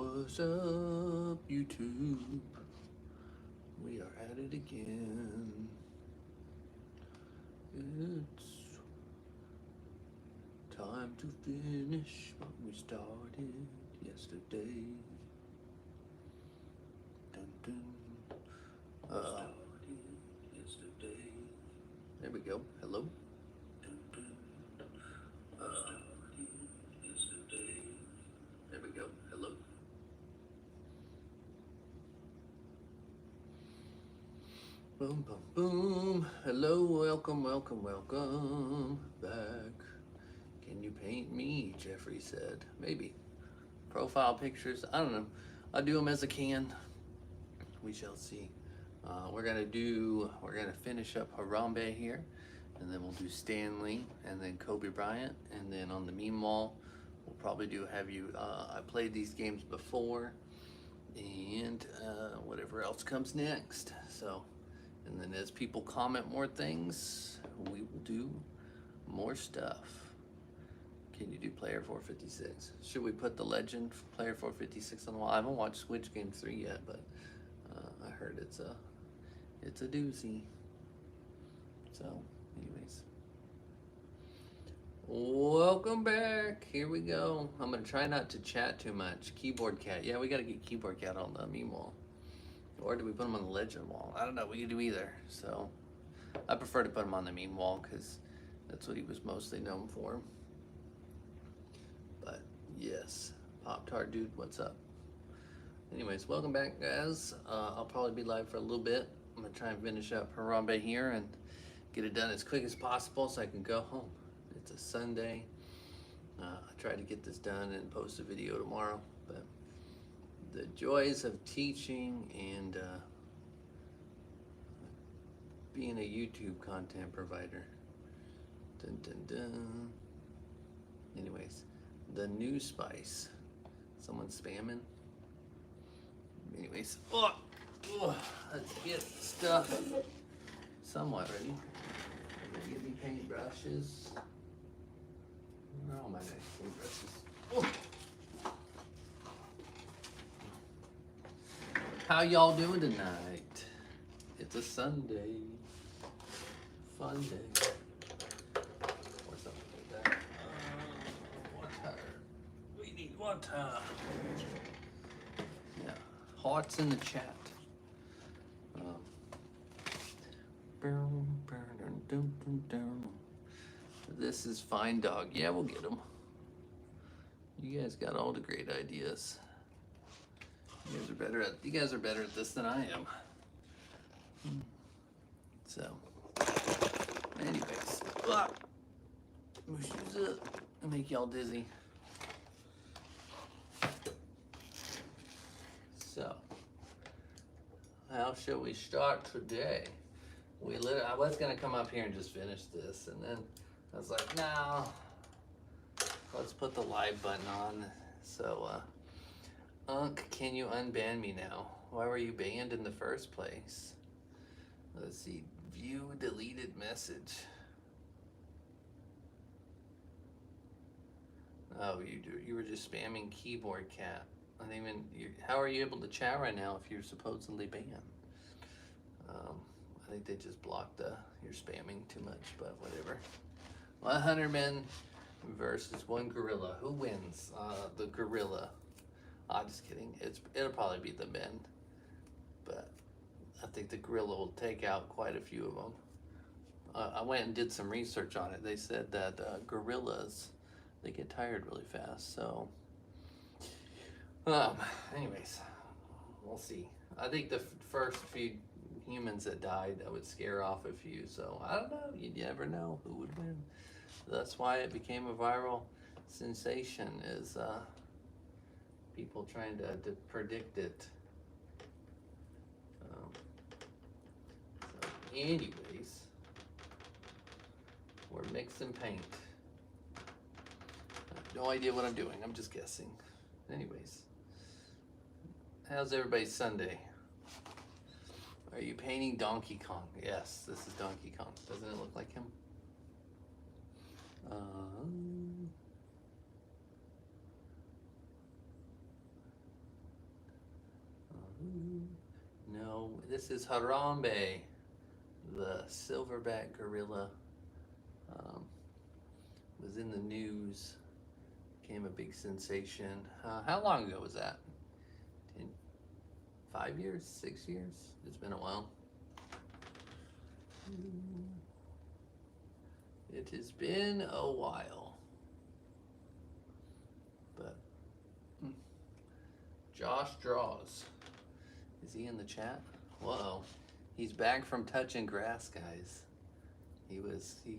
What's up, YouTube? We are at it again. It's time to finish what we started yesterday. Dun dun. Started yesterday. There we go. Hello. Dun dun. Started yesterday. There we go. Hello. Boom, boom, boom. Hello, welcome, welcome, welcome back. Can you paint me? Jeffrey said. Maybe. Profile pictures. I don't know. I'll do them as I can. We shall see. We're gonna finish up Harambe here, and then we'll do Stanley, and then Kobe Bryant, and then on the meme wall, we'll probably I played these games before, and whatever else comes next. So, and then as people comment more things, we will do more stuff. Can you do player 456? Should we put the legend player 456 on the wall? I haven't watched Switch Game 3 yet, but I heard it's a doozy. So, anyways. Welcome back. Here we go. I'm going to try not to chat too much. Keyboard cat. Yeah, we got to get keyboard cat on the meme wall. Or do we put him on the legend wall? I don't know. We can do either. So, I prefer to put him on the meme wall because that's what he was mostly known for. But, yes. Pop-Tart dude, what's up? Anyways, welcome back, guys. I'll probably be live for a little bit. I'm going to try and finish up Harambe here and get it done as quick as possible so I can go home. It's a Sunday. I try to get this done and post a video tomorrow. But the joys of teaching and being a YouTube content provider. Dun, dun, dun. Anyways, the new spice. Someone spamming. Anyways, let's get stuff somewhat ready. Give me paintbrushes. Where are all my nice paintbrushes? How y'all doing tonight? It's a Sunday. Fun day. Or something like that. Water. We need water. Yeah. Hearts in the chat. This is Fine Dog. Yeah, we'll get him. You guys got all the great ideas. You guys are better at this than I am. So, anyways, I'll make y'all dizzy. So, how shall we start today? I was gonna come up here and just finish this, and then I was like, no, let's put the live button on. So, Unk, can you unban me now? Why were you banned in the first place? Let's see, view deleted message. Oh, you were just spamming keyboard cat. How are you able to chat right now if you're supposedly banned? I think they just blocked you're spamming too much, but whatever. 100 men versus one gorilla. Who wins? The gorilla. Just kidding. It'll probably be the men, but I think the gorilla will take out quite a few of them. I went and did some research on it. They said that gorillas, they get tired really fast. So, anyways, we'll see. I think the first few humans that died, that would scare off a few. So I don't know. You never know who would win. That's why it became a viral sensation. Is people trying to predict it. So anyways, we're mixing paint. I have no idea what I'm doing. I'm just guessing. Anyways, how's everybody's Sunday? Are you painting Donkey Kong? Yes, this is Donkey Kong. Doesn't it look like him? This is Harambe, the silverback gorilla. Um, was in the news, became a big sensation. How long ago was that? 10, 5 years, 6 years? It's been a while. It has been a while. But Josh Draws. Is he in the chat? Whoa. He's back from touching grass, guys. He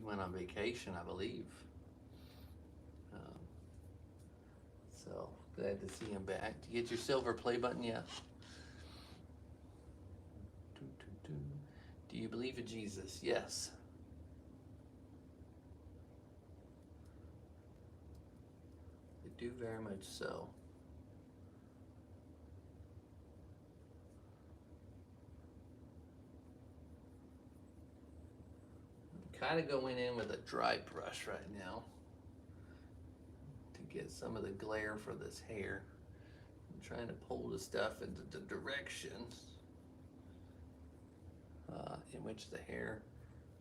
went on vacation, I believe. So glad to see him back. Did you get your silver play button yet? Do you believe in Jesus? Yes. I do very much so. I'm kind of going in with a dry brush right now to get some of the glare for this hair. I'm trying to pull the stuff into the direction in which the hair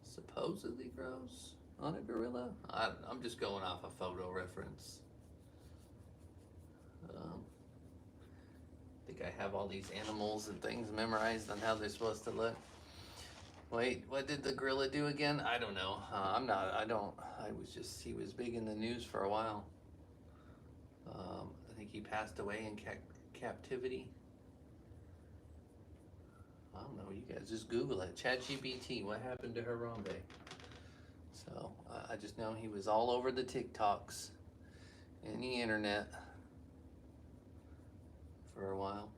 supposedly grows on a gorilla. I don't know, I'm just going off a photo reference. I think I have all these animals and things memorized on how they're supposed to look. Wait, what did the gorilla do again? I don't know. He was big in the news for a while. I think he passed away in captivity. I don't know, you guys just Google it. ChatGPT, what happened to Harambe? So, I just know he was all over the TikToks and the internet for a while.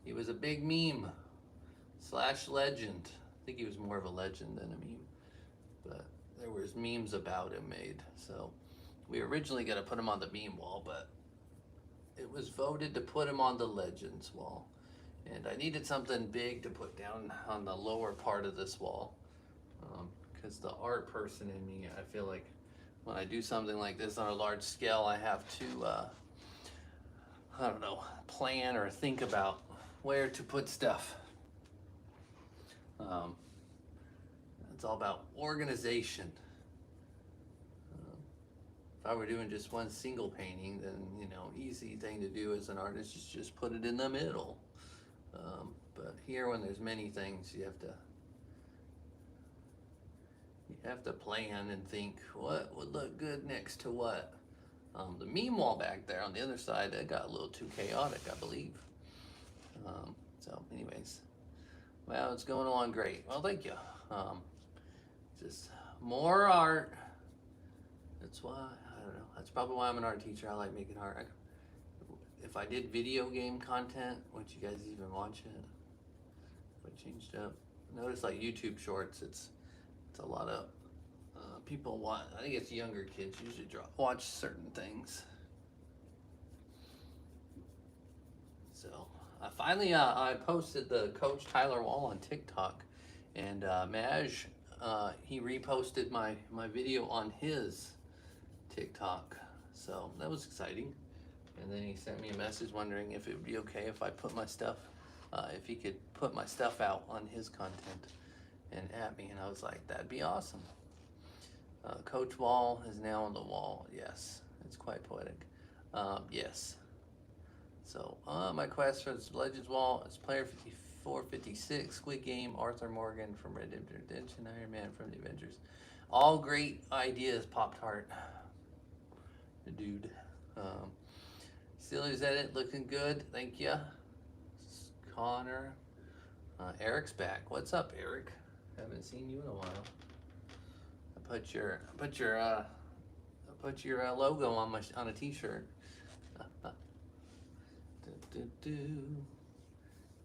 He was a big meme / legend. I think he was more of a legend than a meme, but there was memes about him made. So we originally got to put him on the meme wall, but it was voted to put him on the legends wall. And I needed something big to put down on the lower part of this wall, because the art person in me, I feel like when I do something like this on a large scale, I have to, I don't know, plan or think about where to put stuff. It's all about organization. If I were doing just one single painting, then, easy thing to do as an artist is just put it in the middle. But here, when there's many things, you have to plan and think what would look good next to what. The meme wall back there on the other side, that got a little too chaotic, I believe. So anyways, well, it's going along great. Well, thank you. Just more art. That's why, I don't know, that's probably why I'm an art teacher. I like making art. If I did video game content, would you guys even watch it? If I changed up, notice like YouTube shorts, it's a lot of people watch. I think it's younger kids usually watch certain things. So finally, I posted the Coach Tyler Wall on TikTok, and Maj, he reposted my video on his TikTok. So that was exciting. And then he sent me a message wondering if it would be okay if I put my stuff, if he could put my stuff out on his content and at me. And I was like, that'd be awesome. Coach Wall is now on the wall. Yes, it's quite poetic. Yes. So my quest for this Legends Wall is player 5456, Squid Game, Arthur Morgan from Red Dead Redemption, Iron Man from the Avengers. All great ideas, Pop-Tart. The dude. Steelers edit looking good. Thank you. Connor. Eric's back. What's up, Eric? Haven't seen you in a while. I put your logo on a t-shirt.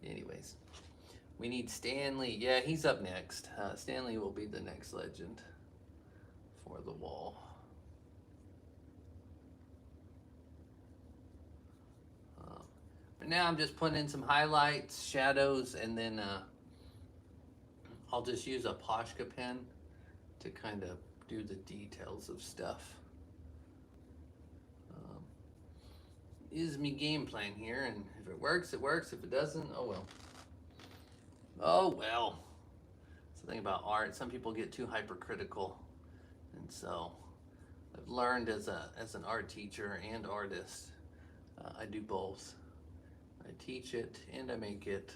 Anyways, we need Stanley. Yeah, he's up next. Stanley will be the next legend for the wall. But now I'm just putting in some highlights, shadows, and then I'll just use a Poshka pen to kind of do the details of stuff. Is me game plan here, and if it works, it works. If it doesn't, oh well. Oh well. It's the thing about art. Some people get too hypercritical, and so I've learned as an art teacher and artist, I do both. I teach it and I make it.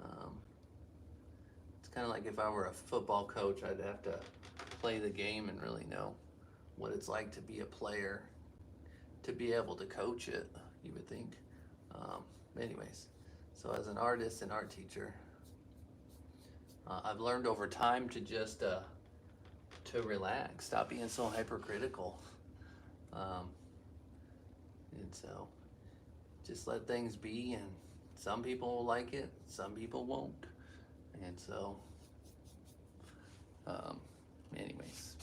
Um, it's kind of like if I were a football coach, I'd have to play the game and really know what it's like to be a player, to be able to coach it. You would think. Um, Anyways, so as an artist and art teacher, I've learned over time to just to relax, stop being so hypercritical, um, and so just let things be. And some people will like it, some people won't, and so, um, anyways,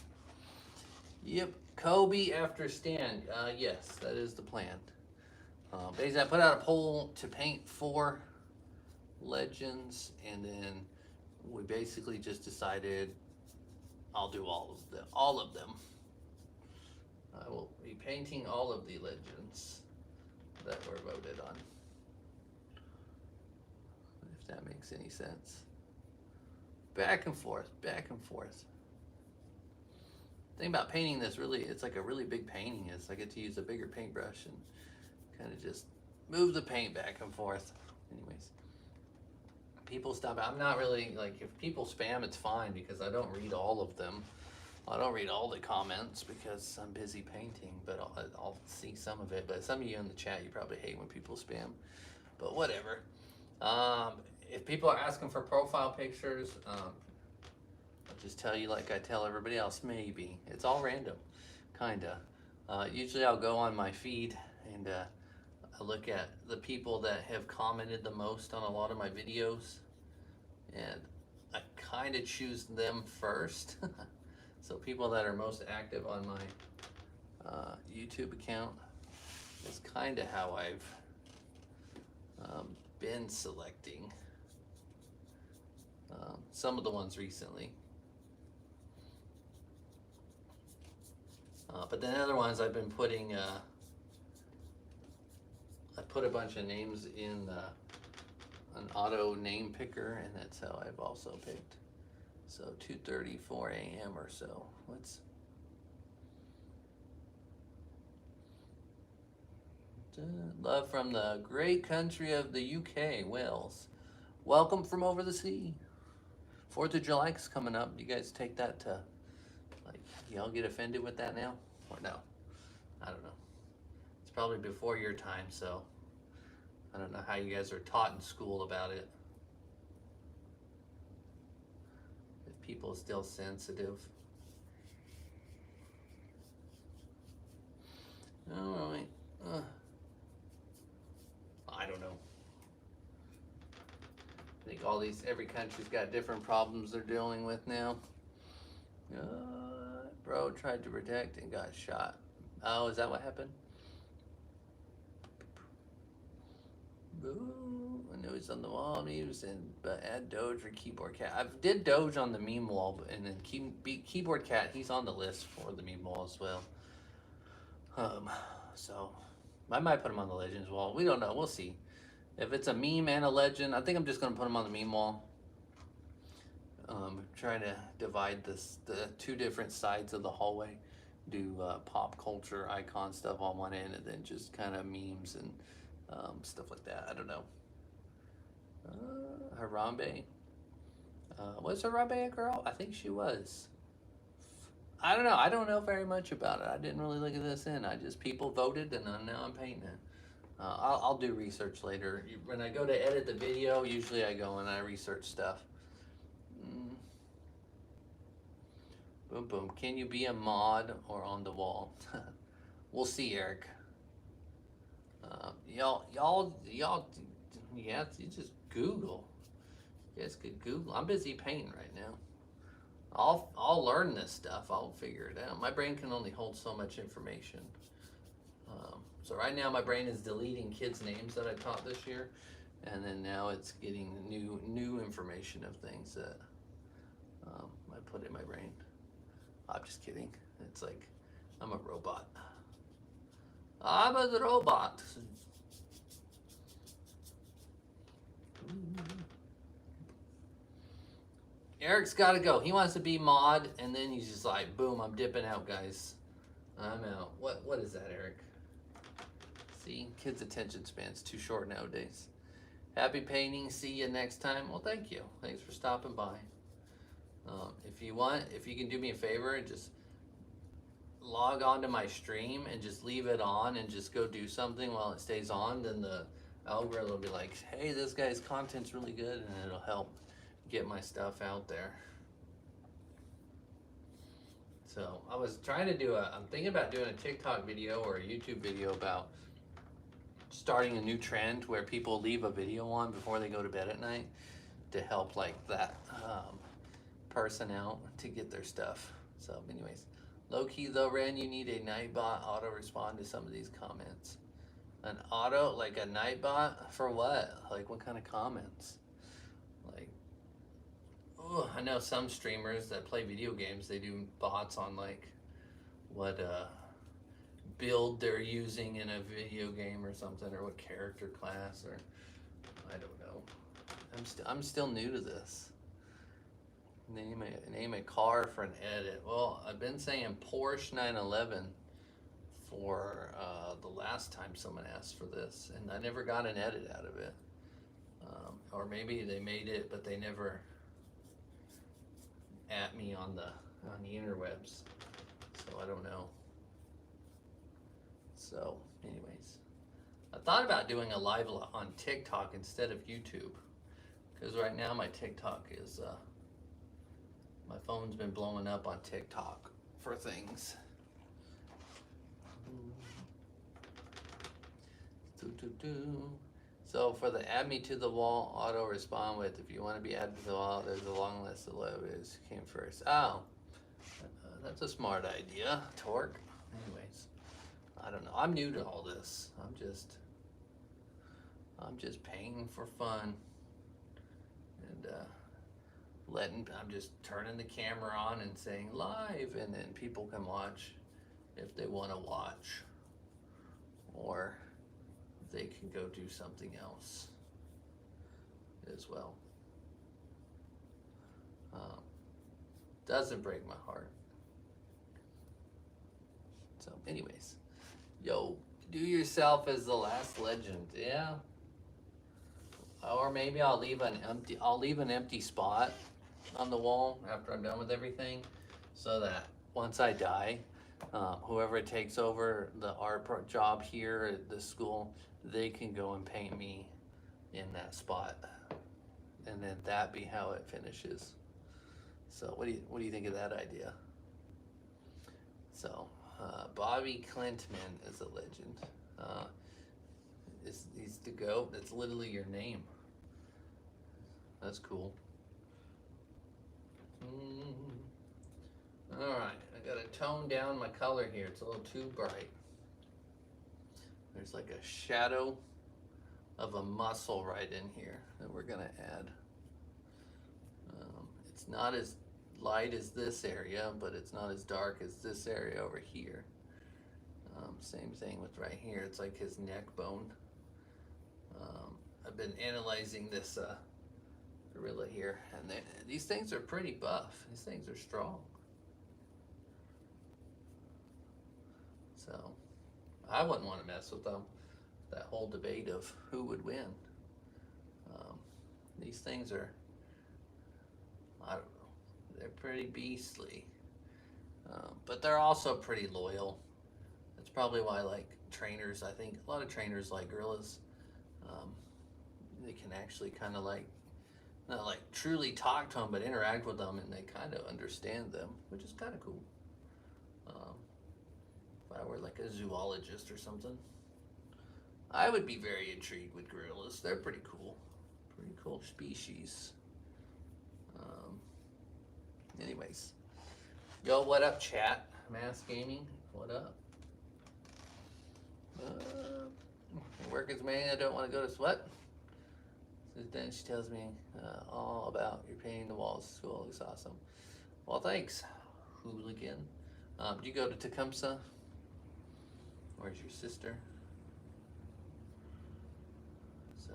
yep. Kobe after Stan. Yes, that is the plan. Basically, I put out a poll to paint 4 legends, and then we basically just decided I'll do all of them. All of them. I will be painting all of the legends that were voted on. If that makes any sense. Back and forth, back and forth. The thing about painting this, really, it's like a really big painting. Is I get to use a bigger paintbrush and kind of just move the paint back and forth. Anyways, people stop. I'm not really like, if people spam, it's fine because I don't read all of them. I don't read all the comments because I'm busy painting, but I'll see some of it. But some of you in the chat, you probably hate when people spam, but whatever. If people are asking for profile pictures, I'll just tell you like I tell everybody else, maybe. It's all random, kinda. Usually I'll go on my feed and I look at the people that have commented the most on a lot of my videos, and I kind of choose them first. So people that are most active on my YouTube account is kind of how I've been selecting some of the ones recently. But then other ones I've been putting, I put a bunch of names in an auto name picker, and that's how I've also picked. So 2:34 a.m. or so. Love from the great country of the UK, Wales. Welcome from over the sea. 4th of July is coming up. You guys take that to, like, y'all get offended with that now? Or no? I don't know. It's probably before your time, so I don't know how you guys are taught in school about it. If people are still sensitive. All right. I don't know. I think every country's got different problems they're dealing with now. Bro tried to protect and got shot. Oh, is that what happened? Boo. I know he's on the wall. But add Doge or Keyboard Cat. I did Doge on the meme wall, and then Keyboard Cat, he's on the list for the meme wall as well. So I might put him on the Legends wall. We don't know. We'll see. If it's a meme and a legend, I think I'm just going to put him on the meme wall. Trying to divide the 2 different sides of the hallway. Do pop culture icon stuff on one end, and then just kind of memes and stuff like that. I don't know. Harambe. Was Harambe a girl? I think she was. I don't know. I don't know very much about it. I didn't really look at this in. People voted, and now I'm painting it. I'll do research later. When I go to edit the video, usually I go and I research stuff. Boom, boom. Can you be a mod or on the wall? We'll see, Eric. Y'all, yeah, you just Google. You guys could Google. I'm busy painting right now. I'll learn this stuff. I'll figure it out. My brain can only hold so much information. So right now my brain is deleting kids' names that I taught this year, and then now it's getting new information of things that I put in my brain. I'm just kidding. It's like I'm a robot. I'm a robot. Eric's got to go. He wants to be mod, and then he's just like, boom, I'm dipping out, guys. I'm out. What is that, Eric? See, kids' attention span's too short nowadays. Happy painting. See you next time. Well, thank you. Thanks for stopping by. If you can do me a favor, just log on to my stream and just leave it on and just go do something while it stays on, then the algorithm will be like, hey, this guy's content's really good, and it'll help get my stuff out there. So I was trying to I'm thinking about doing a TikTok video or a YouTube video about starting a new trend where people leave a video on before they go to bed at night to help like that person out to get their stuff. So anyways, low key though, Ren, you need a Nightbot auto respond to some of these comments. An auto, like a Nightbot for what? Like what kind of comments? Like, oh, I know some streamers that play video games, they do bots on like what build they're using in a video game or something, or what character class, or I don't know. I'm still new to this. Name a car for an edit. Well, I've been saying Porsche 911 for the last time someone asked for this, and I never got an edit out of it. Or maybe they made it, but they never at me on the interwebs. So I don't know. So, anyways, I thought about doing a live on TikTok instead of YouTube, because right now my TikTok is my phone's been blowing up on TikTok for things. So for the add me to the wall, auto respond with, if you want to be added to the wall, there's a long list of logos came first. Oh, that's a smart idea, Torque. Anyways, I don't know. I'm new to all this. I'm just paying for fun, and I'm just turning the camera on and saying live, and then people can watch if they want to watch, or they can go do something else as well. Doesn't break my heart. So anyways, yo, do yourself as the last legend. Yeah, or maybe I'll leave an empty spot on the wall after I'm done with everything, so that once I die, whoever takes over the art job here at the school, they can go and paint me in that spot, and then that be how it finishes. So what do you think of that idea? So Bobby Clintman is a legend. He's the GOAT. That's literally your name. That's cool. All right, I gotta tone down my color here. It's a little too bright. There's like a shadow of a muscle right in here that we're gonna add. It's not as light as this area, but it's not as dark as this area over here. Same thing with right here. It's like his neck bone. I've been analyzing this gorilla here, and these things are pretty buff. These things are strong. So I wouldn't want to mess with them. That whole debate of who would win. These things are, I don't know, they're pretty beastly. But they're also pretty loyal. That's probably why, like, trainers, I think a lot of trainers like gorillas. They can actually kind of like, not like truly talk to them, but interact with them, and they kind of understand them, which is kind of cool. If I were like a zoologist or something, I would be very intrigued with gorillas. They're pretty cool species. Anyways, yo, what up, chat? Mass Gaming, what up? Work is made. I don't want to go to sweat. Then she tells me all about your painting the walls. School looks awesome. Well, thanks, hooligan. Do you go to Tecumseh? Where's your sister? So,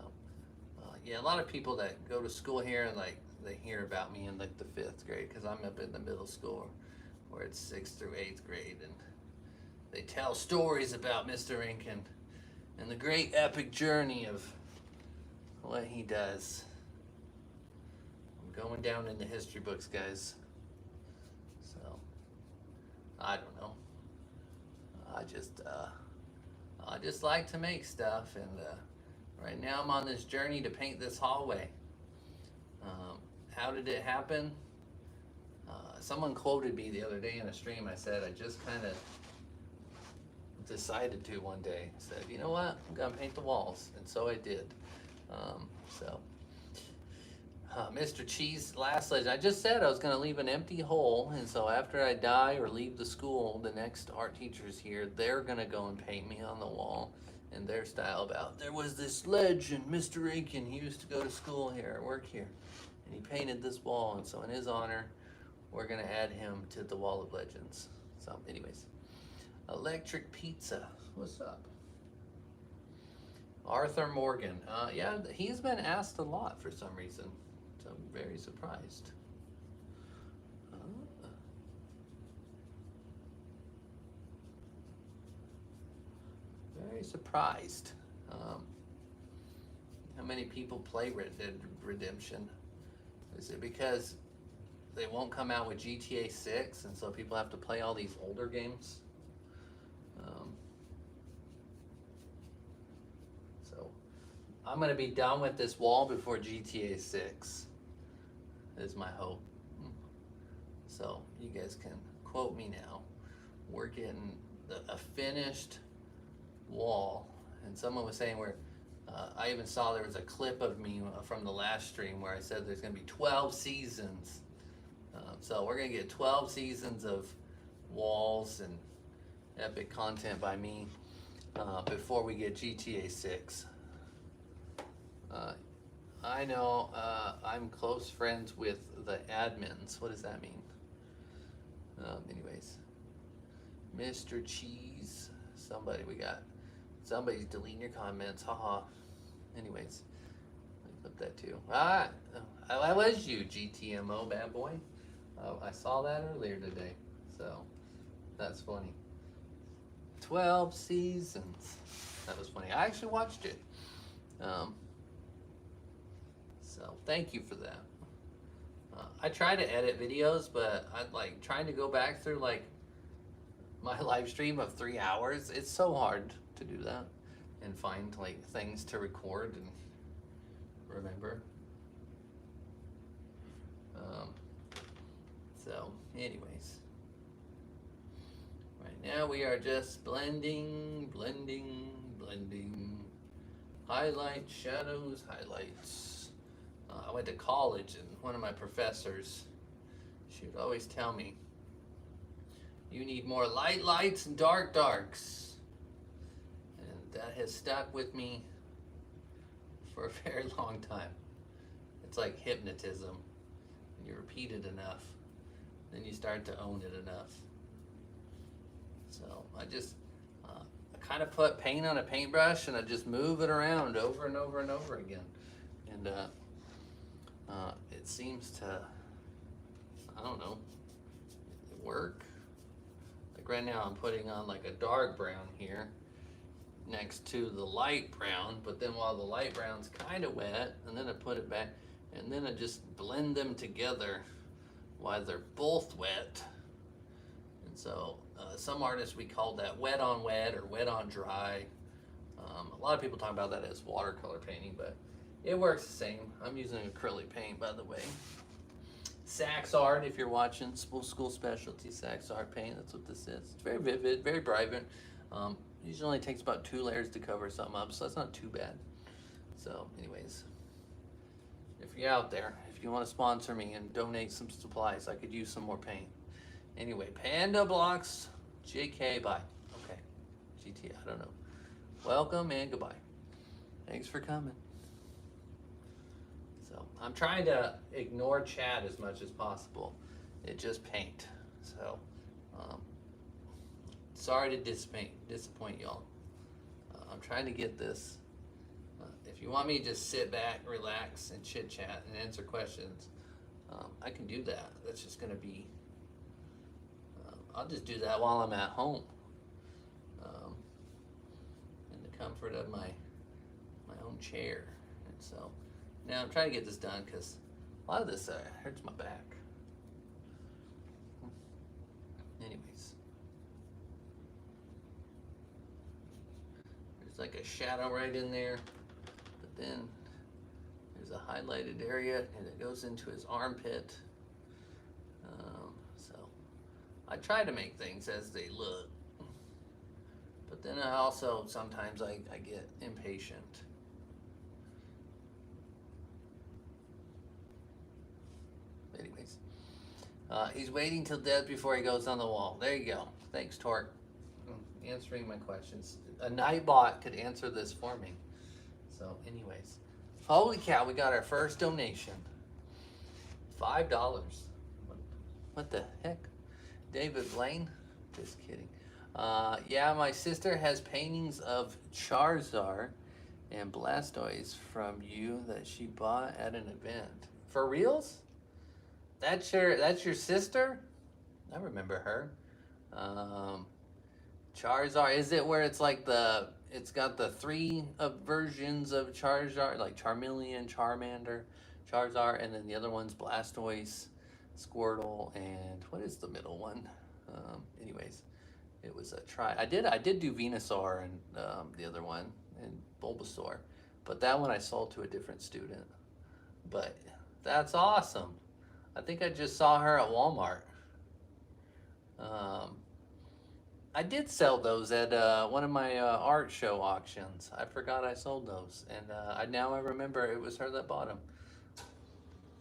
yeah, a lot of people that go to school here and like they hear about me in like the 5th grade, because I'm up in the middle school where it's 6th through 8th grade, and they tell stories about Mr.Renken and the great epic journey of what he does. I'm going down in the history books, guys. So I don't know. I just like to make stuff, and right now I'm on this journey to paint this hallway. How did it happen? Someone quoted me the other day in a stream. I said I just kind of decided to one day. I said, you know what? I'm gonna paint the walls, and so I did. Mr. Cheese, last legend. I just said I was gonna leave an empty hole, and so after I die or leave the school, the next art teachers here, they're gonna go and paint me on the wall in their style about, there was this legend, Mr. Renken, he used to go to school here, work here, and he painted this wall, and so in his honor, we're gonna add him to the wall of legends. So anyways, Electric Pizza, what's up? Arthur Morgan, yeah, he's been asked a lot for some reason, so I'm very surprised. Very surprised. How many people play Red Dead Redemption? Is it because they won't come out with GTA 6, and so people have to play all these older games? So I'm gonna be done with this wall before GTA 6 is my hope. So you guys can quote me now. We're getting a finished wall, and someone was saying where I even saw there was a clip of me from the last stream where I said there's gonna be 12 seasons. So we're gonna get 12 seasons of walls and epic content by me before we get GTA 6. I know I'm close friends with the admins. What does that mean? Anyways, Mr. Cheese, somebody's deleting your comments, haha. Anyways, let me flip that too. I was you, GTMO bad boy. I saw that earlier today, so that's funny. 12 seasons. That was funny. I actually watched it. So thank you for that. I try to edit videos, but I'd like trying to go back through like my live stream of 3 hours. It's so hard to do that and find like things to record and remember. So anyways, right now we are just blending. Highlights, shadows, highlights. I went to college, and one of my professors, she would always tell me, you need more lights and darks. And that has stuck with me for a very long time. It's like hypnotism. When you repeat it enough, then you start to own it enough. So I just kind of put paint on a paintbrush, and I just move it around over and over and over again. And it seems to, I don't know, work. Like right now I'm putting on like a dark brown here next to the light brown, but then while the light brown's kind of wet, and then I put it back, and then I just blend them together while they're both wet. And so some artists, we call that wet on wet or wet on dry. A lot of people talk about that as watercolor painting, but it works the same. I'm using acrylic paint, by the way. Sax art, if you're watching, school specialty Sax art paint, that's what this is. It's very vivid, very vibrant. Usually only takes about 2 layers to cover something up, so that's not too bad. So anyways, if you're out there, if you want to sponsor me and donate some supplies, I could use some more paint. Anyway, Panda Blocks, JK, bye. Okay, GT, I don't know. Welcome and goodbye. Thanks for coming. So I'm trying to ignore chat as much as possible. It just paint. So sorry to disappoint y'all. I'm trying to get this. If you want me to just sit back, relax, and chit chat and answer questions, I can do that. That's just going to be, I'll just do that while I'm at home, um, in the comfort of my own chair. And so now I'm trying to get this done because a lot of this hurts my back. Anyways, there's like a shadow right in there, but then there's a highlighted area and it goes into his armpit. So I try to make things as they look, but then I also sometimes I get impatient. Anyways, he's waiting till death before he goes on the wall. There you go. Thanks, Torque. Answering my questions. A Nightbot could answer this for me. So, anyways, holy cow, we got our first donation. $5. What the heck? David Blaine? Just kidding. Yeah, my sister has paintings of Charizard and Blastoise from you that she bought at an event. For reals? That's your sister? I remember her. Charizard, is it where it's like it's got the three versions of Charizard, like Charmeleon, Charmander, Charizard, and then the other one's Blastoise, Squirtle, and what is the middle one? Anyways, it was a try. I did do Venusaur and the other one, and Bulbasaur, but that one I sold to a different student. But that's awesome. I think I just saw her at Walmart. I did sell those at one of my art show auctions. I forgot I sold those, and I remember it was her that bought them.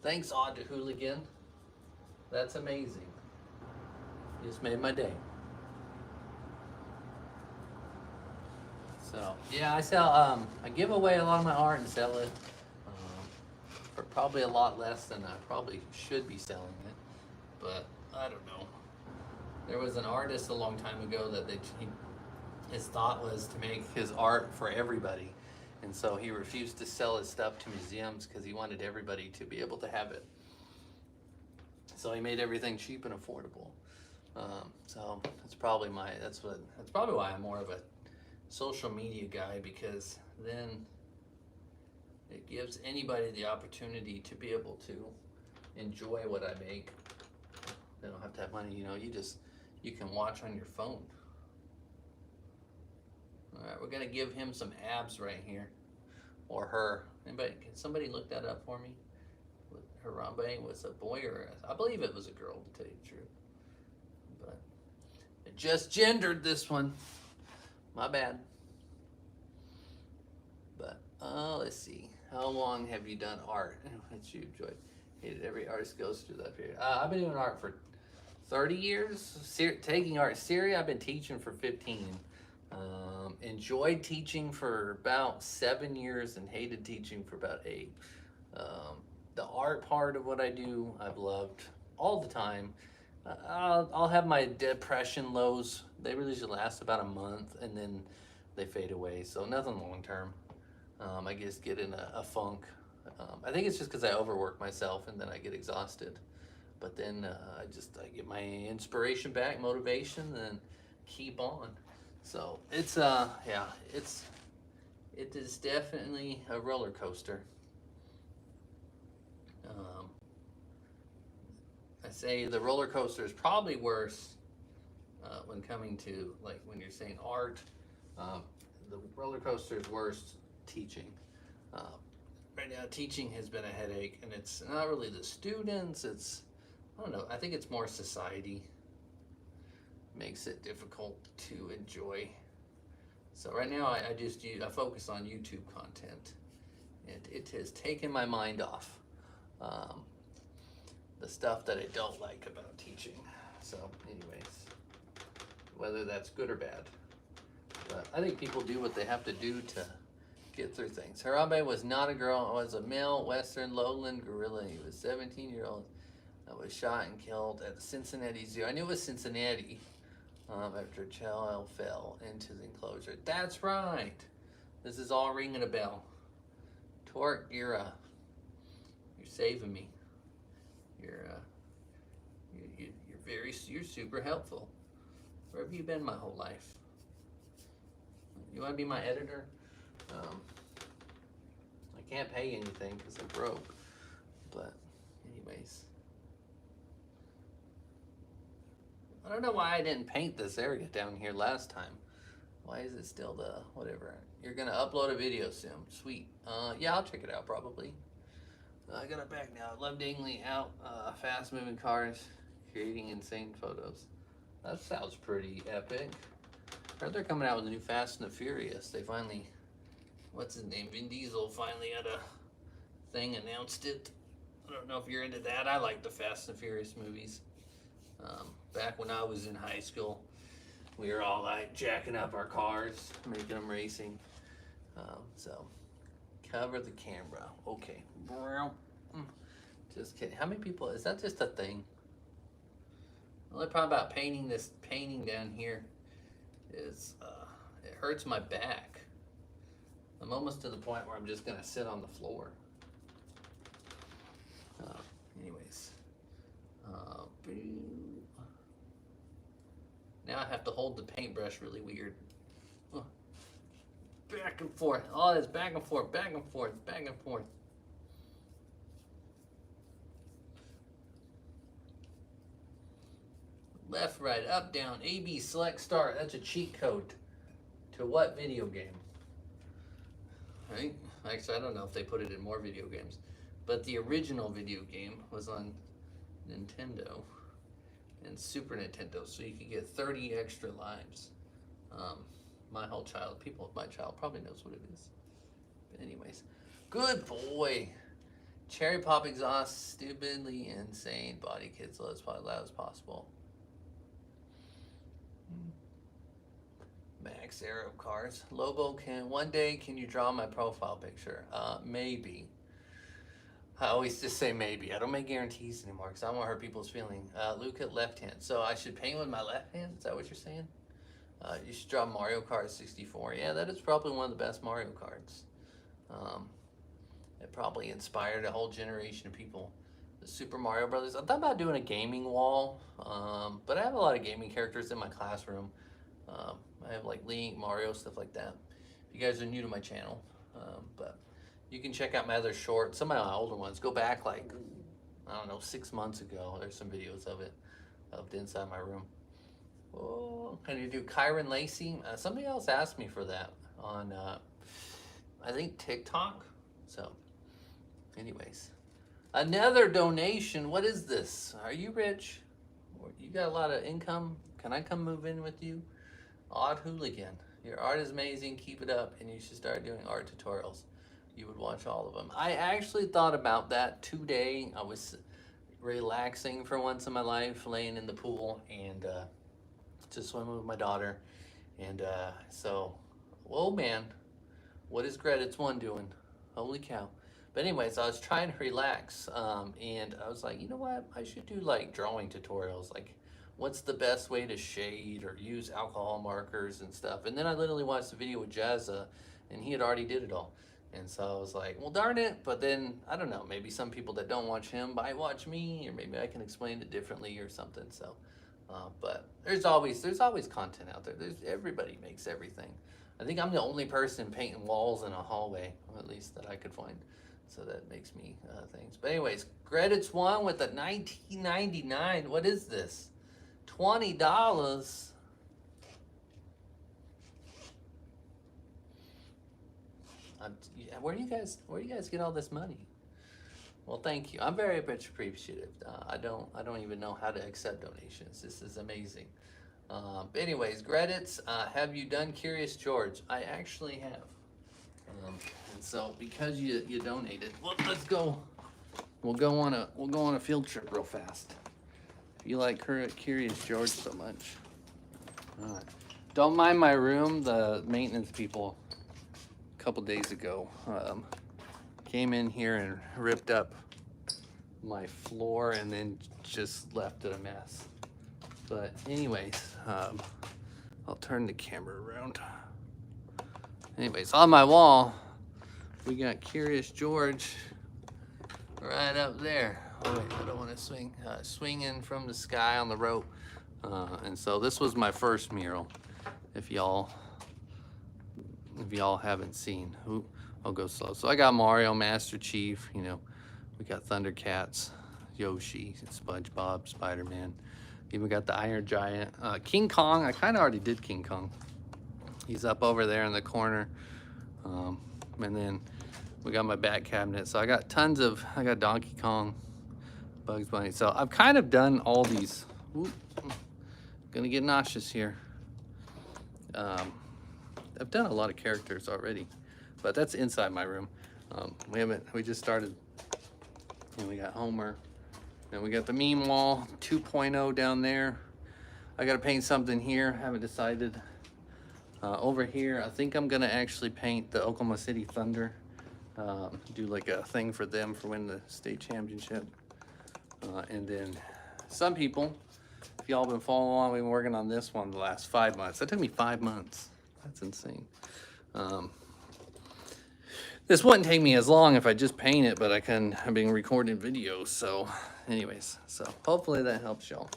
Thanks, Odd to Hooligan. That's amazing. You just made my day. So yeah, I sell. I give away a lot of my art and sell it for probably a lot less than I probably should be selling it. But I don't know. There was an artist a long time ago that his thought was to make his art for everybody. And so he refused to sell his stuff to museums because he wanted everybody to be able to have it. So he made everything cheap and affordable. So that's probably why I'm more of a social media guy, because then it gives anybody the opportunity to be able to enjoy what I make. They don't have to have money, you can watch on your phone. All right, we're gonna give him some abs right here, or her. Can somebody look that up for me? Harambe was a boy I believe it was a girl, to tell you the truth. But I just gendered this one. My bad. But let's see. How long have you done art? It's you, Joy. Hated every artist goes through that period. I've been doing art for 30 years. Taking art serious, I've been teaching for 15. Enjoyed teaching for about 7 years and hated teaching for about 8. The art part of what I do, I've loved all the time. I'll have my depression lows. They really usually last about a month and then they fade away. So nothing long term. I just get in a funk. I think it's just because I overwork myself and then I get exhausted. But then I get my inspiration back, motivation, and keep on. So it is definitely a roller coaster. I say the roller coaster is probably worse when coming to, like, when you're saying art. The roller coaster is worse teaching. Right now, teaching has been a headache, and it's not really the students. I don't know. I think it's more society makes it difficult to enjoy. So right now, I focus on YouTube content, and it has taken my mind off the stuff that I don't like about teaching. So anyways, whether that's good or bad, but I think people do what they have to do to get through things. Harambe was not a girl, it was a male Western lowland gorilla. He was 17-year-old that was shot and killed at the Cincinnati Zoo. I knew it was Cincinnati after a child fell into the enclosure. That's right. This is all ringing a bell. Torque Gira, you're saving me. You're super helpful. Where have you been my whole life? You want to be my editor? I can't pay anything because I'm broke. But anyways, I don't know why I didn't paint this area down here last time. Why is it still the whatever? You're gonna upload a video soon. Sweet. Yeah, I'll check it out probably. I got it back now. Love dangling out fast moving cars, creating insane photos. That sounds pretty epic. I heard they're coming out with a new Fast and the Furious. They finally, what's his name? Vin Diesel finally had a thing, announced it. I don't know if you're into that. I like the Fast and Furious movies. Back when I was in high school, we were all like jacking up our cars, making them racing. So, cover the camera. Okay. Just kidding. How many people, is that just a thing? The only problem about painting this painting down here is it hurts my back. I'm almost to the point where I'm just gonna sit on the floor. Anyways. Now I have to hold the paintbrush really weird. Back and forth. All this back and forth, back and forth, back and forth. Left, right, up, down, A, B, select, start. That's a cheat code. To what video game? Right? Actually, I don't know if they put it in more video games. But the original video game was on Nintendo and Super Nintendo, so you could get 30 extra lives. My whole child, people of my child probably knows what it is. But anyways, good boy. Cherry pop exhaust, stupidly insane body kit, so as loud as possible. Max Aero cars. Lobo, one day can you draw my profile picture? Maybe. I always just say maybe. I don't make guarantees anymore because I don't want to hurt people's feeling. Luke at left hand. So I should paint with my left hand? Is that what you're saying? You should draw Mario Kart 64. Yeah, that is probably one of the best Mario Karts. It probably inspired a whole generation of people. The Super Mario Brothers. I thought about doing a gaming wall, but I have a lot of gaming characters in my classroom. I have like Link, Mario, stuff like that. If you guys are new to my channel, but you can check out my other shorts, some of my older ones. Go back like, I don't know, 6 months ago. There's some videos of it up inside my room. Oh, can you do Kyron Lacey? Somebody else asked me for that on, I think TikTok. So, anyways, another donation. What is this? Are you rich? You got a lot of income? Can I come move in with you? Odd Hooligan. Your art is amazing. Keep it up, and you should start doing art tutorials. You would watch all of them. I actually thought about that today. I was relaxing for once in my life, laying in the pool and just swimming with my daughter. And so, whoa, man, what is Greta One doing? Holy cow. But anyways, I was trying to relax, and I was like, you know what? I should do like drawing tutorials, like what's the best way to shade or use alcohol markers and stuff. And then I literally watched the video with Jazza, and he had already did it all. And so I was like, well, darn it. But then, I don't know, maybe some people that don't watch him might watch me, or maybe I can explain it differently or something. So, but there's always content out there. Everybody makes everything. I think I'm the only person painting walls in a hallway, at least that I could find. So that makes me things. But anyways, Credits One with the $19.99. What is this? $20. Where do you guys get all this money? Well, thank you. I'm very much appreciative. I don't even know how to accept donations. This is amazing. But anyways, credits. Have you done Curious George? I actually have. And so because you donated, well, let's go. We'll go on a field trip real fast. If you like Curious George so much. All right. Don't mind my room. The maintenance people a couple days ago came in here and ripped up my floor and then just left it a mess. But anyways, I'll turn the camera around. Anyways, on my wall, we got Curious George right up there. Oh wait, I don't want to swing. Swinging from the sky on the rope. And so this was my first mural. If y'all haven't seen, I'll go slow. So I got Mario, Master Chief. You know, we got Thundercats, Yoshi, SpongeBob, Spider-Man. Even got the Iron Giant, King Kong. I kind of already did King Kong. He's up over there in the corner. And then we got my back cabinet. So I got I got Donkey Kong, Bugs Bunny. So I've kind of done all these. Ooh, gonna get nauseous here. I've done a lot of characters already, but that's inside my room. We just started, and we got Homer. And we got the meme wall 2.0 down there. I gotta paint something here, haven't decided. Over here, I think I'm gonna actually paint the Oklahoma City Thunder. Do like a thing for them for winning the state championship. And then some people, if y'all been following along, we've been working on this one the last 5 months. That took me 5 months. That's insane. This wouldn't take me as long if I just paint it, but I've been recording videos. So anyways, so hopefully that helps y'all.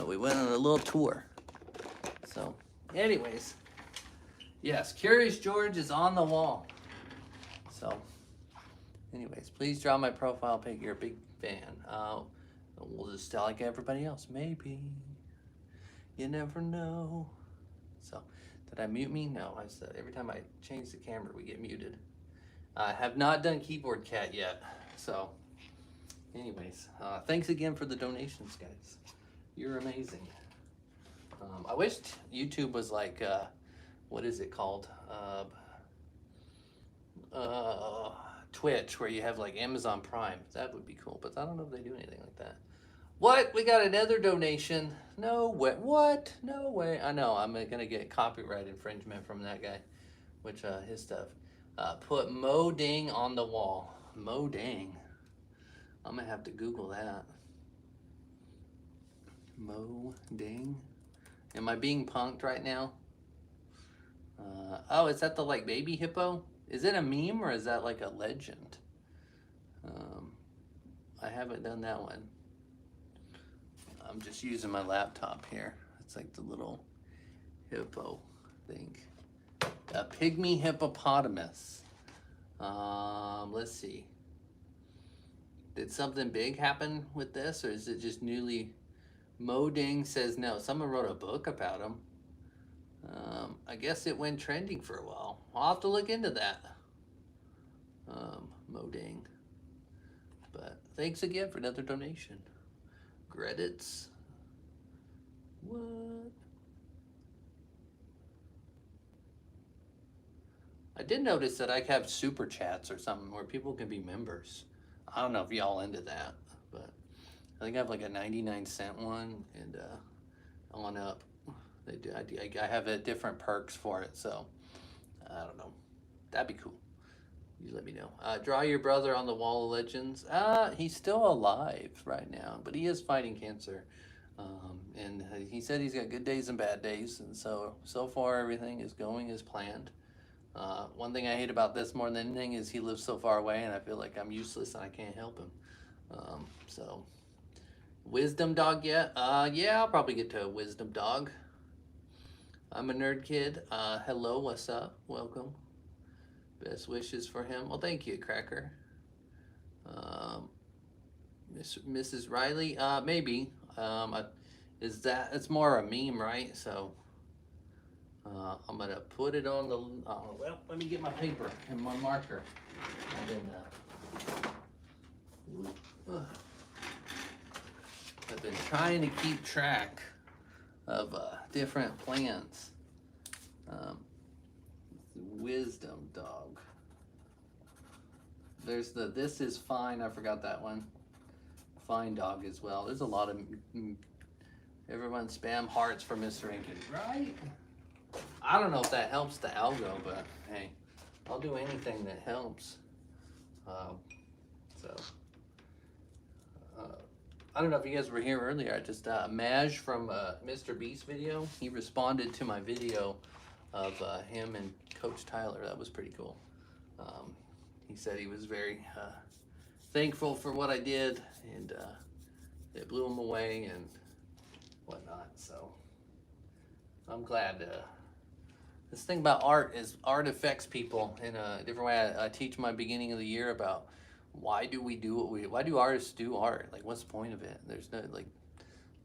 We went on a little tour. So anyways, yes, Curious George is on the wall. So anyways, please draw my profile pic. You're a big fan. We'll just tell like everybody else. Maybe. You never know. So, did I mute me? No, I said every time I change the camera, we get muted. I have not done Keyboard Cat yet. So, anyways, thanks again for the donations, guys. You're amazing. I wish YouTube was like, what is it called? Twitch, where you have like Amazon Prime. That would be cool, but I don't know if they do anything like that. What? We got another donation. No way. What? No way. I know. I'm going to get copyright infringement from that guy, which his stuff. Put Mo Ding on the wall. Mo Ding. I'm going to have to Google that. Mo Ding. Am I being punked right now? Oh, is that the like baby hippo? Is it a meme or is that like a legend? I haven't done that one. I'm just using my laptop here. It's like the little hippo thing. A pygmy hippopotamus. Let's see. Did something big happen with this, or is it just newly? Mo Ding says no. Someone wrote a book about him. I guess it went trending for a while. I'll have to look into that. Mo Ding. But thanks again for another donation. Credits. What? I did notice that I have super chats or something where people can be members. I don't know if y'all into that, but I think I have like a 99-cent one and on up. They do. I have different perks for it, so I don't know. That'd be cool. You let me know. Draw your brother on the wall of legends. He's still alive right now, but he is fighting cancer. And he said he's got good days and bad days, and so far everything is going as planned. One thing I hate about this more than anything is he lives so far away, and I feel like I'm useless and I can't help him. So, wisdom dog yet? Yeah, I'll probably get to a wisdom dog. I'm a nerd kid. Hello, what's up? Welcome. Best wishes for him. Well, thank you, Cracker. Mrs. Riley? Maybe. It's more a meme, right? So I'm gonna put it on the. Well, let me get my paper and my marker, and then I've been trying to keep track of different plants. Wisdom dog. There's the this is fine. I forgot that one. Fine dog as well. There's a lot of everyone spam hearts for Mr.Renken, right? I don't know if that helps the algo, but hey, I'll do anything that helps. I don't know if you guys were here earlier. I just Maj from Mr. Beast video. He responded to my video of him and Coach Tyler. That was pretty cool. He said he was very thankful for what I did, and it blew them away and whatnot. So I'm glad. This thing about art is art affects people in a different way. I teach my beginning of the year about why do we do what we, why do artists do art? Like, what's the point of it? There's no, like,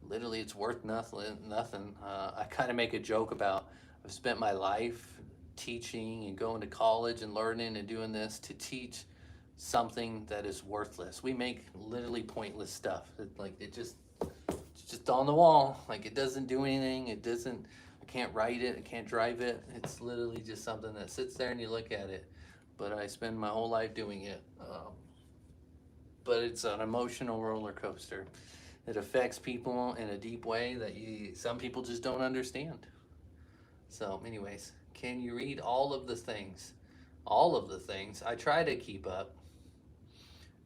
literally it's worth nothing. I kind of make a joke about I've spent my life teaching and going to college and learning and doing this to teach something that is worthless. We make literally pointless stuff. Like, it's just on the wall. Like, it doesn't do anything. It doesn't, I can't write it. I can't drive it. It's literally just something that sits there and you look at it. But I spend my whole life doing it. But it's an emotional roller coaster. It affects people in a deep way that some people just don't understand. So, anyways, can you read all of the things? All of the things. I try to keep up.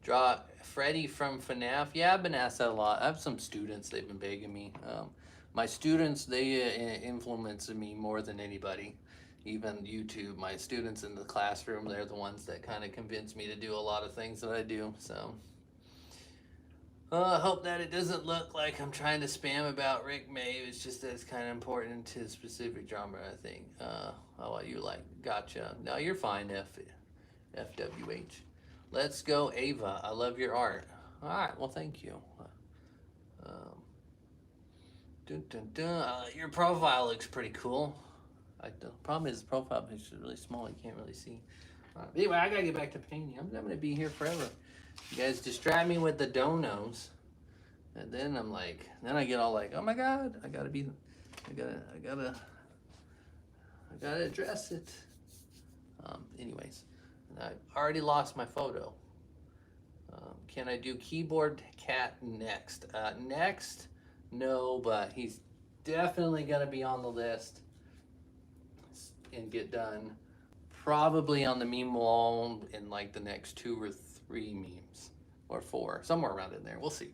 Draw Freddie from FNAF. Yeah, I've been asked that a lot. I have some students, they've been begging me. My students, they influence me more than anybody. Even YouTube, my students in the classroom, they're the ones that kind of convince me to do a lot of things that I do. So I hope that it doesn't look like I'm trying to spam about Rick May. It's just that it's kind of important to a specific genre, I think. Oh, you like, gotcha. No, you're fine, FWH. Let's go, Ava. I love your art. All right, well, thank you. Um, dun, dun, dun. Your profile looks pretty cool. The problem is the profile picture is really small. You can't really see. Anyway, I gotta get back to painting. I'm gonna be here forever. You guys distract me with the donos, and then I'm like, then I get all like, oh my god, I gotta address it. Anyways, I've already lost my photo. Can I do keyboard cat next? Next, no, but he's definitely gonna be on the list and get done. Probably on the meme wall in like the next 2 or 3 memes, or 4, somewhere around in there. We'll see.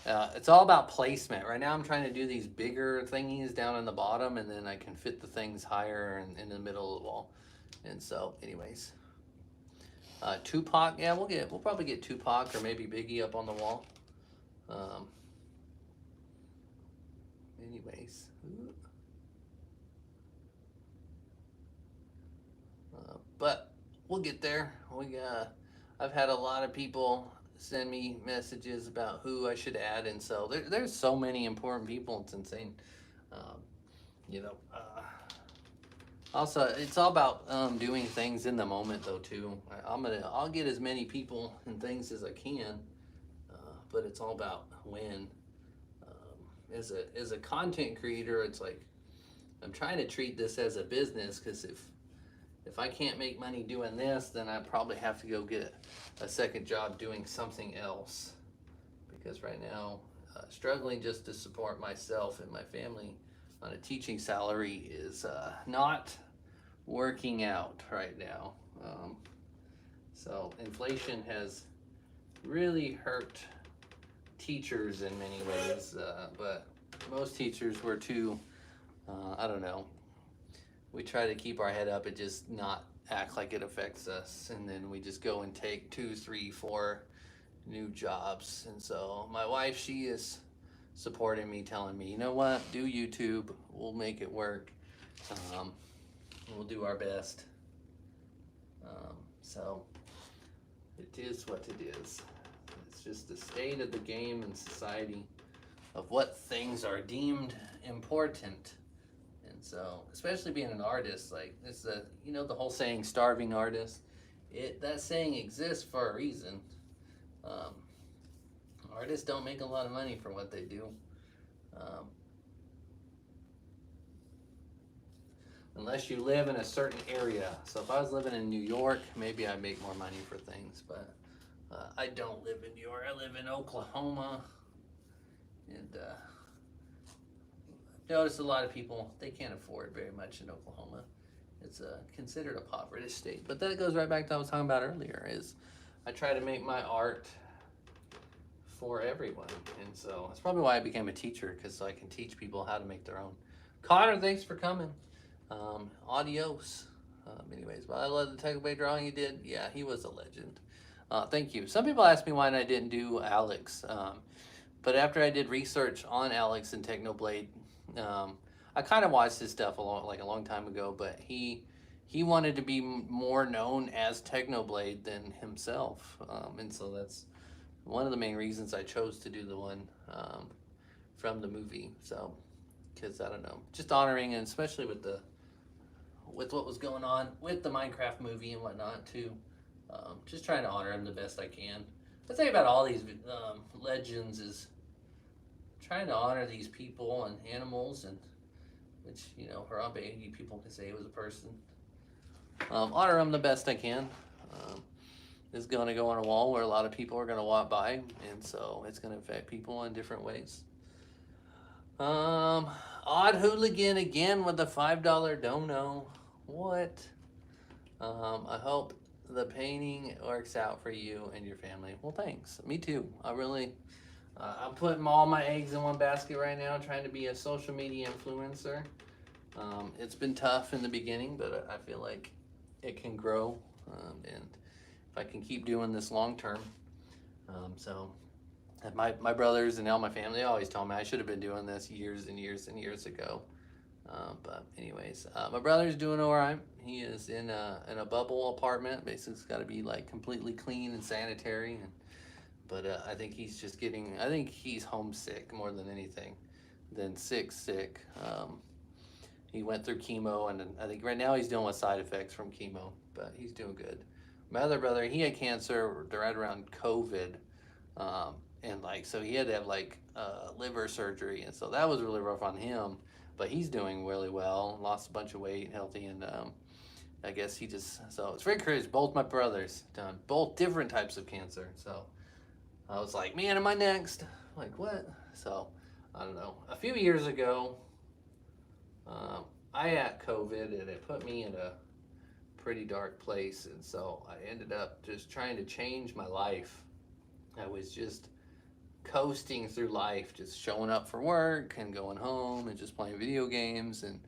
It's all about placement. Right now I'm trying to do these bigger thingies down in the bottom, and then I can fit the things higher and in the middle of the wall. And so, anyways. Tupac, yeah, we'll probably get Tupac or maybe Biggie up on the wall. Anyways. But we'll get there. I've had a lot of people send me messages about who I should add, and so there's so many important people. It's insane. You know. Also, it's all about doing things in the moment, though. Too. I'll get as many people and things as I can, but it's all about when. As a content creator, it's like I'm trying to treat this as a business, because if I can't make money doing this, then I probably have to go get a second job doing something else. Because right now, struggling just to support myself and my family on a teaching salary is not working out right now. So inflation has really hurt teachers in many ways, but most teachers were too, I don't know, we try to keep our head up and just not act like it affects us, and then we just go and take 2, 3, 4 new jobs. And so my wife, she is supporting me, telling me, you know what, do YouTube, we'll make it work. We'll do our best. So it is what it is. It's just the state of the game in society of what things are deemed important. And so, especially being an artist, like it's the whole saying, starving artist. That saying exists for a reason. Artists don't make a lot of money for what they do. Unless you live in a certain area. So if I was living in New York, maybe I'd make more money for things, but I don't live in New York. I live in Oklahoma, and I've noticed a lot of people, they can't afford very much in Oklahoma. It's considered a poverty state. But that goes right back to what I was talking about earlier, is I try to make my art for everyone. And so that's probably why I became a teacher, because so I can teach people how to make their own. Connor, thanks for coming. Adios. Anyways, but I love the Takeaway drawing you did. Yeah, he was a legend. Thank you. Some people ask me why I didn't do Alex, but after I did research on Alex and Technoblade, um, I kind of watched his stuff a long time ago, but he wanted to be more known as Technoblade than himself, and so that's one of the main reasons I chose to do the one from the movie. So, because I don't know, just honoring, and especially with what was going on with the Minecraft movie and whatnot too. Just trying to honor him the best I can. The thing about all these legends is trying to honor these people and animals, and which Harambe, you people can say it was a person. Honor them the best I can. It's going to go on a wall where a lot of people are going to walk by, and so it's going to affect people in different ways. Odd Hooligan again with the $5 dono. What? I hope the painting works out for you and your family. Well, thanks. Me too. I'm putting all my eggs in one basket right now, trying to be a social media influencer. It's been tough in the beginning, but I feel like it can grow, and if I can keep doing this long term. So my brothers and now my family always tell me I should have been doing this years and years and years ago. But anyways, my brother's doing all right. He is in a bubble apartment. Basically, it's got to be like completely clean and sanitary. But I think he's just getting. I think he's homesick more than anything, than sick. He went through chemo, and I think right now he's dealing with side effects from chemo. But he's doing good. My other brother, he had cancer right around COVID, and so he had to have liver surgery, and so that was really rough on him. But he's doing really well, lost a bunch of weight, healthy, and I guess so it's very curious. Both my brothers done both different types of cancer. So I was like, man, am I next? Like, what? So I don't know. A few years ago, I had COVID, and it put me in a pretty dark place. And so I ended up just trying to change my life. I was just coasting through life, just showing up for work and going home and just playing video games and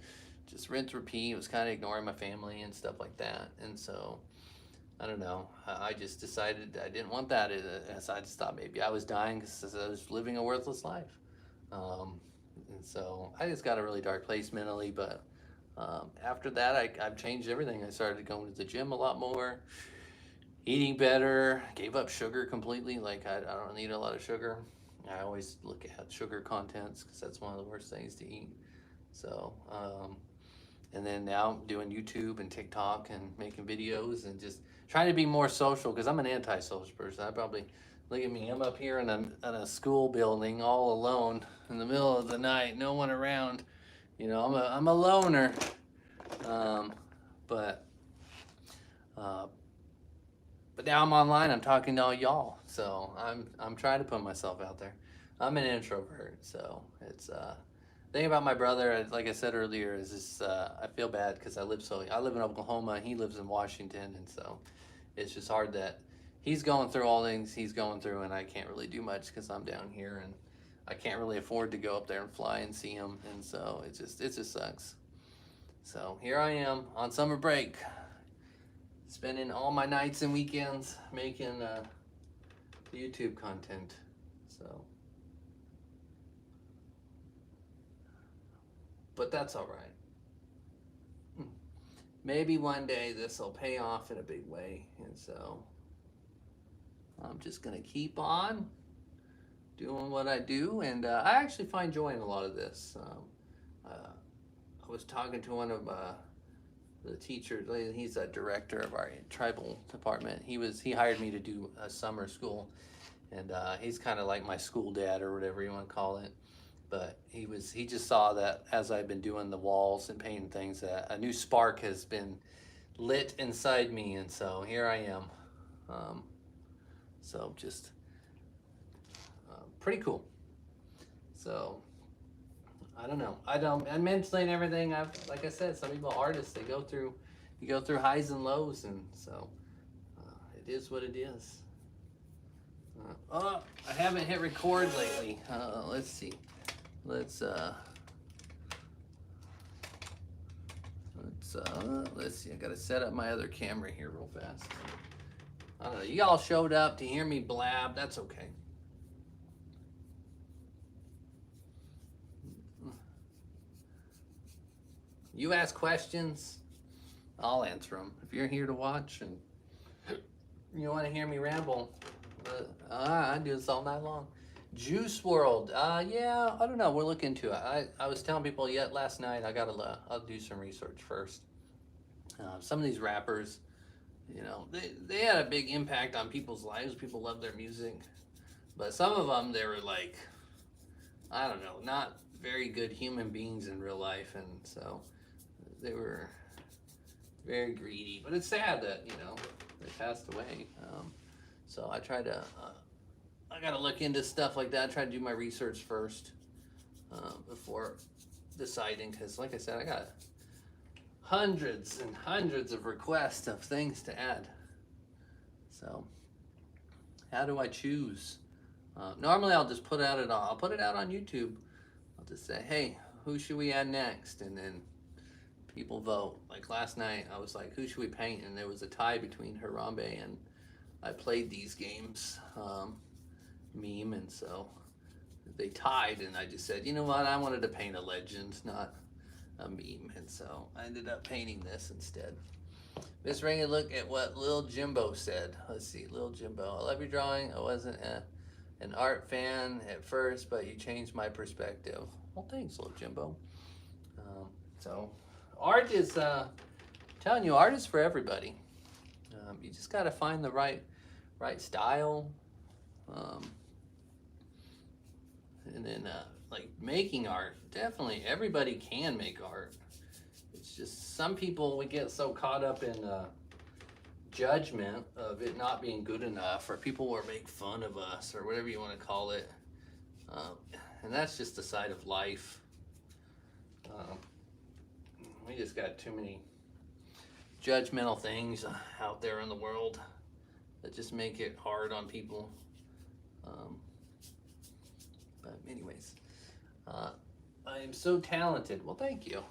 just rinse repeat. It was kind of ignoring my family and stuff like that. And so I don't know, I just decided I didn't want that. So I just thought maybe I was dying because I was living a worthless life. And so I just got a really dark place mentally. But after that, I've changed everything. I started going to the gym a lot more, eating better, gave up sugar completely. Like I don't need a lot of sugar. I always look at sugar contents because that's one of the worst things to eat. So, and then now I'm doing YouTube and TikTok and making videos and just trying to be more social because I'm an anti-social person. I probably, look at me, I'm up here in a school building all alone in the middle of the night, no one around. I'm a loner. But now I'm online. I'm talking to all y'all, so I'm trying to put myself out there. I'm an introvert, so it's the thing about my brother. Like I said earlier, is just I feel bad because I live in Oklahoma. He lives in Washington, and so it's just hard that he's going through all things he's going through, and I can't really do much because I'm down here, and I can't really afford to go up there and fly and see him, and so it just sucks. So here I am on summer break, spending all my nights and weekends making YouTube content. So, but that's all right. Maybe one day this will pay off in a big way, and so I'm just gonna keep on doing what I do, and I actually find joy in a lot of this. I was talking to one of the teacher, he's a director of our tribal department. He hired me to do a summer school, and he's kind of like my school dad or whatever you want to call it. But he just saw that as I've been doing the walls and painting things, that a new spark has been lit inside me, and so here I am. So just pretty cool. So I don't know. And mentally and everything. Like I said, some people artists, you go through highs and lows, and so it is what it is. I haven't hit record lately. Let's see. Let's see. I gotta set up my other camera here real fast. I don't know. You all showed up to hear me blab. That's okay. You ask questions, I'll answer them. If you're here to watch and you want to hear me ramble, I do this all night long. Juice World, yeah, I don't know. We'll look into it. I was telling people yet last night. I'll do some research first. Some of these rappers, you know, they had a big impact on people's lives. People love their music, but some of them they were like, I don't know, not very good human beings in real life, and so they were very greedy. But it's sad that they passed away. So I try to I gotta look into stuff like that. I try to do my research first before deciding, because like I said, I got hundreds and hundreds of requests of things to add. So how do I choose? Normally I'll just put out I'll put it out on YouTube. I'll just say, hey, who should we add next? And then people vote. Like last night, I was like, who should we paint? And there was a tie between Harambe and I played these games meme, and so they tied, and I just said, you know what, I wanted to paint a legend, not a meme, and so I ended up painting this instead. Mr.Renken, look at what Lil Jimbo said. Let's see, Lil Jimbo, I love your drawing. I wasn't an art fan at first, but you changed my perspective. Well, thanks, Lil Jimbo. So art is, telling you, art is for everybody. You just got to find the right style. And then like making art, definitely everybody can make art. It's just some people, we get so caught up in judgment of it not being good enough, or people will make fun of us, or whatever you want to call it, and that's just the side of life. We just got too many judgmental things out there in the world that just make it hard on people. But anyways, I am so talented. Well, thank you.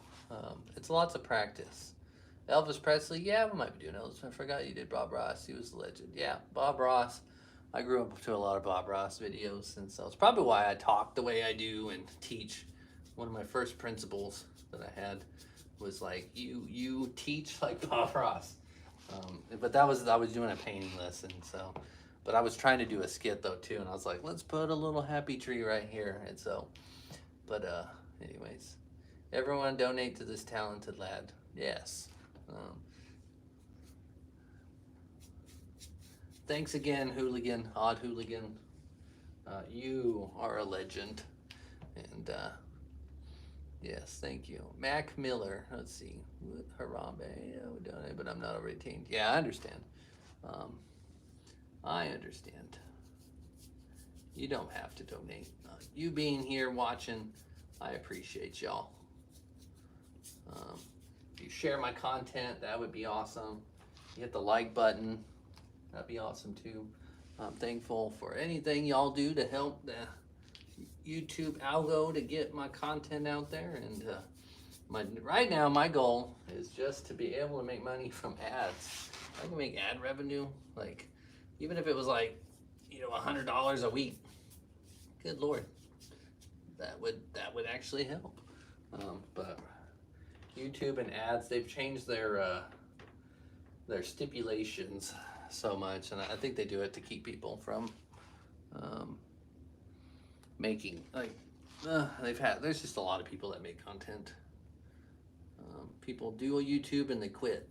It's lots of practice. Elvis Presley, yeah, we might be doing Elvis. I forgot you did Bob Ross. He was a legend. Yeah, Bob Ross. I grew up to a lot of Bob Ross videos, and so it's probably why I talk the way I do and teach. One of my first principles that I had was like, you teach like Bob Ross. But I was doing a painting lesson, so. But I was trying to do a skit though too, and I was like, let's put a little happy tree right here, and so. But anyways, everyone donate to this talented lad. Yes. Thanks again, Hooligan, Odd Hooligan. You are a legend, and yes, thank you. Mac Miller, let's see, Harambe, I would donate, but I'm not over 18. Yeah, I understand. I understand. You don't have to donate. You being here watching, I appreciate y'all. If you share my content, that would be awesome. You hit the like button, that'd be awesome too. I'm thankful for anything y'all do to help the YouTube algo to get my content out there. And right now, my goal is just to be able to make money from ads. I can make ad revenue, like, even if it was like, $100 a week. Good Lord, that would actually help. But YouTube and ads, they've changed their stipulations so much, and I think they do it to keep people from making there's just a lot of people that make content. People do a YouTube and they quit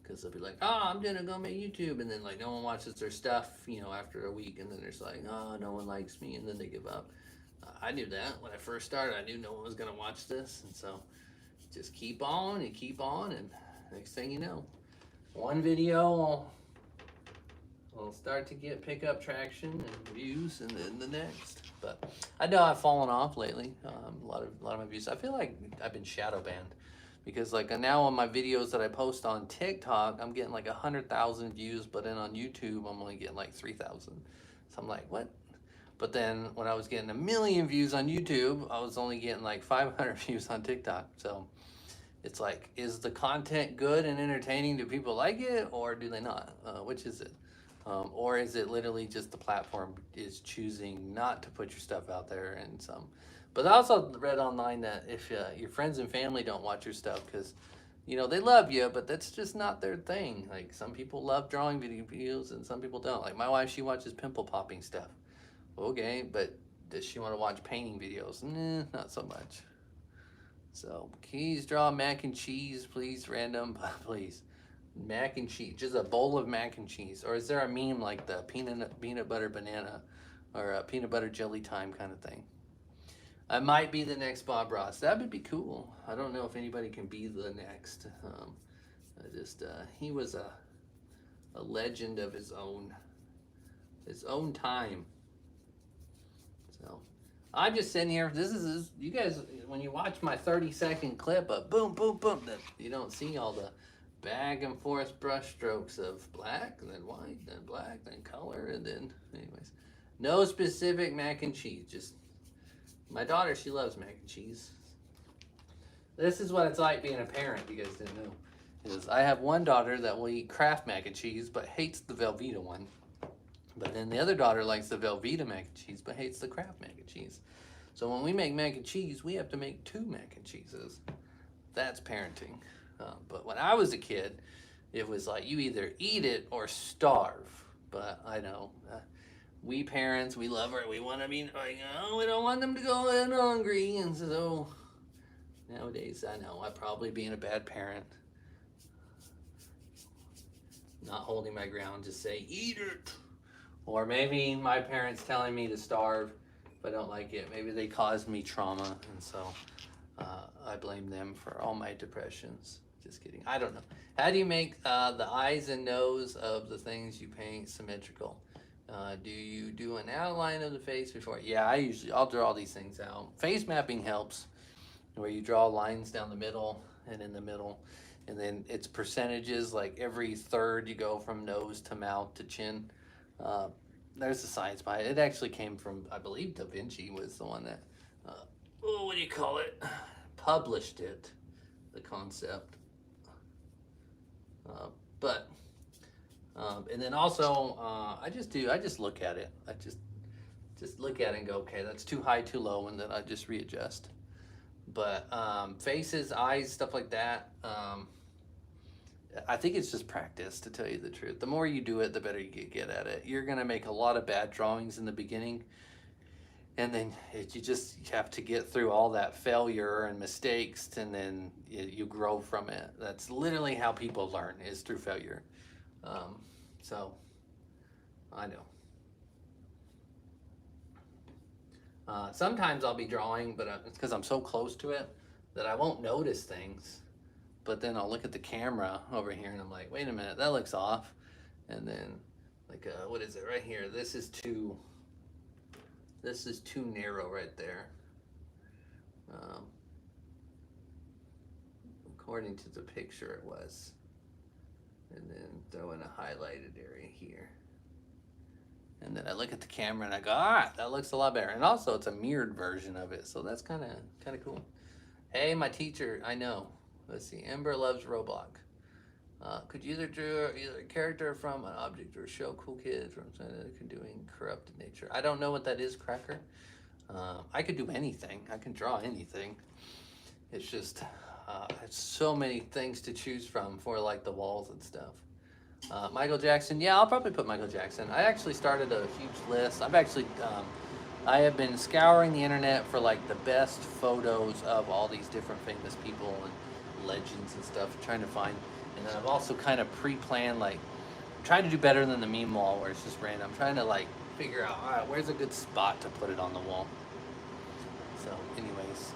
because they'll be like, oh, I'm gonna go make YouTube, and then like no one watches their stuff, after a week, and then they're just like, oh, no one likes me, and then they give up. I knew that when I first started. I knew no one was gonna watch this, and so just keep on, and next thing you know, one video will start to pick up traction and views, and then the next. But I know I've fallen off lately. A lot of my views. I feel like I've been shadow banned. Because like now on my videos that I post on TikTok, I'm getting like 100,000 views, but then on YouTube, I'm only getting like 3,000. So I'm like, what? But then when I was getting 1 million views on YouTube, I was only getting like 500 views on TikTok. So it's like, is the content good and entertaining? Do people like it, or do they not? Which is it? Or is it literally just the platform is choosing not to put your stuff out there and some? But I also read online that if your friends and family don't watch your stuff because they love you, but that's just not their thing. Like some people love drawing videos and some people don't. Like my wife, she watches pimple popping stuff. Okay, but does she want to watch painting videos? Nah, not so much. So, please draw mac and cheese, please, random, please. Mac and cheese, just a bowl of mac and cheese. Or is there a meme like the peanut butter banana or a peanut butter jelly time kind of thing? I might be the next Bob Ross. That would be cool. I don't know if anybody can be the next. He was a legend of his own time. So I'm just sitting here. This is you guys. When you watch my 30-second clip of boom, boom, boom, you don't see all the back and forth brush strokes of black, and then white, then black, then color, and then anyways, no specific mac and cheese. Just my daughter. She loves mac and cheese. This is what it's like being a parent. You guys didn't know. Is I have one daughter that will eat Kraft mac and cheese, but hates the Velveeta one. But then the other daughter likes the Velveeta mac and cheese, but hates the Kraft mac and cheese. So when we make mac and cheese, we have to make 2 mac and cheeses. That's parenting. But when I was a kid, it was like you either eat it or starve. But I know we parents, we love her. We want to be like, oh, we don't want them to go in hungry. And so nowadays, I know I'm probably being a bad parent. Not holding my ground, just say, eat it. Or maybe my parents telling me to starve if I don't like it. Maybe they caused me trauma, and so I blame them for all my depressions. Just kidding. I don't know. How do you make the eyes and nose of the things you paint symmetrical? Do you do an outline of the face before? Yeah, I'll draw these things out. Face mapping helps, where you draw lines down the middle and in the middle. And then it's percentages, like every third you go from nose to mouth to chin. There's the science behind it. It actually came from, I believe, Da Vinci was the one that, what do you call it? Published it, the concept. But and then also, I just look at it. I just look at it and go, okay, that's too high, too low, and then I just readjust. But faces, eyes, stuff like that. I think it's just practice, to tell you the truth. The more you do it, the better you get at it. You're gonna make a lot of bad drawings in the beginning, and then you just have to get through all that failure and mistakes, and then you grow from it. That's literally how people learn, is through failure. So I know. Sometimes I'll be drawing, but it's because I'm so close to it that I won't notice things. But then I'll look at the camera over here and I'm like, wait a minute, that looks off. And then, like, what is it right here? This is too narrow right there. According to the picture, it was. And then throw in a highlighted area here. And then I look at the camera and I go, that looks a lot better. And also it's a mirrored version of it, so that's kind of cool. Hey, my teacher, I know. Let's see, Ember loves Roblox. Could you either draw a character from an object or show cool kids from something that can do in corrupted nature? I don't know what that is, Cracker. I could do anything. I can draw anything. It's just, it's so many things to choose from for like the walls and stuff. Michael Jackson, yeah, I'll probably put Michael Jackson. I actually started a huge list. I have been scouring the internet for like the best photos of all these different famous people and legends and stuff, trying to find. And then I've also kind of pre-planned, like, trying to do better than the meme wall where it's just random. I'm trying to like figure out, all right, where's a good spot to put it on the wall. So, anyways,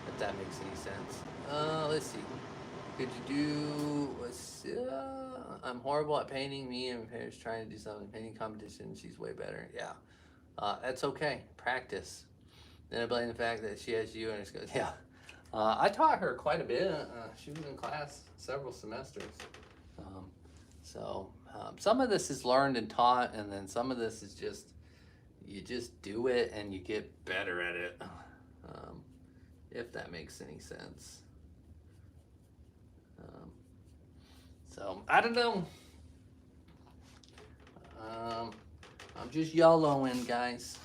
if that makes any sense. Let's see. Could you do, I'm horrible at painting. Me and my parents trying to do something. Painting competition, she's way better. Yeah. That's okay. Practice. Then I blame the fact that she has you and it's good. Yeah. I taught her quite a bit. She was in class several semesters. Some of this is learned and taught, and then some of this is just, you just do it and you get better at it. If that makes any sense. So, I don't know. I'm just YOLOing, guys.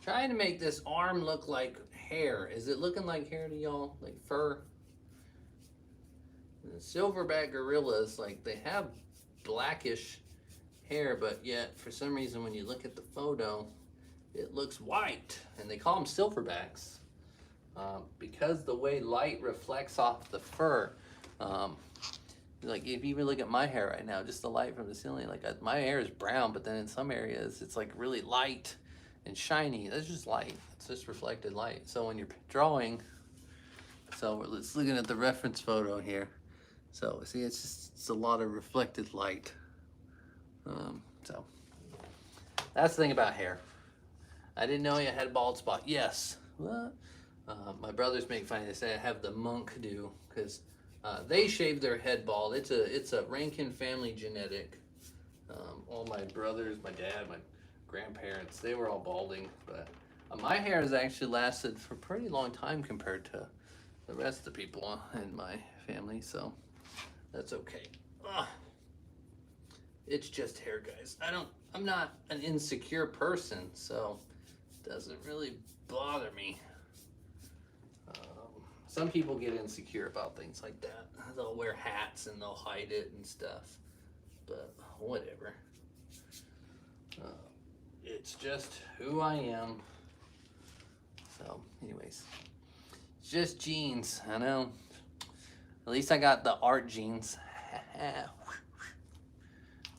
Trying to make this arm look like hair. Is it looking like hair to y'all? Like fur? The silverback gorillas, like they have blackish hair, but yet for some reason when you look at the photo, it looks white, and they call them silverbacks because the way light reflects off the fur. Um, like if you even look at my hair right now, just the light from the ceiling, like my hair is brown, but then in some areas it's like really light and shiny. That's just light. It's just reflected light. So when you're drawing, so let's looking at the reference photo here. So see, it's a lot of reflected light. So that's the thing about hair. I didn't know you had a bald spot. Yes. What? My brothers make fun. They say I have the monk do because they shave their head bald. It's a Renken family genetic. All my brothers, my dad, my grandparents, they were all balding. But my hair has actually lasted for a pretty long time compared to the rest of the people in my family. So that's okay. It's just hair, guys. I'm not an insecure person, so it doesn't really bother me. Some people get insecure about things like that. They'll wear hats and they'll hide it and stuff, but whatever. It's just who I am. So anyways, it's just jeans. I know. At least I got the art jeans.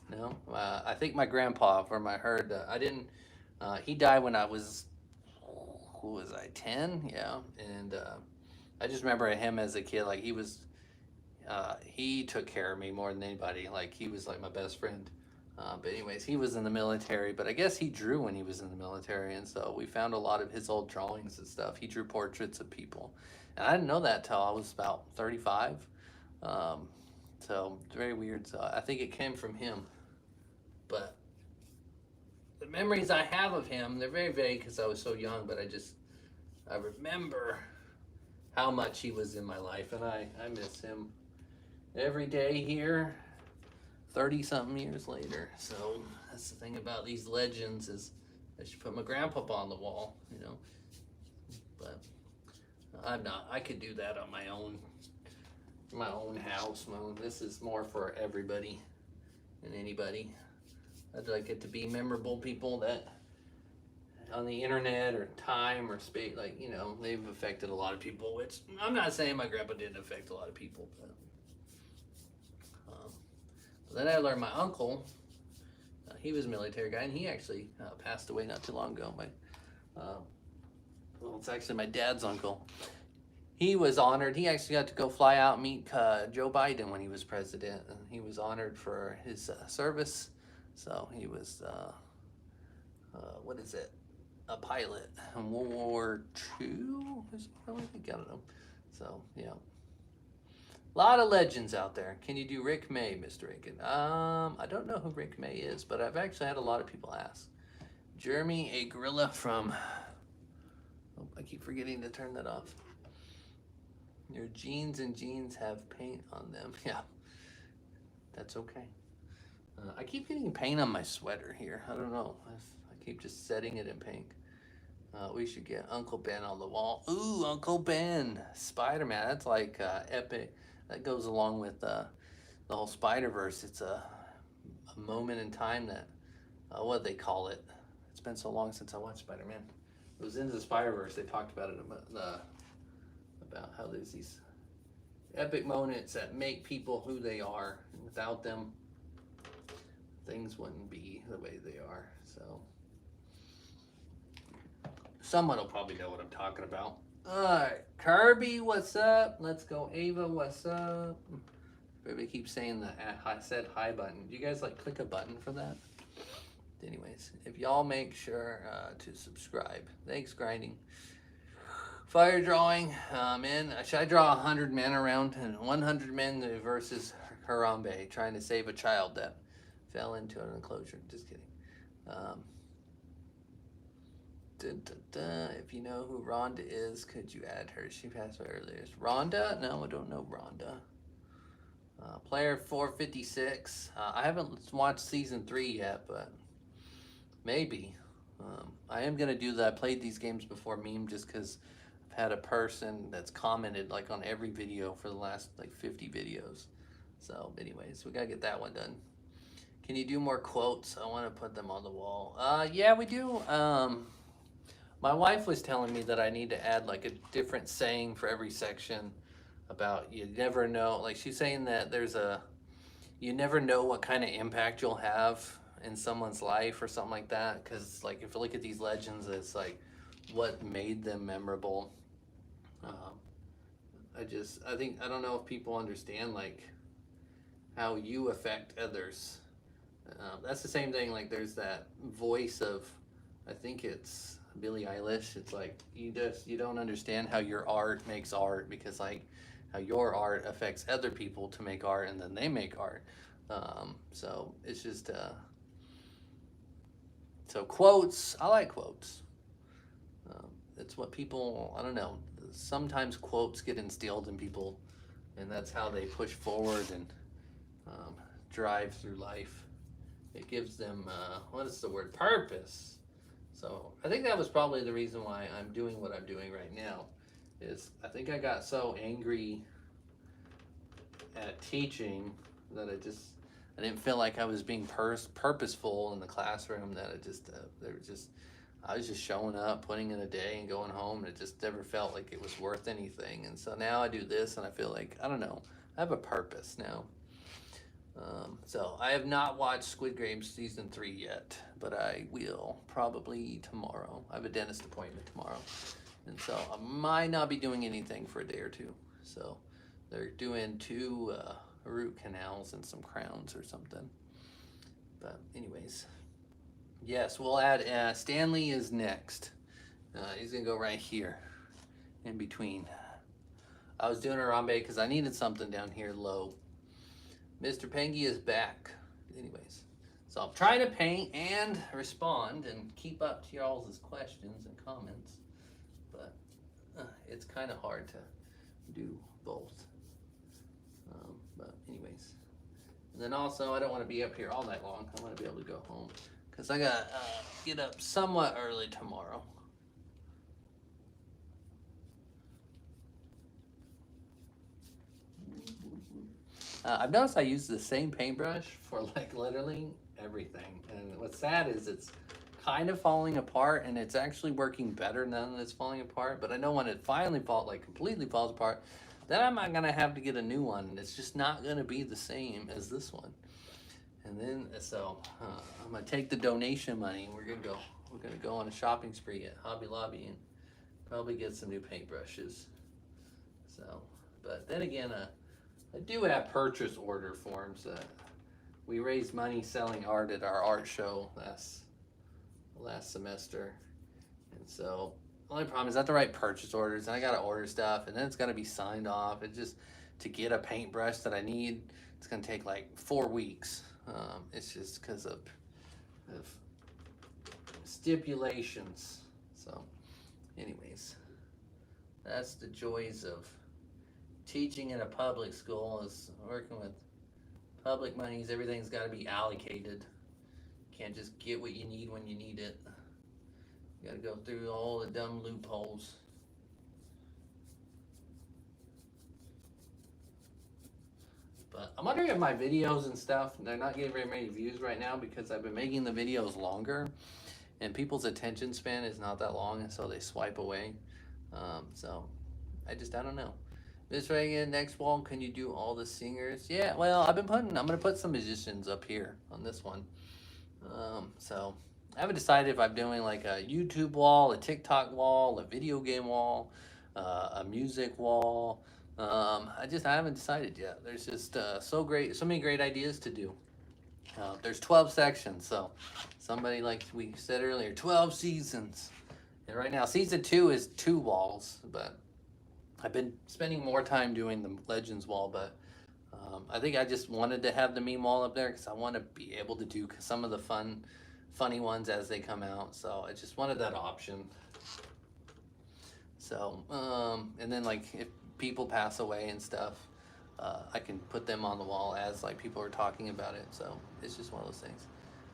No, I think my grandpa, from I heard, I didn't. He died when I was, who was I, 10? Yeah, and I just remember him as a kid. Like he took care of me more than anybody. Like he was like my best friend. But anyways, he was in the military. But I guess he drew when he was in the military, and so we found a lot of his old drawings and stuff. He drew portraits of people, and I didn't know that till I was about 35. So it's very weird. So I think it came from him. But the memories I have of him, they're very vague because I was so young, but I remember how much he was in my life, and I miss him every day here, 30-something years later. So that's the thing about these legends is I should put my grandpa on the wall, you know. But I'm not. I could do that on my own house. This is more for everybody and anybody. I'd like it to be memorable people that on the internet or time or space, like, you know, they've affected a lot of people, which I'm not saying my grandpa didn't affect a lot of people, but then I learned my uncle, he was a military guy, and he actually passed away not too long ago. Well, it's actually my dad's uncle. He was honored. He actually got to go fly out and meet Joe Biden when he was president, and he was honored for his service. So he was, what is it? A pilot in World War II? I don't know. So, yeah. A lot of legends out there. Can you do Rick May, Mr. Renken? I don't know who Rick May is, but I've actually had a lot of people ask. Jeremy, a gorilla from... Oh, I keep forgetting to turn that off. Your jeans and jeans have paint on them. Yeah, that's okay. I keep getting paint on my sweater here. I don't know. I keep just setting it in pink. We should get Uncle Ben on the wall. Ooh, Uncle Ben. Spider-Man. That's like epic. That goes along with the whole Spider-Verse. It's a moment in time that, what they call it. It's been so long since I watched Spider-Man. It was in the Spider-Verse. They talked about it, about how there's these epic moments that make people who they are. And without them, things wouldn't be the way they are. So someone will probably know what I'm talking about. Alright, Kirby, what's up? Let's go, Ava, what's up? Everybody keeps saying the I said hi button. Do you guys like click a button for that? Anyways, if y'all make sure to subscribe. Thanks, Grinding. Fire drawing, should I draw 100 men around, and 100 men versus Harambe trying to save a child that fell into an enclosure. Just kidding. If you know who Rhonda is, could you add her? She passed away earlier. Rhonda? No, I don't know Rhonda. Player 456. I haven't watched season 3 yet, but maybe. I am gonna do that. I played these games before meme just because I've had a person that's commented like on every video for the last like 50 videos. So, anyways, we gotta get that one done. Can you do more quotes? I want to put them on the wall. Yeah, we do. My wife was telling me that I need to add like a different saying for every section about you never know. Like she's saying that you never know what kind of impact you'll have in someone's life or something like that. Because like if you look at these legends, it's like what made them memorable. Um, I don't know if people understand like how you affect others. That's the same thing. Like there's that voice of, I think it's Billie Eilish. It's like you don't understand how your art makes art because like how your art affects other people to make art and then they make art. So it's just so quotes. I like quotes. It's what people. I don't know. Sometimes quotes get instilled in people, and that's how they push forward and um, drive through life. It gives them what is the word, purpose. So I think that was probably the reason why I'm doing what I'm doing right now. Is I think I got so angry at teaching that I didn't feel like I was being purposeful in the classroom. That I was just showing up, putting in a day, and going home, and it just never felt like it was worth anything. And so now I do this, and I feel like I don't know. I have a purpose now. So I have not watched Squid Game season 3 yet, but I will probably tomorrow. I have a dentist appointment tomorrow, and so I might not be doing anything for a day or two. So they're doing 2 root canals and some crowns or something. But anyways, yes, we'll add. Stanley is next. He's gonna go right here, in between. I was doing Harambe because I needed something down here low. Mr. Pengy is back. Anyways, so I'm trying to paint and respond and keep up to y'all's questions and comments, but it's kind of hard to do both. But anyways, and then also I don't want to be up here all night long. I want to be able to go home because I got get up somewhat early tomorrow. I've noticed I use the same paintbrush for like literally everything. And what's sad is it's kind of falling apart and it's actually working better now that it's falling apart. But I know when it finally completely falls apart, then I'm not gonna have to get a new one. It's just not gonna be the same as this one. And then I'm gonna take the donation money and we're gonna go on a shopping spree at Hobby Lobby and probably get some new paintbrushes. So, but then again, I do have purchase order forms. We raised money selling art at our art show last semester, and so the only problem is I have to write purchase orders, and I gotta order stuff, and then it's gotta be signed off. It just to get a paintbrush that I need, it's gonna take like 4 weeks. It's just because of stipulations. So, anyways, that's the joys of teaching in a public school, is working with public monies. Everything's got to be allocated. You can't just get what you need when you need it. You got to go through all the dumb loopholes. But I'm wondering if my videos and stuff, they're not getting very many views right now because I've been making the videos longer and people's attention span is not that long, and so they swipe away. So I don't know. Mr.Renken, next wall, can you do all the singers? Yeah, well, I'm gonna put some musicians up here on this one. So I haven't decided if I'm doing like a YouTube wall, a TikTok wall, a video game wall, a music wall. I haven't decided yet. There's just so many great ideas to do. There's 12 sections, so somebody, like we said earlier, 12 seasons. And right now, season 2 is 2 walls, but I've been spending more time doing the Legends wall, but I think I just wanted to have the meme wall up there because I want to be able to do some of the funny ones as they come out. So I just wanted that option. So, and then like if people pass away and stuff, I can put them on the wall as like people are talking about it. So it's just one of those things.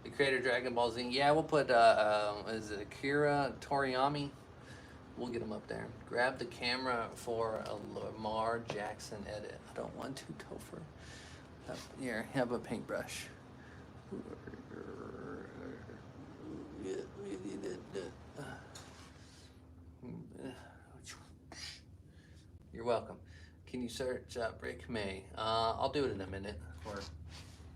The creator of Dragon Ball Z. Yeah, we'll put is it Akira Toriyama? We'll get him up there. Grab the camera for a Lamar Jackson edit. I don't want to, Topher. Here, have a paintbrush. You're welcome. Can you search Rick May? I'll do it in a minute, or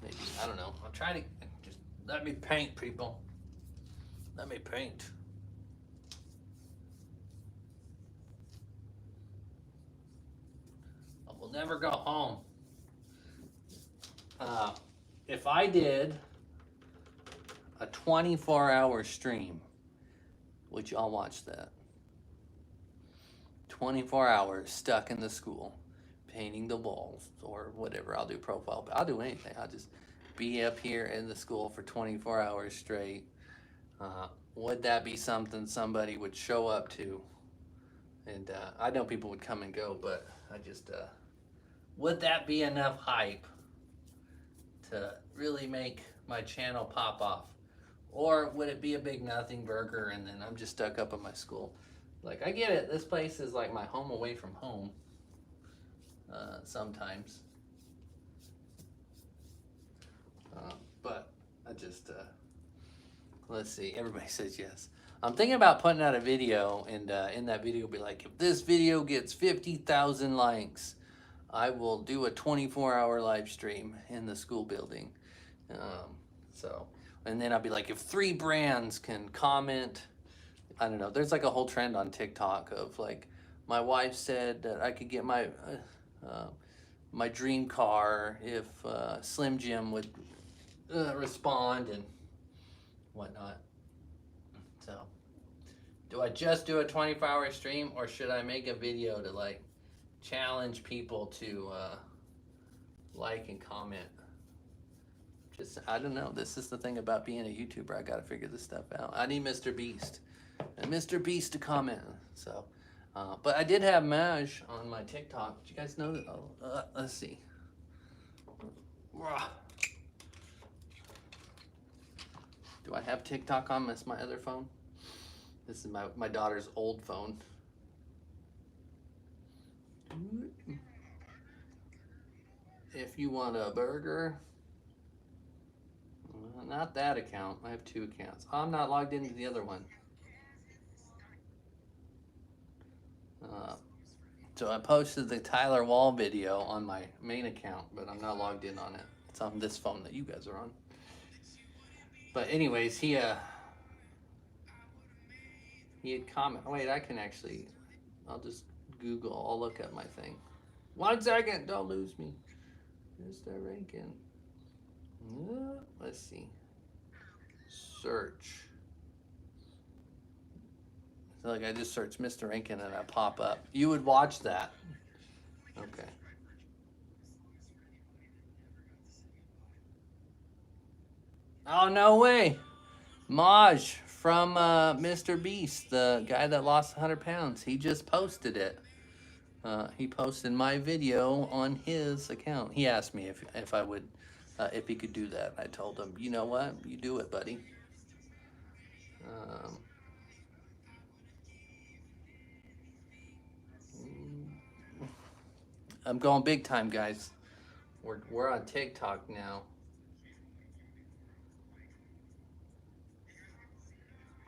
maybe, I don't know. I'll try to just let me paint, people. Let me paint. I will never go home. If I did a 24-hour stream, would y'all watch that? 24 hours stuck in the school, painting the walls or whatever. I'll do profile, but I'll do anything. I'll just be up here in the school for 24 hours straight. Would that be something somebody would show up to? And I know people would come and go, but I just, would that be enough hype to really make my channel pop off? Or would it be a big nothing burger and then I'm just stuck up in my school? Like, I get it. This place is like my home away from home sometimes. But I just, let's see. Everybody says yes. I'm thinking about putting out a video, and in that video be like, if this video gets 50,000 likes, I will do a 24-hour live stream in the school building. And then I'll be like, if 3 brands can comment, I don't know. There's like a whole trend on TikTok of like, my wife said that I could get my my dream car if Slim Jim would respond and whatnot. So, do I just do a 24-hour stream, or should I make a video to like challenge people to like and comment? Just, I don't know. This is the thing about being a YouTuber. I gotta figure this stuff out. I need Mr. Beast and Mr. Beast to comment. So, but I did have Maj on my TikTok. Did you guys know that? Let's see. Do I have TikTok on my other phone? This is my daughter's old phone. If you want a burger, not that account. I have 2 accounts. I'm not logged into the other one. So I posted the Tyler Wall video on my main account, but I'm not logged in on it. It's on this phone that you guys are on. But anyways, he had comment. Oh, wait, I can actually. I'll just Google. I'll look at my thing. 1 second. Don't lose me. Mr.Renken. Let's see. Search. So like I just searched Mr.Renken and I pop up. You would watch that. Okay. Oh, no way. Maj from Mr. Beast, the guy that lost 100 pounds. He just posted it. He posted my video on his account. He asked me if I would, if he could do that. I told him, you know what? You do it, buddy. I'm going big time, guys. We're on TikTok now.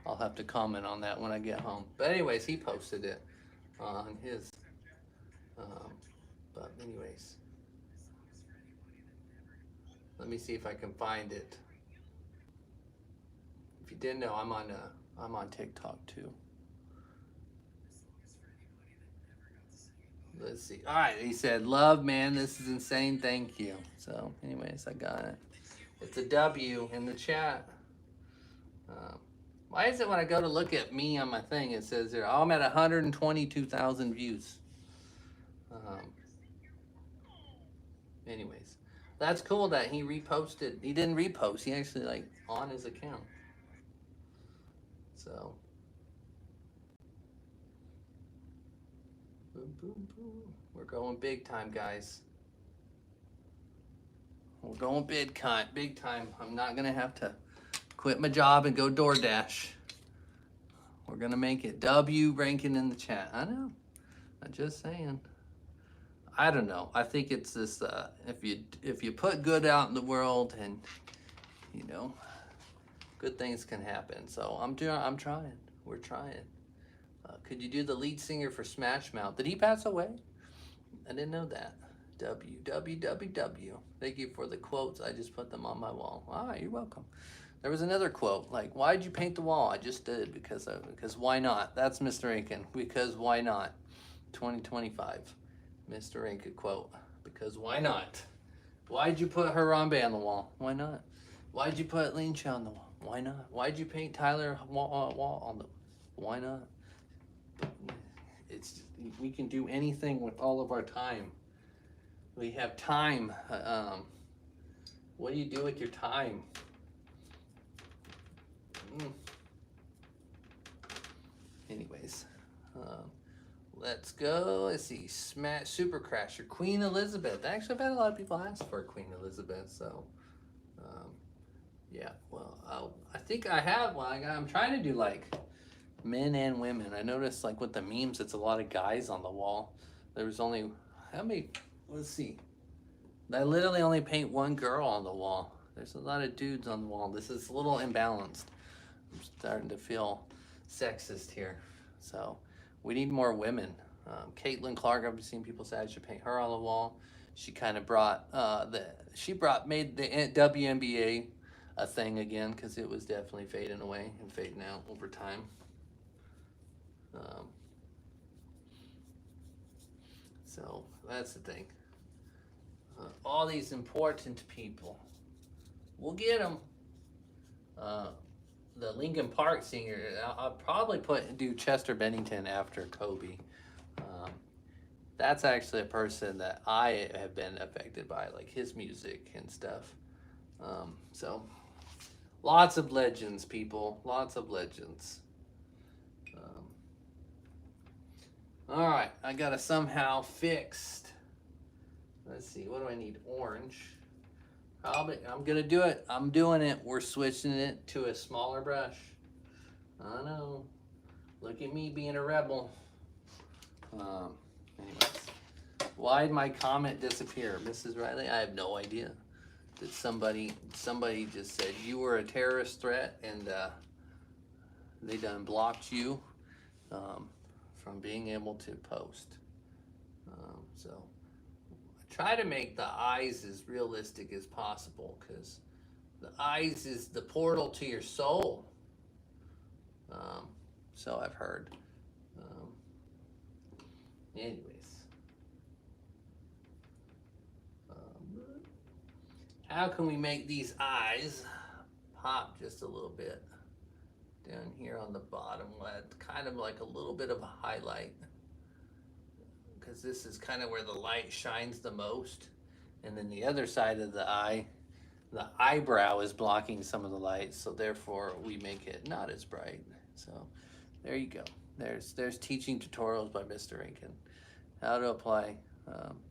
I'll have to comment on that when I get home. But anyways, he posted it on his. But anyways, let me see if I can find it. If you didn't know, I'm on TikTok too. Let's see. All right, he said, "Love, man, this is insane. Thank you." So, anyways, I got it. It's a W in the chat. Why is it when I go to look at me on my thing, it says there, oh, I'm at 122,000 views. Anyways, that's cool that he reposted. He didn't repost. He actually like on his account. So, boom, boom, boom. We're going big time, guys. We're going big time. I'm not gonna have to quit my job and go DoorDash. We're gonna make it. W Renken in the chat. I know. I'm just saying. I don't know. I think it's this. If you put good out in the world, and you know, good things can happen. So I'm trying. We're trying. Could you do the lead singer for Smash Mouth? Did he pass away? I didn't know that. W. Thank you for the quotes. I just put them on my wall. Ah, you're welcome. There was another quote like, "Why'd you paint the wall?" I just did because why not? That's Mr. Renken. Because why not? 2025. Mr. Renken quote. Because why not? Why'd you put Harambe on the wall? Why not? Why'd you put Lean Chow on the wall? Why not? Why'd you paint Tyler wall on the? Why not? It's we can do anything with all of our time. We have time. What do you do with your time? Anyways, let's go. Let's see. Smash Super Crasher. Queen Elizabeth. Actually, I've had a lot of people ask for Queen Elizabeth. So, yeah. Well, I think I have one. I'm trying to do like men and women. I noticed like with the memes, it's a lot of guys on the wall. There was only how many? Let's see. I literally only paint one girl on the wall. There's a lot of dudes on the wall. This is a little imbalanced. I'm starting to feel sexist here. So we need more women. Caitlin Clark, I've seen people say I should paint her on the wall. She kind of made the WNBA a thing again because it was definitely fading away and fading out over time. So that's the thing. All these important people, we'll get them. The Lincoln Park singer, I'll probably do Chester Bennington after Kobe. That's actually a person that I have been affected by, like his music and stuff. So lots of legends, people. Lots of legends. All right, I got to somehow fixed. Let's see, what do I need? Orange. I'm gonna do it. I'm doing it. We're switching it to a smaller brush. I know. Look at me being a rebel. Anyways, why'd my comment disappear, Mrs. Riley? I have no idea. Did somebody just said you were a terrorist threat and they done blocked you from being able to post. So. Try to make the eyes as realistic as possible because the eyes is the portal to your soul. So I've heard. Anyways. How can we make these eyes pop just a little bit? Down here on the bottom, kind of like a little bit of a highlight. Because this is kind of where the light shines the most. And then the other side of the eye, the eyebrow is blocking some of the light, so therefore we make it not as bright. So there you go. There's teaching tutorials by Mr. Renken. How to apply.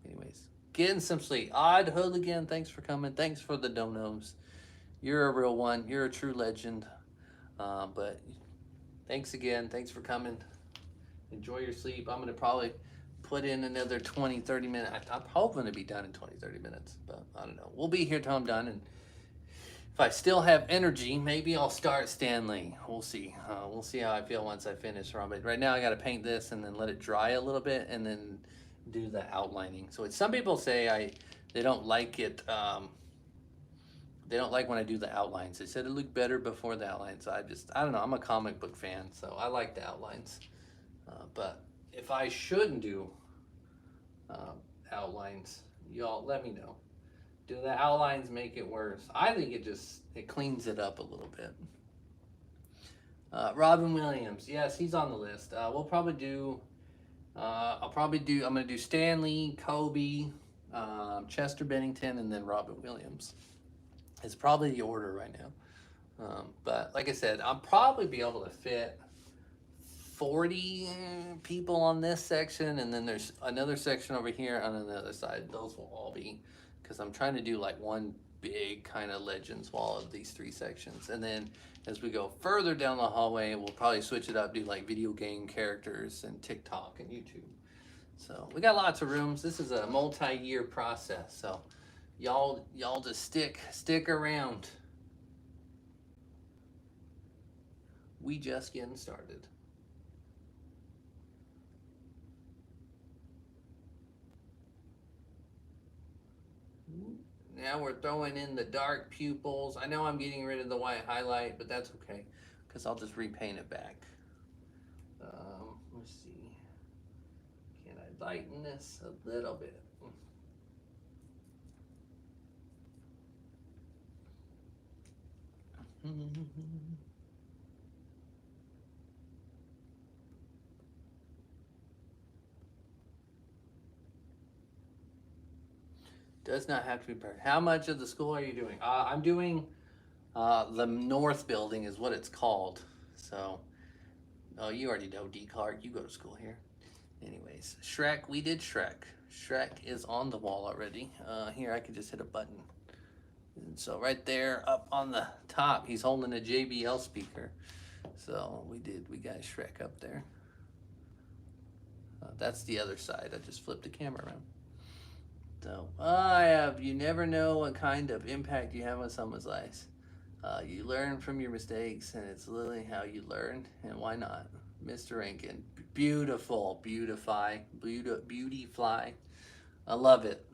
Anyways, getting some sleep. Odd Hooligan, thanks for coming. Thanks for the donos. You're a real one. You're a true legend. But thanks again. Thanks for coming. Enjoy your sleep. I'm going to probably put in another 20-30 minutes. I'm hoping to be done in 20-30 minutes, but I don't know. We'll be here till I'm done, and if I still have energy, maybe I'll start Stanley. We'll see. We'll see how I feel once I finish Harambe. Right now I got to paint this and then let it dry a little bit and then do the outlining. So some people say they don't like it. They don't like when I do the outlines. They said it looked better before the outlines. I don't know. I'm a comic book fan, so I like the outlines. But if I shouldn't do outlines, y'all let me know. Do the outlines make it worse? I think it cleans it up a little bit. Robin Williams, yes, he's on the list. We'll probably do. I'm gonna do Stanley, Kobe, Chester Bennington, and then Robin Williams. It's probably the order right now. But like I said, I'll probably be able to fit 40 people on this section, and then there's another section over here on the other side. Those will all be because I'm trying to do like one big kind of Legends wall of these 3 sections. And then as we go further down the hallway, we'll probably switch it up, do like video game characters and TikTok and YouTube. So we got lots of rooms. This is a multi-year process. So y'all just stick around. We just getting started. Now we're throwing in the dark pupils. I know I'm getting rid of the white highlight, but that's okay, because I'll just repaint it back. Let's see. Can I lighten this a little bit? Does not have to be perfect. How much of the school are you doing? I'm doing the North Building is what it's called. So, oh, you already know D. Clark. You go to school here. Anyways, Shrek. We did Shrek. Shrek is on the wall already. Here, I could just hit a button. And so right there up on the top, he's holding a JBL speaker. So we got Shrek up there. That's the other side. I just flipped the camera around. So you never know what kind of impact you have on someone's life. You learn from your mistakes, and it's literally how you learn, and why not? Mr.Renken, beautiful, beautify. I love it.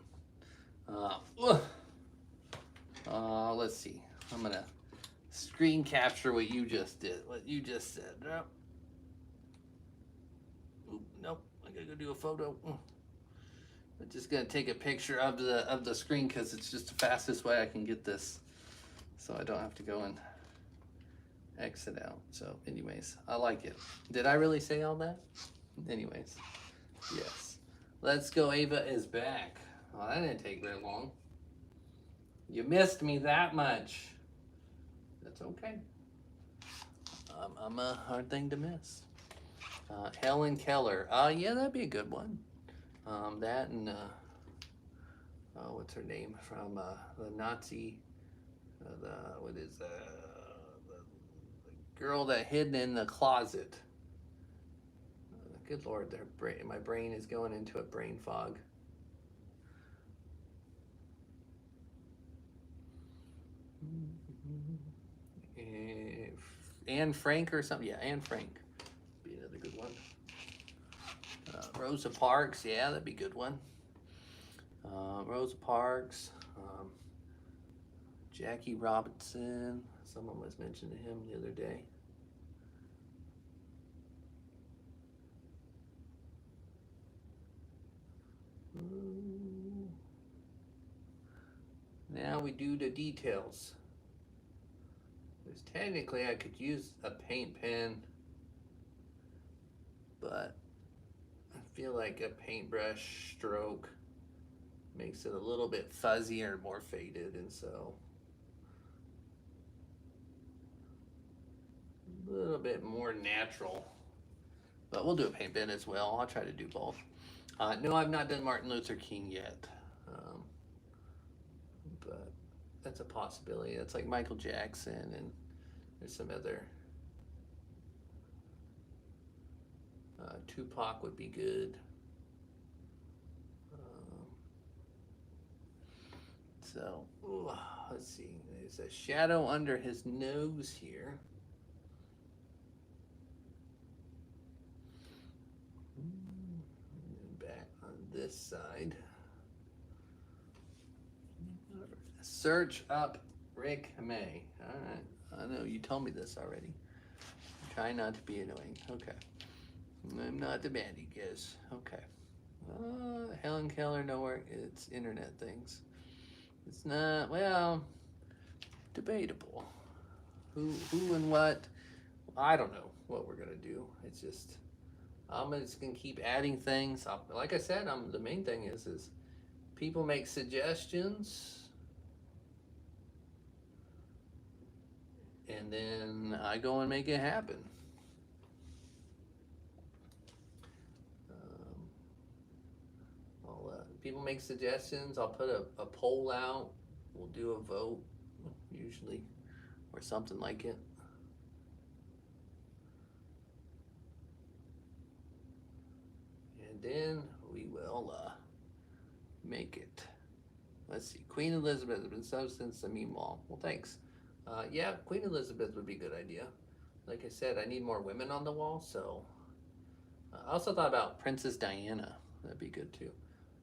Let's see. I'm gonna screen capture what you just did. What you just said. Nope. I gotta go do a photo. I'm just gonna take a picture of the screen because it's just the fastest way I can get this, so I don't have to go and exit out. So, anyways, I like it. Did I really say all that? Anyways, yes. Let's go. Ava is back. Oh, that didn't take very long. You missed me that much. That's okay. I'm a hard thing to miss. Helen Keller. Yeah, that'd be a good one. That and what's her name from the Nazi? The girl that hid in the closet? Good Lord, my brain is going into a brain fog. Anne Frank or something? Yeah, Anne Frank. Be another good one. Rosa Parks, yeah, that'd be a good one. Rosa Parks, Jackie Robinson. Someone was mentioning him the other day. Now we do the details. Because technically I could use a paint pen, but I feel like a paintbrush stroke makes it a little bit fuzzier, more faded, and so a little bit more natural. But we'll do a paint pen as well. I'll try to do both. No, I've not done Martin Luther King yet, but that's a possibility. That's like Michael Jackson, and there's some other. Tupac would be good. So, let's see. There's a shadow under his nose here. And back on this side. Search up Rick May. All right. I know you told me this already. Try not to be annoying. Okay. I'm not the baddie, guess. Okay. Helen Keller, nowhere. It's internet things. It's not, well, debatable. Who and what? I don't know what we're gonna do. It's just, I'm just gonna keep adding things. Like I said, the main thing is people make suggestions, and then I go and make it happen. people make suggestions. I'll put a poll out. We'll do a vote, usually, or something like it. And then we will make it. Let's see. Queen Elizabeth has been so since the meme wall. Well, thanks. Yeah, Queen Elizabeth would be a good idea. Like I said, I need more women on the wall, so I also thought about Princess Diana. That'd be good too.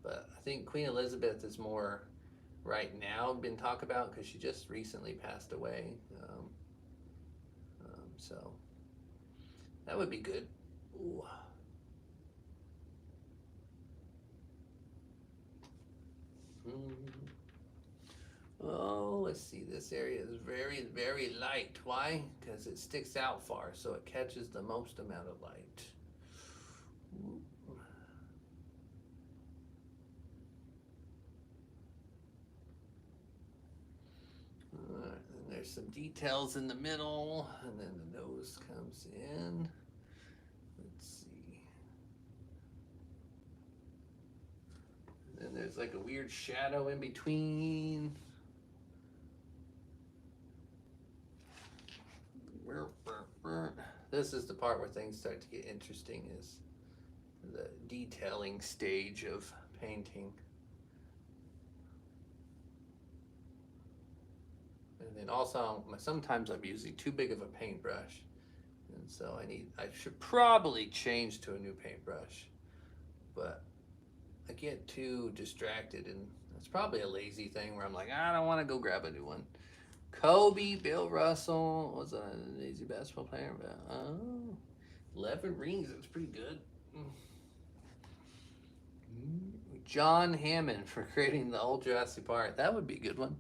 But I think Queen Elizabeth is more right now been talked about because she just recently passed away. So that would be good. Ooh. Oh, let's see. This area is very, very light. Why? Because it sticks out far, so it catches the most amount of light. And there's some details in the middle, and then the nose comes in. Let's see. And then there's like a weird shadow in between. This is the part where things start to get interesting, is the detailing stage of painting. And then also, sometimes I'm using too big of a paintbrush, and so I should probably change to a new paintbrush, but I get too distracted, and it's probably a lazy thing where I'm like, I don't want to go grab a new one. Kobe, Bill Russell was an easy basketball player. But, 11 rings. That's pretty good. John Hammond for creating the old Jurassic Park. That would be a good one.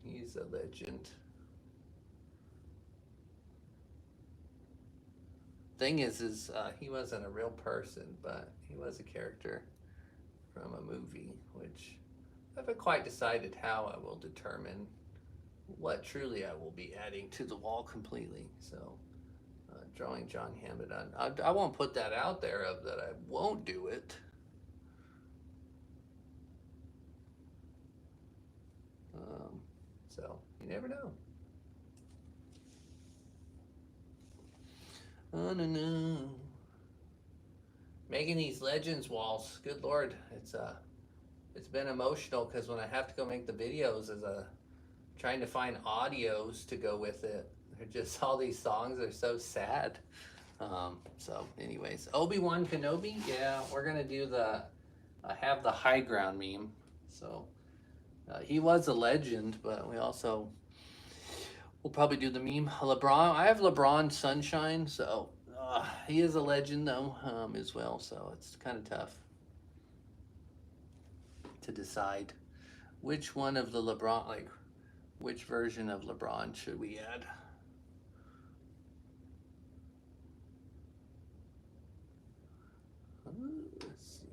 He's a legend. Thing is he wasn't a real person, but he was a character from a movie, which I haven't quite decided how I will determine what truly I will be adding to the wall completely. So, drawing John Hammond on. I won't put that out there of that I won't do it. So, you never know. Oh, no. Making these Legends walls, good lord, it's been emotional because when I have to go make the videos, trying to find audios to go with it. They're just all these songs are so sad. So, anyways, Obi-Wan Kenobi, yeah, we're gonna do I have the high ground meme. So he was a legend, but we'll probably do the meme. LeBron, I have LeBron Sunshine, so he is a legend though as well. So it's kind of tough to decide which one of the LeBron, like which version of LeBron should we add. Let's see.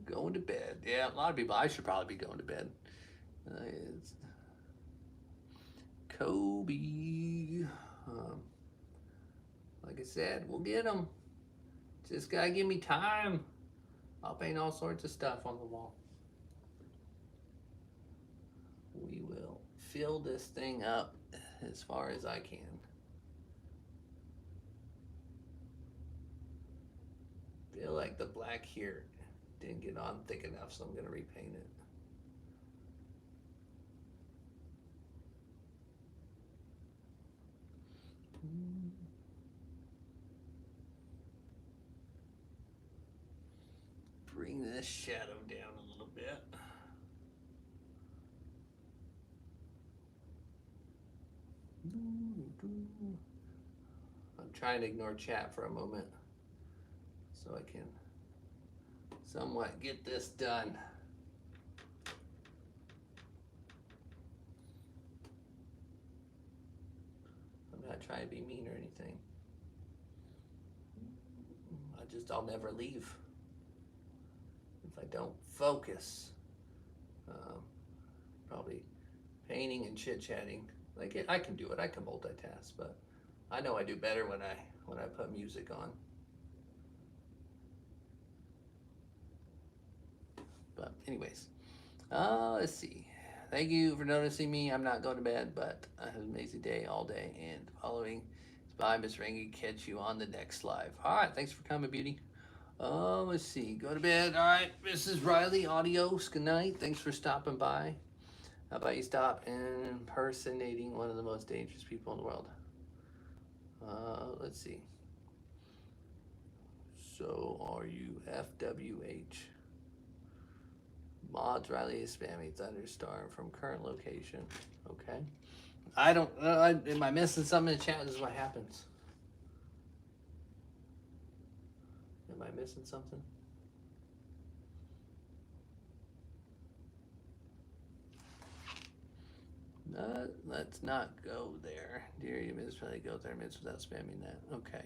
Going to bed. Yeah, a lot of people. I should probably be going to bed. It's Kobe. Like I said, we'll get them. Just gotta give me time. I'll paint all sorts of stuff on the wall. We will fill this thing up as far as I can. Feel like the black here didn't get on thick enough, so I'm gonna repaint it. Bring this shadow down a little bit. I'm trying to ignore chat for a moment so I can somewhat get this done. I'm not trying to be mean or anything. I'll never leave. if I don't focus. Probably painting and chit-chatting. Like I can do it. I can multitask, but I know I do better when I put music on. But anyways, let's see. Thank you for noticing me. I'm not going to bed, but I had an amazing day all day. And following is by Mr.Renken. Catch you on the next live. All right, thanks for coming, beauty. Let's see. Go to bed. All right, Mrs. Riley. Adios. Good night. Thanks for stopping by. How about you stop impersonating one of the most dangerous people in the world? Let's see. So are you FWH? Mods Riley is spamming Thunderstorm from current location. Okay. I don't. Am I missing something in the chat? This is what happens. Am I missing something? Let's not go there. Dear you, Miss Riley, go there, Miss, without spamming that. Okay.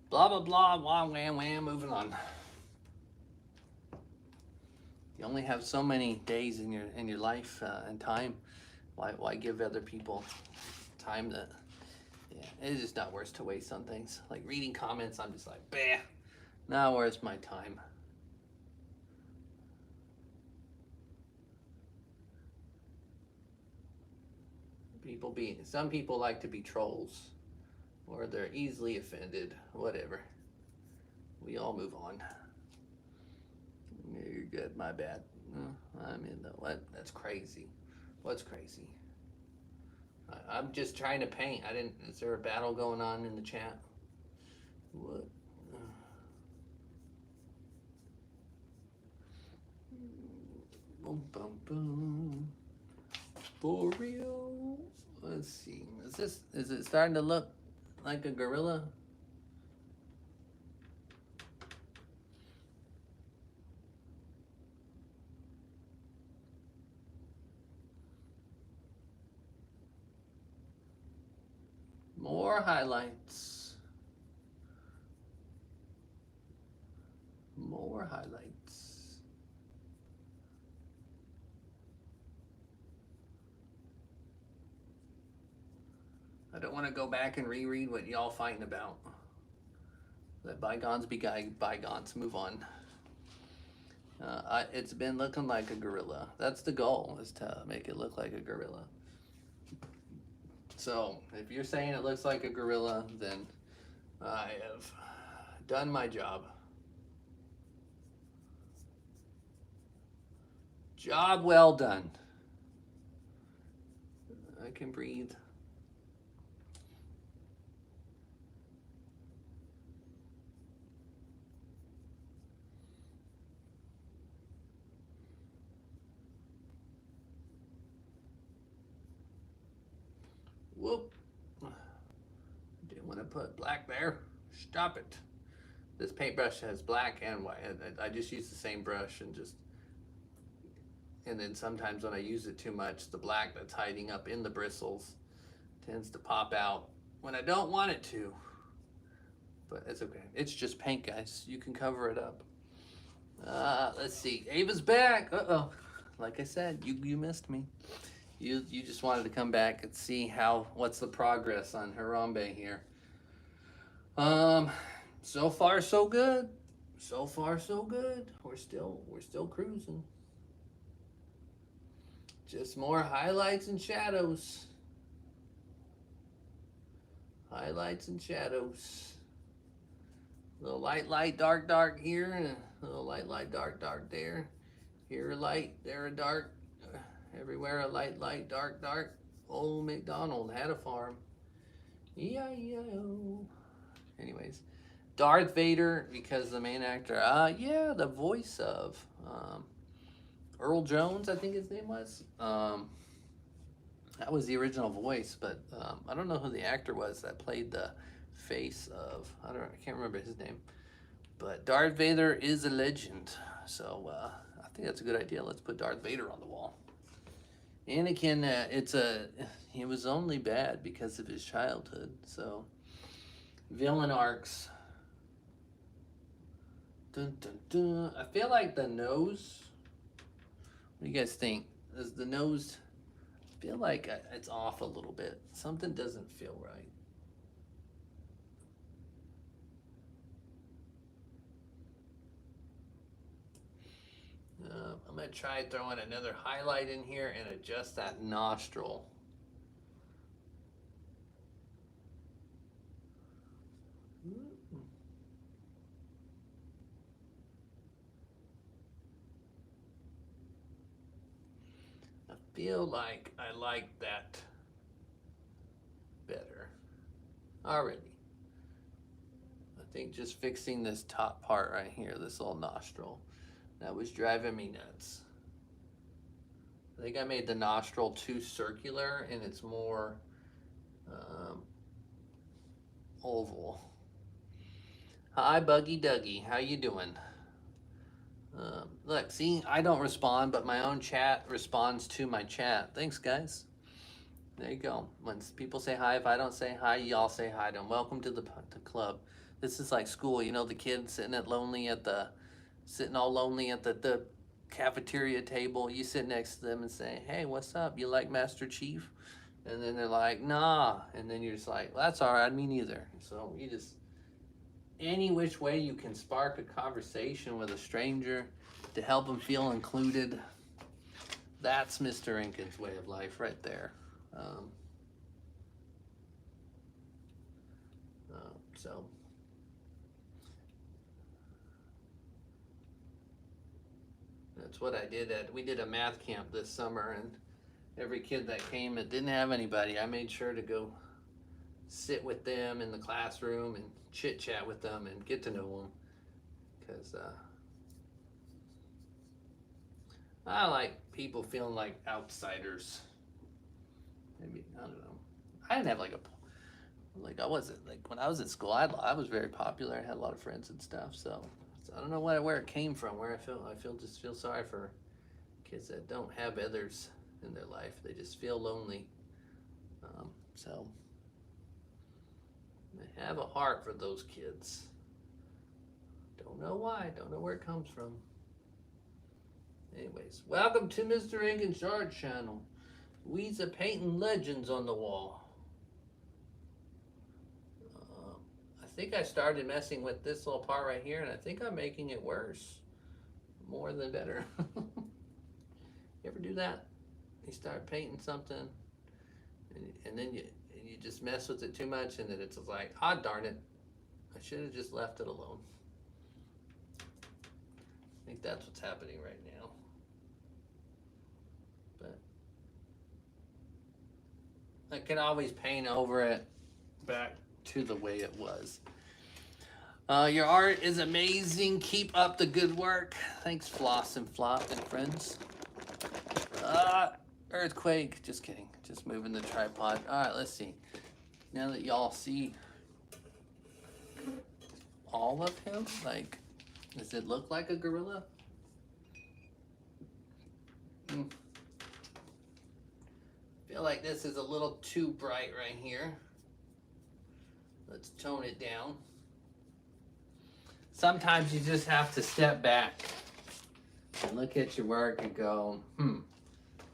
Blah blah blah. Wah wham wham. Moving on. You only have so many days in your life and time. Why give other people time that? Yeah, it's just not worth to waste on things. Like reading comments, I'm just like, bah, not worth my time. Some people like to be trolls, or they're easily offended. Whatever. We all move on. You're good. My bad. I'm in the what? That's crazy. What's crazy? I'm just trying to paint. I didn't. Is there a battle going on in the chat? What? Boom, boom, boom. For real. Let's see. Is it starting to look like a gorilla? More highlights. More highlights. I don't want to go back and reread what y'all fighting about. Let bygones be bygones. Move on. It's been looking like a gorilla. That's the goal, is to make it look like a gorilla. So, if you're saying it looks like a gorilla, then I have done my job. Job well done. I can breathe. Whoop. Didn't want to put black there. Stop it. This paintbrush has black and white. I just use the same brush and then sometimes when I use it too much, the black that's hiding up in the bristles tends to pop out when I don't want it to. But it's okay. It's just paint, guys. You can cover it up. Let's see. Ava's back. Uh-oh. Like I said, you missed me. You just wanted to come back and see what's the progress on Harambe here. So far so good. So far so good. We're still cruising. Just more highlights and shadows. Highlights and shadows. A little light, dark here, and a little light, dark there. Here a light, there a dark. Everywhere a light, dark. Old MacDonald had a farm. E-I-E-I-O. Anyways, Darth Vader, because the main actor, yeah, the voice of Earl Jones, I think his name was. That was the original voice, but I don't know who the actor was that played the face of. I can't remember his name. But Darth Vader is a legend, so I think that's a good idea. Let's put Darth Vader on the wall. Anakin, he was only bad because of his childhood. So villain arcs Dun, dun, dun. I feel like the nose. What do you guys think? Does the nose feel like it's off a little bit? Something doesn't feel right. I'm going to try throwing another highlight in here and adjust that nostril. I feel like I like that better already. I think just fixing this top part right here, this little nostril, that was driving me nuts. I think I made the nostril too circular and it's more oval. Hi, Buggy Dougie. How you doing? Look, see, I don't respond, but my own chat responds to my chat. Thanks, guys. There you go. When people say hi, if I don't say hi, y'all say hi to them. Welcome to the club. This is like school. You know, the kids sitting all lonely at the cafeteria table. You sit next to them and say, hey, what's up? You like Master Chief? And then they're like, nah. And then you're just like, well, that's all right. Me neither. So you just, any which way you can spark a conversation with a stranger to help them feel included. That's Mr. Renken's way of life right there. So that's what I did we did a math camp this summer, and every kid that came that didn't have anybody, I made sure to go sit with them in the classroom and chit chat with them and get to know them, because I like people feeling like outsiders. Maybe, I don't know. I didn't have I wasn't like when I was at school. I was very popular. I had a lot of friends and stuff. So I don't know where it came from. Where I feel sorry for kids that don't have others in their life. They just feel lonely. So I have a heart for those kids. Don't know why. Don't know where it comes from. Anyways, welcome to Mr. Renken's Yard Channel. We's a painting legends on the wall. I think I started messing with this little part right here, and I think I'm making it worse more than better. You ever do that? You start painting something, and then you just mess with it too much, and then it's like, ah, darn it, I should have just left it alone. I think that's what's happening right now. But I can always paint over it back to the way it was. Your art is amazing. Keep up the good work. Thanks, Floss and Flop and friends. Earthquake. Just kidding. Just moving the tripod. All right, let's see. Now that y'all see all of him, like, does it look like a gorilla? Feel like this is a little too bright right here. Let's tone it down. Sometimes you just have to step back and look at your work and go,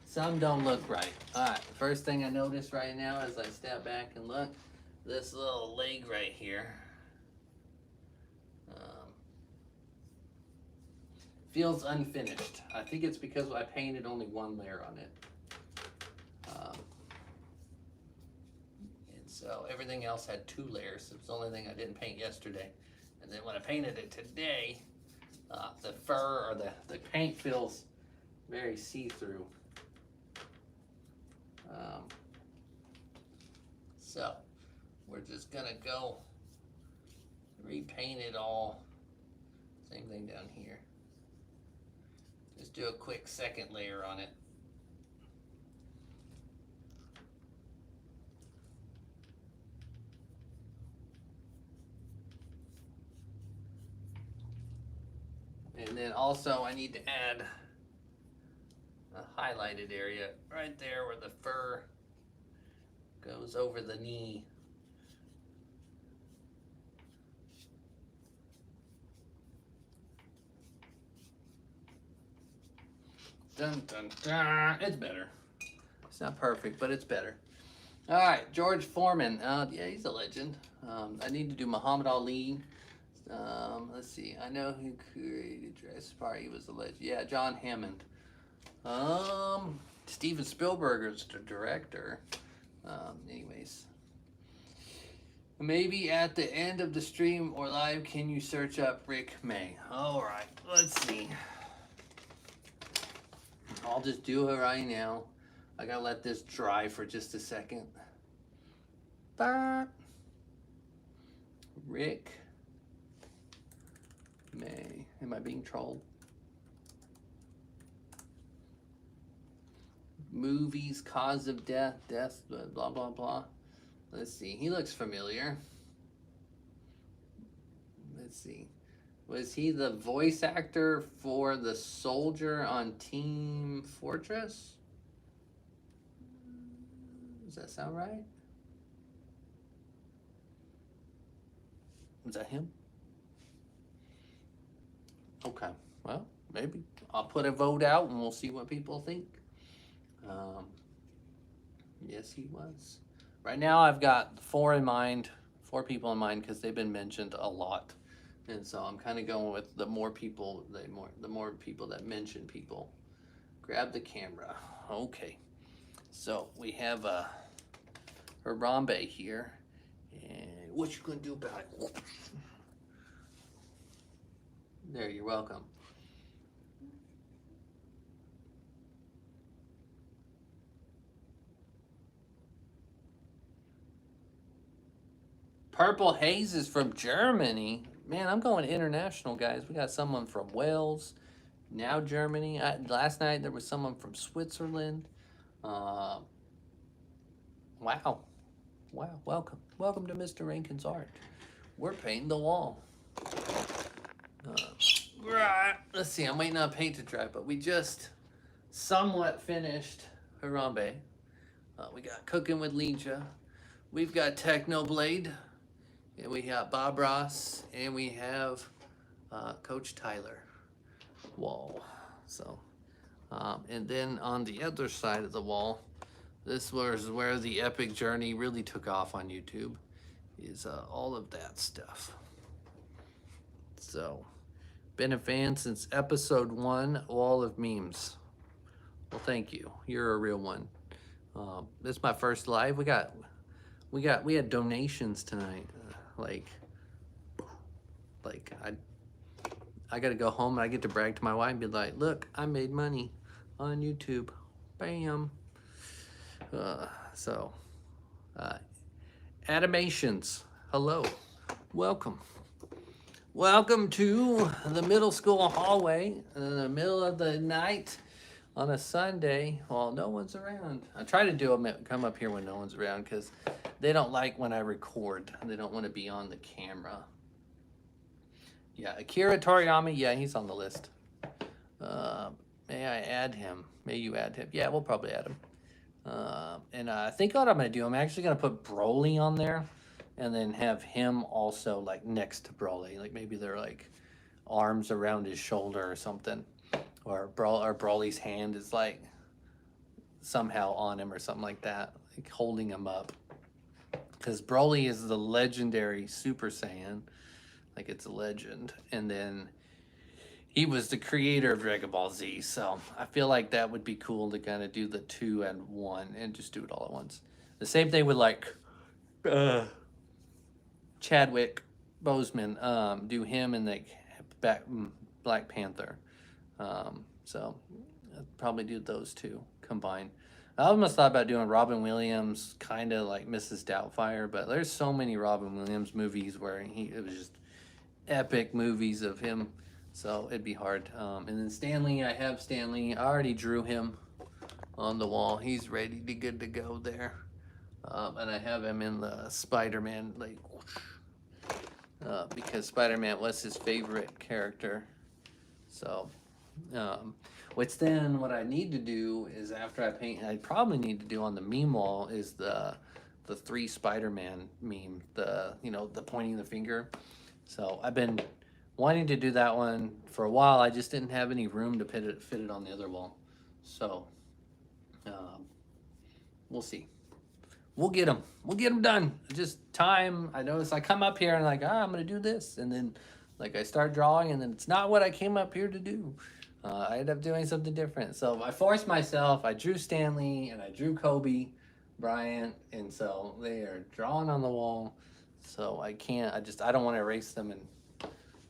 some don't look right. All right, first thing I notice right now as I step back and look, this little leg right here feels unfinished. I think it's because I painted only one layer on it. And so everything else had 2 layers. It was the only thing I didn't paint yesterday. And then when I painted it today, the fur or the paint feels very see-through. So we're just gonna go repaint it all. Same thing down here. Just do a quick second layer on it. And then also I need to add a highlighted area right there where the fur goes over the knee. dun, dun, dun. It's better. It's not perfect, but it's better. All right, George Foreman. Yeah, he's a legend. I need to do Muhammad Ali. Let's see. I know who created Jurassic Park. He was a legend. Yeah, John Hammond. Steven Spielberg is the director. Anyways, maybe at the end of the stream or live, can you search up Rick May? All right, let's see. I'll just do it right now. I gotta let this dry for just a second. Rick May. Am I being trolled? Movies, cause of death, blah, blah, blah. Let's see. He looks familiar. Let's see. Was he the voice actor for the soldier on Team Fortress? Does that sound right? Was that him? Okay. Well, maybe. I'll put a vote out and we'll see what people think. Yes, he was. Right now I've got four people in mind because they've been mentioned a lot. And so I'm kind of going with the more people that mention people. Grab the camera. Okay. So we have Harambe here. And what you gonna do about it? There, you're welcome. Purple Haze is from Germany. Man, I'm going international, guys. We got someone from Wales, now Germany. Last night there was someone from Switzerland. Wow. Welcome. Welcome to Mr.Renken's art. We're painting the wall. Let's see, I'm waiting on paint to dry, but we just somewhat finished Harambe. We got Cooking with Legia. We've got Technoblade. And we got Bob Ross. And we have Coach Tyler wall. So, and then on the other side of the wall, this was where the epic journey really took off on YouTube, is all of that stuff. So, been a fan since episode 1, Wall of Memes. Well, thank you. You're a real one. This is my first live. We had donations tonight. I got to go home and I get to brag to my wife and be like, look, I made money on YouTube. Bam. Animations. Hello. Welcome. Welcome to the middle school hallway in the middle of the night on a Sunday while no one's around. I try to come up here when no one's around because they don't like when I record. They don't want to be on the camera. Yeah, Akira Toriyama, yeah, he's on the list. May I add him? May you add him? Yeah, we'll probably add him. And I think what I'm going to do, I'm actually going to put Broly on there and then have him also like next to Broly. Like maybe they're like arms around his shoulder or something. Or Broly's hand is like somehow on him or something like that. Like holding him up. Because Broly is the legendary Super Saiyan. Like it's a legend. And then he was the creator of Dragon Ball Z. So I feel like that would be cool to kind of do the 2 and 1 and just do it all at once. The same thing with like Chadwick Boseman. Do him and like Black Panther. So I'd probably do those two combined. I almost thought about doing Robin Williams, kind of like Mrs. Doubtfire, but there's so many Robin Williams movies where it was just epic movies of him, so it'd be hard. And then Stanley, I have Stanley. I already drew him on the wall. He's ready to good to go there. And I have him in the Spider-Man, like, because Spider-Man was his favorite character. So, what I need to do is after I paint, I probably need to do on the meme wall is the 3 Spider-Man meme, the pointing the finger. So I've been wanting to do that one for a while. I just didn't have any room to fit it on the other wall. So we'll see. We'll get them. We'll get them done. Just time. I notice I come up here and like, I'm gonna do this, and then like I start drawing, and then it's not what I came up here to do. I end up doing something different. So I forced myself. I drew Stanley and I drew Kobe Bryant, and so they are drawn on the wall. So I can't. I don't want to erase them and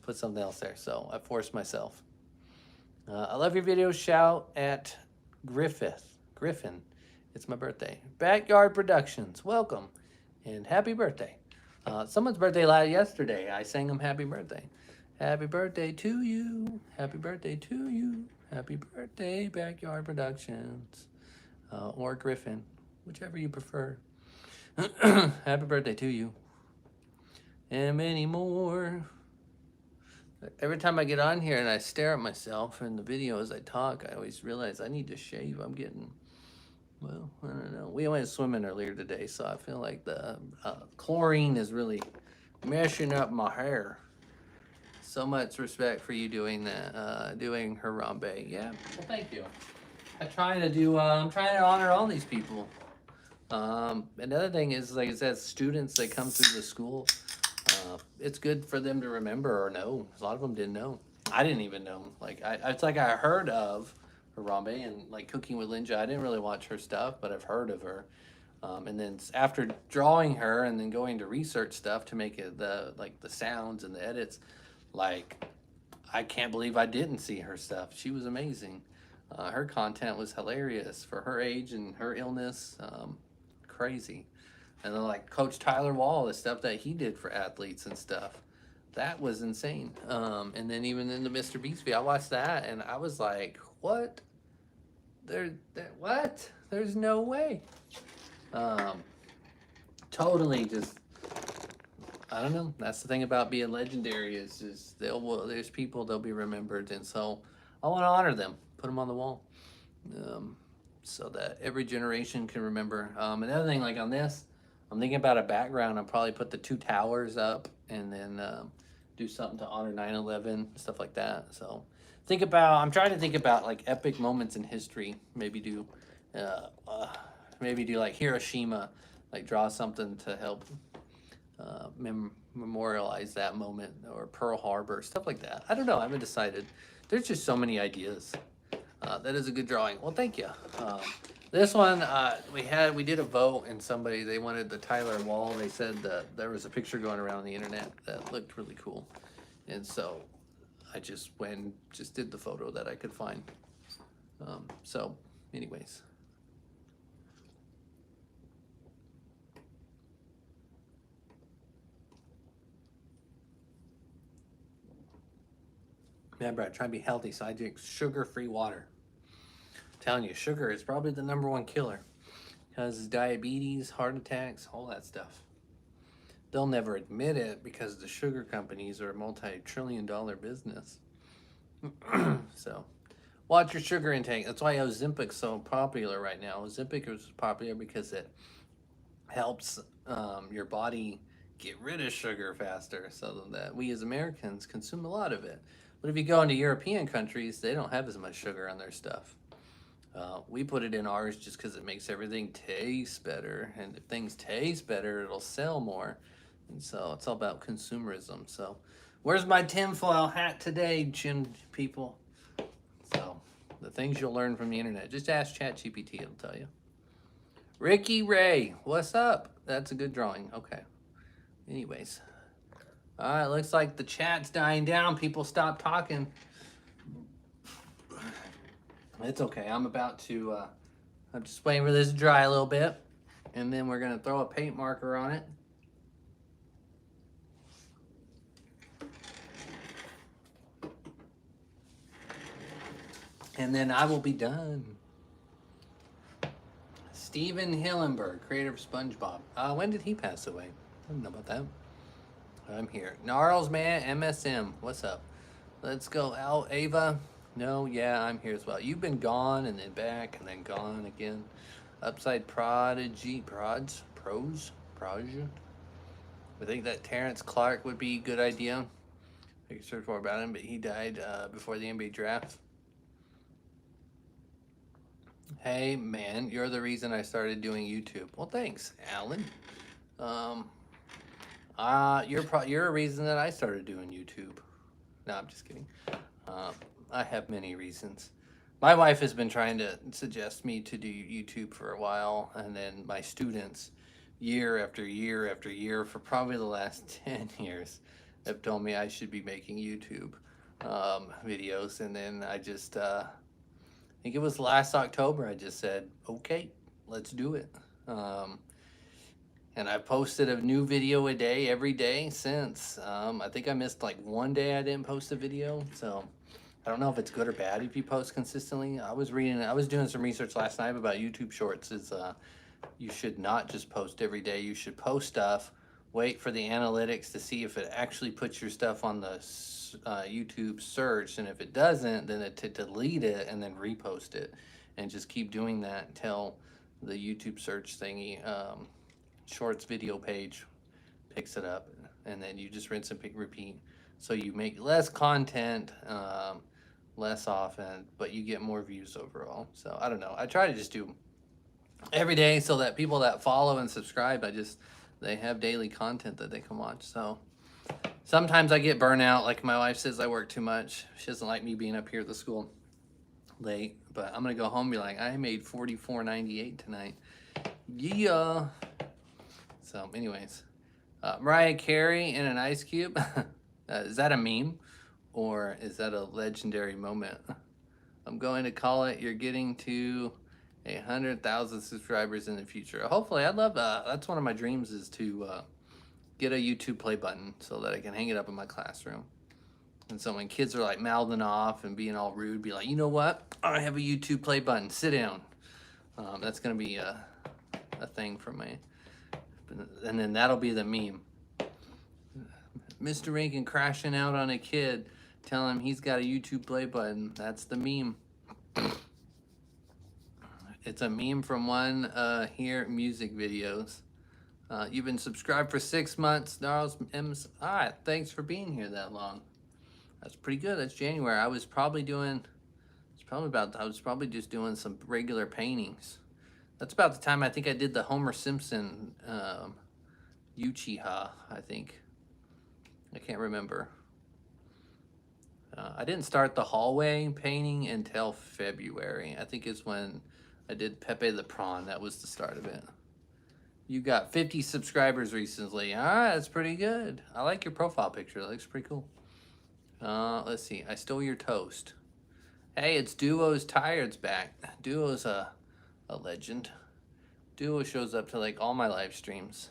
put something else there. So I forced myself. I love your videos. Shout at Griffin. It's my birthday. Backyard Productions. Welcome and happy birthday. Someone's birthday yesterday. I sang them happy birthday. Happy birthday to you. Happy birthday to you. Happy birthday, Backyard Productions. Or Griffin, whichever you prefer. Happy birthday to you. And many more. Every time I get on here and I stare at myself in the video as I talk, I always realize I need to shave. I'm getting, well, I don't know. We went swimming earlier today, so I feel like the chlorine is really messing up my hair. So much respect for you doing that, doing Harambe. Yeah, well, thank you. I'm trying to honor all these people. Another thing is, like I said, students that come through the school, it's good for them to remember or know. A lot of them didn't know. I didn't even know. Like, it's like I heard of Harambe and like Cooking with Linja. I didn't really watch her stuff, but I've heard of her. And then after drawing her and then going to research stuff to make it the sounds and the edits, like I can't believe I didn't see her stuff. She was amazing. Her content was hilarious for her age and her illness. Crazy. And then like Coach Tyler Wall, the stuff that he did for athletes and stuff, that was insane. And then even in the Mr. Beast video, I watched that and I was like, what? What? There's no way. Totally just, I don't know. That's the thing about being legendary is there's people, they'll be remembered. And so I want to honor them, put them on the wall. So that every generation can remember. Another thing, like on this, I'm thinking about a background. I'll probably put the two towers up and then do something to honor 9/11, stuff like that. So I'm trying to think about like epic moments in history. Maybe do like Hiroshima, like draw something to help memorialize that moment, or Pearl Harbor, stuff like that. I don't know. I haven't decided. There's just so many ideas. That is a good drawing. Well, thank you. This one, we did a vote, and they wanted the Tyler Wall. They said that there was a picture going around the internet that looked really cool. And so I just did the photo that I could find. So anyways. Remember, I try to be healthy, so I drink sugar-free water. I'm telling you, sugar is probably the #1 killer. Causes diabetes, heart attacks, all that stuff. They'll never admit it because the sugar companies are a multi-trillion-dollar business. So, watch your sugar intake. That's why Ozempic's so popular right now. Ozempic is popular because it helps your body get rid of sugar faster, so that we as Americans consume a lot of it. But if you go into European countries, they don't have as much sugar on their stuff. We put it in ours just because it makes everything taste better. And if things taste better, it'll sell more. And so it's all about consumerism. So where's my tinfoil hat today, Jim people? So the things you'll learn from the internet. Just ask ChatGPT, it'll tell you. Ricky Ray, what's up? That's a good drawing. Okay. Anyways. All right, looks like the chat's dying down. People stop talking. It's okay. I'm just waiting for this to dry a little bit. And then we're going to throw a paint marker on it. And then I will be done. Steven Hillenberg, creator of SpongeBob. When did he pass away? I don't know about that. I'm here. Gnarls, man, MSM. What's up? Let's go. Al Ava. No, yeah, I'm here as well. You've been gone and then back and then gone again. Upside Prodigy. Pros. Project. I think that Terrence Clark would be a good idea. I can search more about him, but he died before the NBA draft. Hey, man, you're the reason I started doing YouTube. Well, thanks, Alan. Um, you're a reason that I started doing YouTube. No, I'm just kidding. Um, I have many reasons. My wife has been trying to suggest me to do YouTube for a while, and then my students, year after year after year, for probably the last 10 years, have told me I should be making YouTube videos. And then I think it was last October, I just said, okay, let's do it. Um, and I posted a new video a day every day since. I think I missed like one day I didn't post a video. So I don't know if it's good or bad if you post consistently. I was doing some research last night about YouTube Shorts. You should not just post every day. You should post stuff, wait for the analytics to see if it actually puts your stuff on the YouTube search, and if it doesn't, then to delete it and then repost it, and just keep doing that until the YouTube search thingy, Shorts video page picks it up, and then you just rinse and repeat. So you make less content, less often, but you get more views overall. So I don't know. I try to just do every day so that people that follow and subscribe, they have daily content that they can watch. So sometimes I get burnout. Like my wife says, I work too much. She doesn't like me being up here at the school late, but I'm gonna go home and be like, I made $44.98 tonight. Yeah. So, anyways, Mariah Carey in an ice cube. Is that a meme, or is that a legendary moment? I'm going to call it. You're getting to 100,000 subscribers in the future. Hopefully, I'd love. That's one of my dreams is to get a YouTube play button so that I can hang it up in my classroom. And so when kids are like mouthing off and being all rude, be like, you know what? I have a YouTube play button. Sit down. That's gonna be a thing for me. And then that'll be the meme. Mr.Renken crashing out on a kid, telling him he's got a YouTube play button. That's the meme. It's a meme from one here music videos. You've been subscribed for 6 months, Gnarls M's. All right, thanks for being here that long. That's pretty good. That's January. I was probably just doing some regular paintings. That's about the time I think I did the Homer Simpson Uchiha, I think. I can't remember. I didn't start the hallway painting until February. I think it's when I did Pepe the Prawn. That was the start of it. You got 50 subscribers recently. All right, that's pretty good. I like your profile picture. It looks pretty cool. Let's see. I stole your toast. Hey, it's Duo's Tired's back. Duo's a legend. Duo shows up to like all my live streams.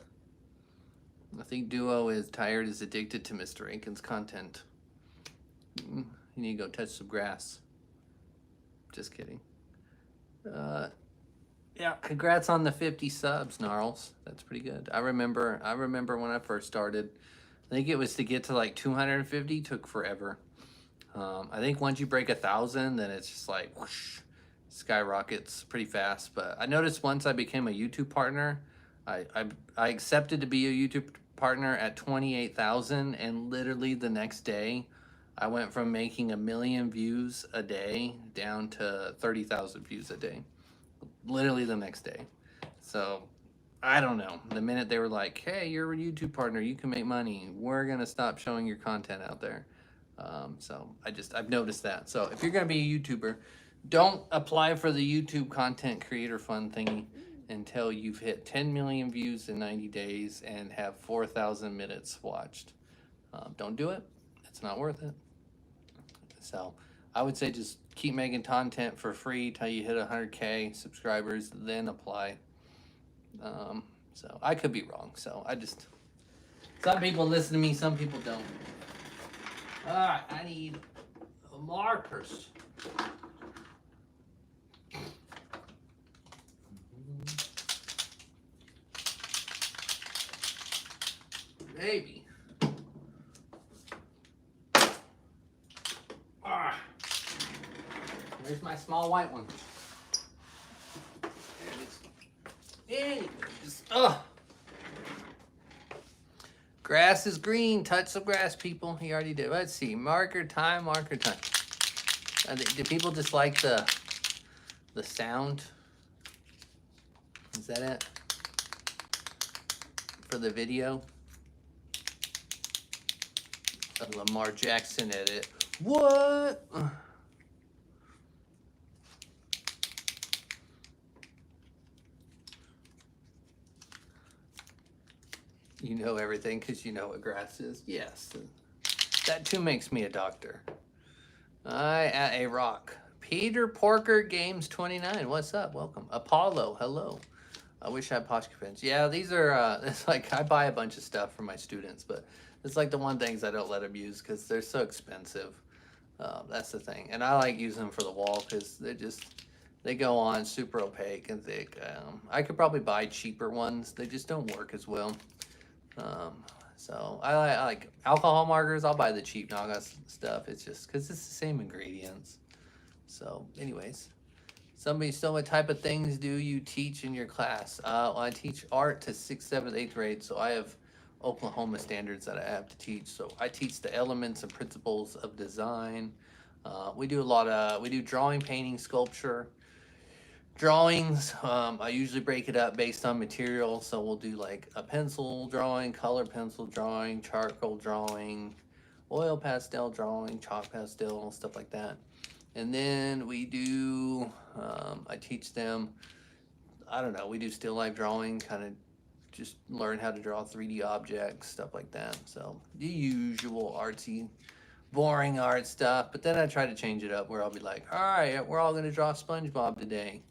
I think Duo is tired, is addicted to Mr. Renken's content. You need to go touch some grass. Just kidding. Yeah, congrats on the 50 subs, Gnarls. That's pretty good. I remember when I first started. I think it was to get to like 250 took forever. I think once you break 1,000, then it's just like whoosh, skyrockets pretty fast. But I noticed once I became a YouTube partner, I accepted to be a YouTube partner at 28,000, and literally the next day, I went from making 1 million views a day down to 30,000 views a day. Literally the next day. So I don't know. The minute they were like, "Hey, you're a YouTube partner, you can make money. We're gonna stop showing your content out there." So I've noticed that. So if you're gonna be a YouTuber, don't apply for the YouTube content creator fund thingy until you've hit 10 million views in 90 days and have 4,000 minutes watched. Don't do it. It's not worth it. So I would say just keep making content for free till you hit 100K subscribers, then apply. So I could be wrong. So some people listen to me, some people don't. All right, I need markers. Baby. Where's my small white one? There it is. Grass is green. Touch some grass, people. He already did. Let's see. Marker time. Do people just like the the sound. Is that it? For the video? A Lamar Jackson edit. What? You know everything because you know what grass is? Yes. That too makes me a doctor. I at a rock. Peter Porker Games 29. What's up? Welcome. Apollo. Hello. I wish I had posh pens. Yeah, these are. It's like I buy a bunch of stuff for my students, but it's like the one things I don't let them use because they're so expensive. That's the thing, and I like using them for the wall because they go on super opaque and thick. I could probably buy cheaper ones. They just don't work as well. So I like alcohol markers. I'll buy the cheap Naga stuff. It's just because it's the same ingredients. So, anyways, somebody still, what type of things do you teach in your class? Well, I teach art to 6th, 7th, 8th grade. So I have Oklahoma standards that I have to teach. So I teach the elements and principles of design. We do we do drawing, painting, sculpture. Drawings, I usually break it up based on material. So we'll do like a pencil drawing, color pencil drawing, charcoal drawing, oil pastel drawing, chalk pastel, stuff like that. And then we do, I teach them, I don't know, we do still life drawing, kind of just learn how to draw 3D objects, stuff like that. So the usual artsy, boring art stuff. But then I try to change it up where I'll be like, all right, we're all going to draw SpongeBob today.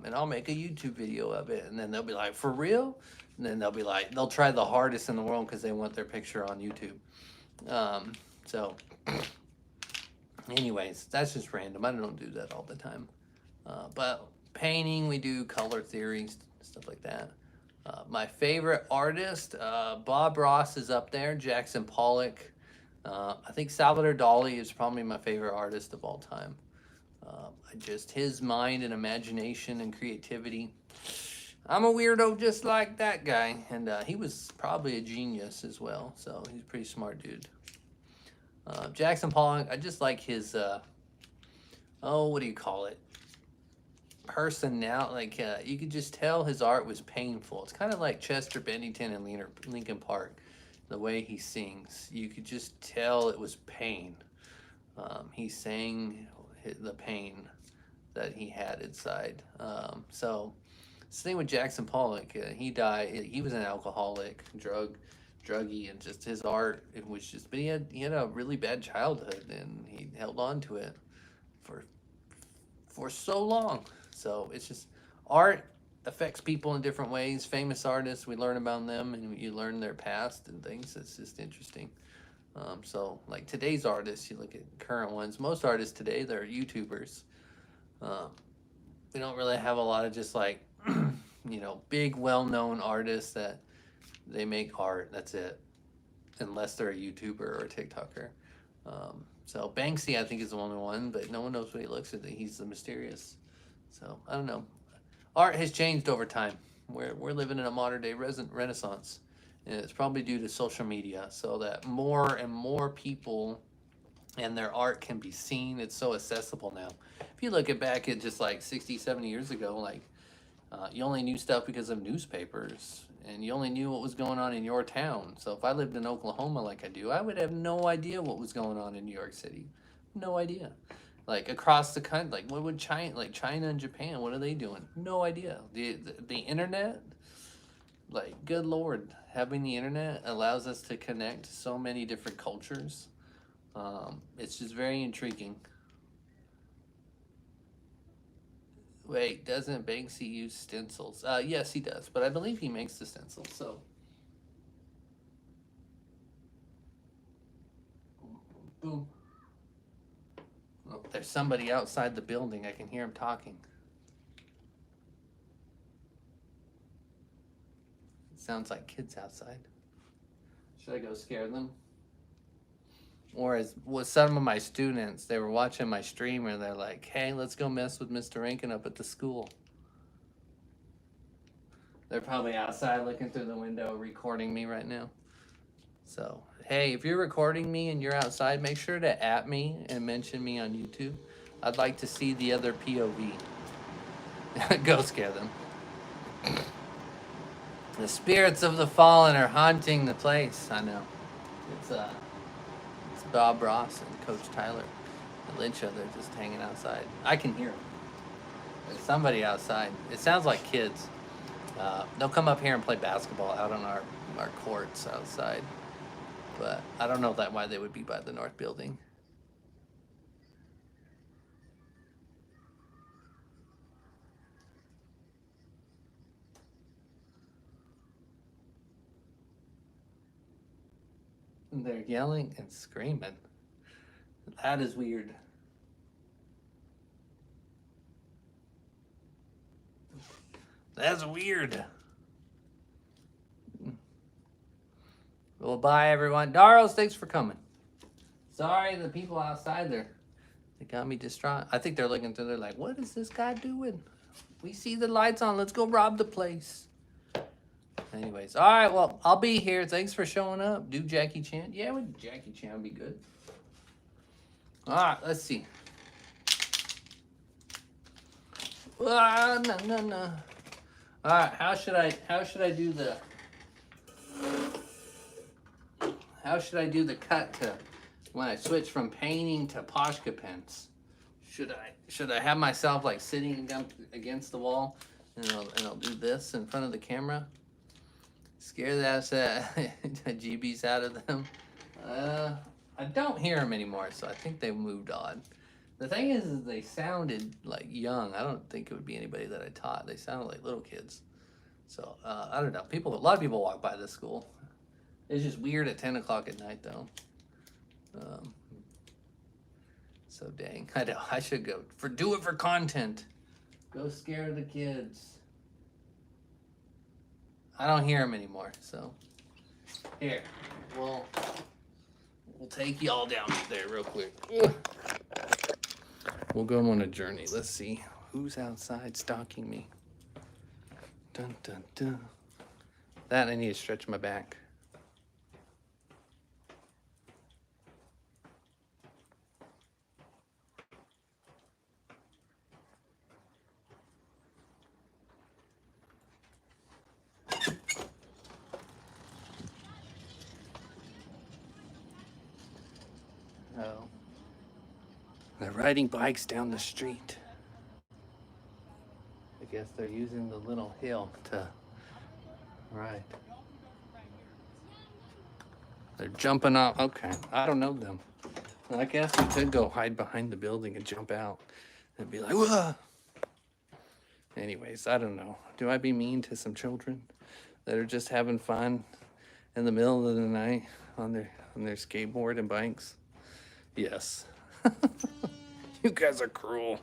And I'll make a YouTube video of it. And then they'll be like, for real? And then they'll be like, they'll try the hardest in the world because they want their picture on YouTube. So, anyways, that's just random. I don't do that all the time. But painting, we do color theory, stuff like that. My favorite artist, Bob Ross is up there, Jackson Pollock. I think Salvador Dali is probably my favorite artist of all time. Just his mind and imagination and creativity. I'm a weirdo just like that guy, and he was probably a genius as well. So he's a pretty smart dude. Jackson Pollock, I just like his what do you call it? Personality. Like you could just tell his art was painful. It's kind of like Chester Bennington and Linkin Park. The way he sings, you could just tell it was pain. He sang the pain that he had inside. So, the thing with Jackson Pollock, he died. He was an alcoholic, druggie, and just his art. It was just, but he had a really bad childhood, and he held on to it for so long. So it's just art affects people in different ways. Famous artists, we learn about them, and you learn their past and things. It's just interesting. So like today's artists, you look at current ones. Most artists today, they're YouTubers. We don't really have a lot of just like, big, well-known artists that they make art. That's it, unless they're a YouTuber or a TikToker. So Banksy, I think, is the only one, but no one knows what he looks like. He's the mysterious. So I don't know. Art has changed over time. We're living in a modern day renaissance, and it's probably due to social media, so that more and more people and their art can be seen. It's so accessible now. If you look at back at just like 60, 70 years ago, like you only knew stuff because of newspapers, and you only knew what was going on in your town. So if I lived in Oklahoma like I do, I would have no idea what was going on in New York City. No idea. Like across the country, like what would China and Japan, what are they doing? No idea. The internet, like good Lord, having the internet allows us to connect so many different cultures. It's just very intriguing. Wait, doesn't Banksy use stencils? Yes, he does, but I believe he makes the stencils. So, boom. Oh, there's somebody outside the building. I can hear him talking. It sounds like kids outside. Should I go scare them? Or as with some of my students, they were watching my stream and they're like, hey, let's go mess with Mr.Renken up at the school. They're probably outside looking through the window recording me right now. So, hey, if you're recording me and you're outside, make sure to @ me and mention me on YouTube. I'd like to see the other POV. Go scare them. The spirits of the fallen are haunting the place. I know. It's it's Bob Ross and Coach Tyler and Lyncha. They're just hanging outside. I can hear them. There's somebody outside. It sounds like kids. They'll come up here and play basketball out on our courts outside. But I don't know why they would be by the north building. And they're yelling and screaming. That is weird. That's weird. Well, bye, everyone. Daros, thanks for coming. Sorry, the people outside there. They got me distraught. I think they're looking through. They're like, what is this guy doing? We see the lights on. Let's go rob the place. Anyways, all right. Well, I'll be here. Thanks for showing up. Do Jackie Chan. Yeah, with Jackie Chan would be good. All right. Let's see. No. All right. How should I do the? How should I do the cut to when I switch from painting to Poshka pens? Should I have myself like sitting against the wall and I'll do this in front of the camera? Scare the GBs out of them. I don't hear them anymore, so I think they moved on. The thing is they sounded like young. I don't think it would be anybody that I taught. They sounded like little kids. So I don't know. A lot of people walk by this school. It's just weird at 10 o'clock at night, though. So dang, I know. I should go do it for content. Go scare the kids. I don't hear them anymore, so here, we'll take y'all down there real quick. Ugh. We'll go on a journey. Let's see who's outside stalking me. Dun dun dun. That I need to stretch my back. Oh. They're riding bikes down the street. I guess they're using the little hill to ride. They're jumping off. Okay, I don't know them. I guess we could go hide behind the building and jump out and be like, whoa. Anyways, I don't know. Do I be mean to some children that are just having fun in the middle of the night on their skateboard and bikes? Yes. You guys are cruel.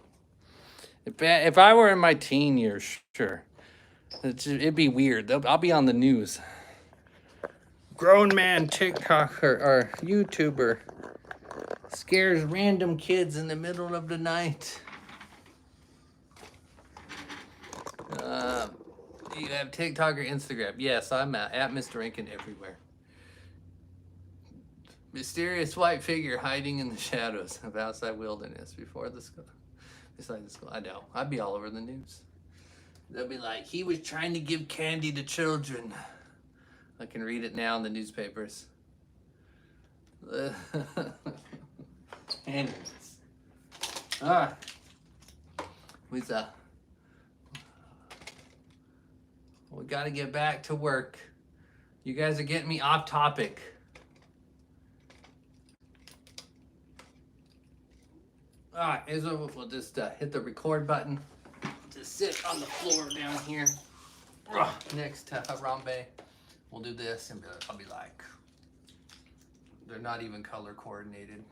If I were in my teen years, sure. It'd be weird. I'll be on the news. Grown man TikToker or YouTuber scares random kids in the middle of the night. You have TikTok or Instagram? Yes, I'm at Mr.Renken everywhere. Mysterious white figure hiding in the shadows of outside wilderness beside the school. I know. I'd be all over the news. They'll be like, he was trying to give candy to children. I can read it now in the newspapers. Anyways. We gotta get back to work. You guys are getting me off topic. Alright, we'll just hit the record button. Just sit on the floor down here next to Harambe. We'll do this and I'll be like, they're not even color coordinated.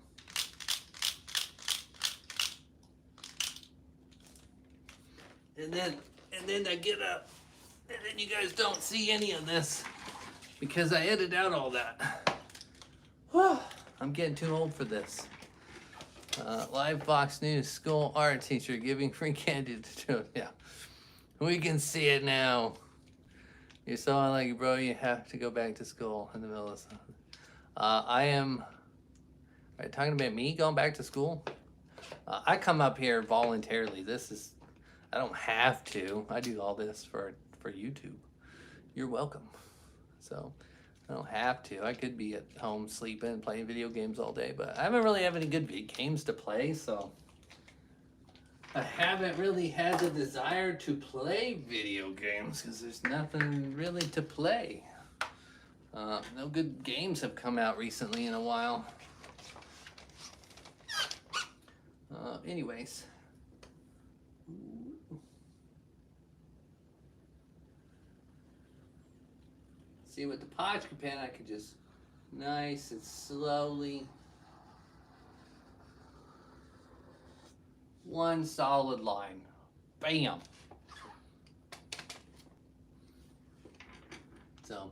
And then I get up and then you guys don't see any of this because I edited out all that. I'm getting too old for this. Live Fox News, school art teacher giving free candy to children. Yeah, we can see it now. You're so unlucky, bro. You have to go back to school in the middle of something. I am. Are you talking about me going back to school? I come up here voluntarily. I don't have to. I do all this for YouTube. You're welcome. So I don't have to. I could be at home sleeping, playing video games all day, but I haven't really have any good games to play, so I haven't really had the desire to play video games because there's nothing really to play. No good games have come out recently in a while. Anyways. See, with the Podge pen, I could just nice and slowly, one solid line. Bam! So,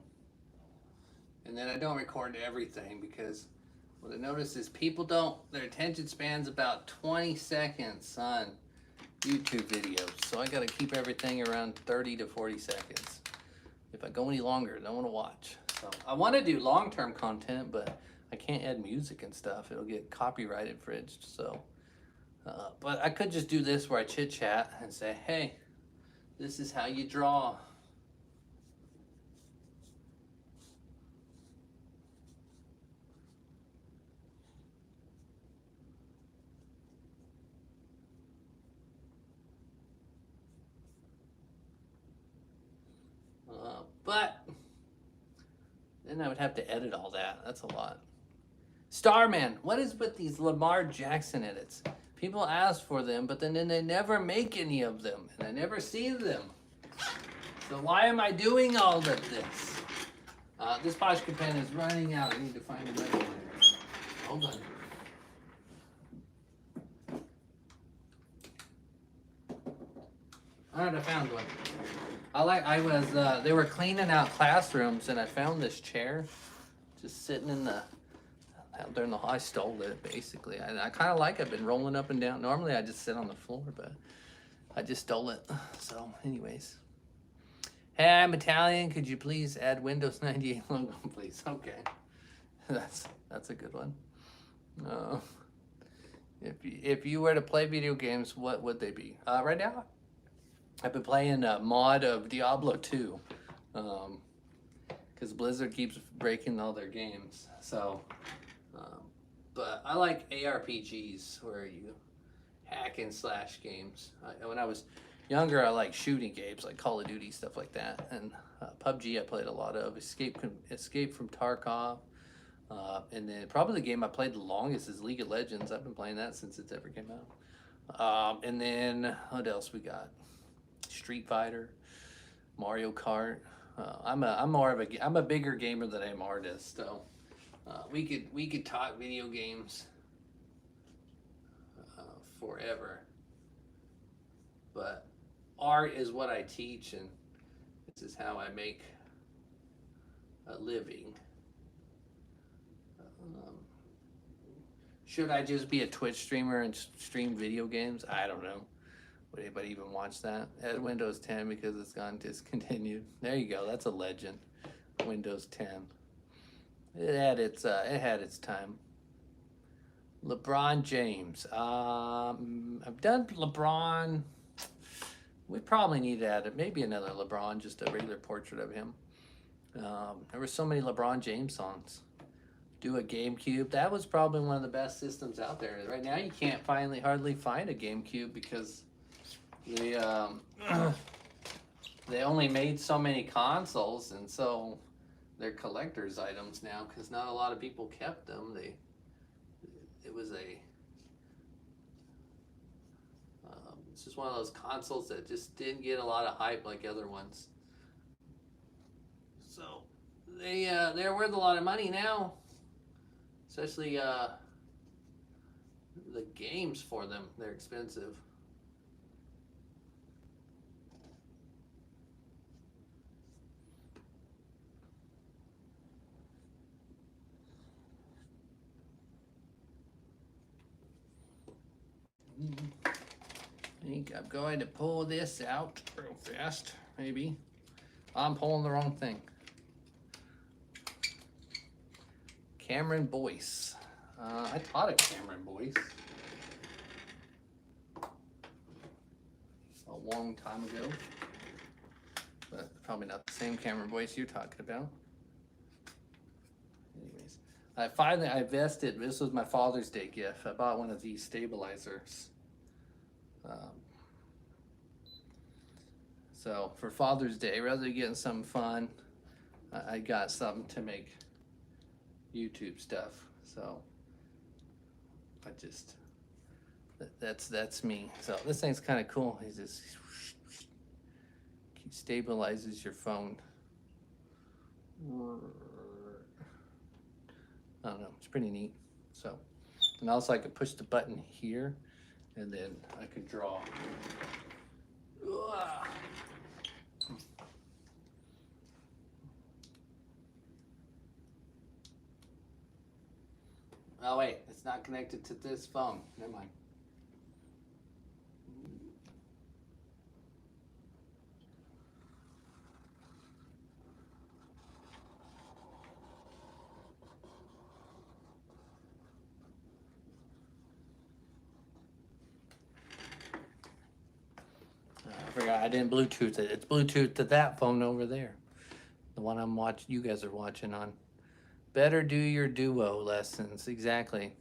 and then I don't record everything because what I notice is people don't, their attention span's about 20 seconds on YouTube videos. So I gotta keep everything around 30 to 40 seconds. If I go any longer, I don't want to watch. So I want to do long-term content, but I can't add music and stuff. It'll get copyright infringed. So, but I could just do this where I chit-chat and say, hey, this is how you draw. But then I would have to edit all that. That's a lot. Starman, what is with these Lamar Jackson edits? People ask for them, but then they never make any of them, and I never see them. So why am I doing all of this? This Podge pen is running out. I need to find another one. Hold on. All right, I found one. They were cleaning out classrooms, and I found this chair, just sitting in the, out there in the hall. I stole it, basically. I kind of like it. I've been rolling up and down. Normally, I just sit on the floor, but I just stole it. So, anyways. Hey, I'm Italian. Could you please add Windows 98 logo, please? Okay. That's a good one. If you were to play video games, what would they be? Right now, I've been playing a mod of Diablo 2, because Blizzard keeps breaking all their games. So, but I like ARPGs where you hack and slash games. When I was younger, I liked shooting games like Call of Duty, stuff like that. And PUBG I played a lot of. Escape from Tarkov. And then probably the game I played the longest is League of Legends. I've been playing that since it's ever came out. And then what else we got? Street Fighter, Mario Kart. I'm a bigger gamer than I'm an artist. So we could talk video games forever. But art is what I teach, and this is how I make a living. Should I just be a Twitch streamer and stream video games? I don't know. Would anybody even watch that? Add Windows 10 because it's gone discontinued. There you go. That's a legend. Windows 10. It had its time. LeBron James. I've done LeBron. We probably need to add maybe another LeBron, just a regular portrait of him. There were so many LeBron James songs. Do a GameCube. That was probably one of the best systems out there. Right now, you can't hardly find a GameCube because they only made so many consoles, and so they're collector's items now because not a lot of people kept them. It's just one of those consoles that just didn't get a lot of hype like other ones. So they're worth a lot of money now, especially the games for them. They're expensive. I think I'm going to pull this out real fast, maybe. I'm pulling the wrong thing. Cameron Boyce. I taught a Cameron Boyce. A long time ago. But probably not the same camera voice you're talking about. Anyways, I invested, this was my Father's Day gift. I bought one of these stabilizers. So for Father's Day, rather than getting something fun, I got something to make YouTube stuff. So I just, that's me. So this thing's kind of cool. It just stabilizes your phone. I don't know, it's pretty neat. So, and also I could push the button here and then I could draw. Oh wait, it's not connected to this phone. Never mind. I forgot I didn't Bluetooth it. It's Bluetooth to that phone over there. The one I'm watching, you guys are watching on. Better do your duo lessons, exactly.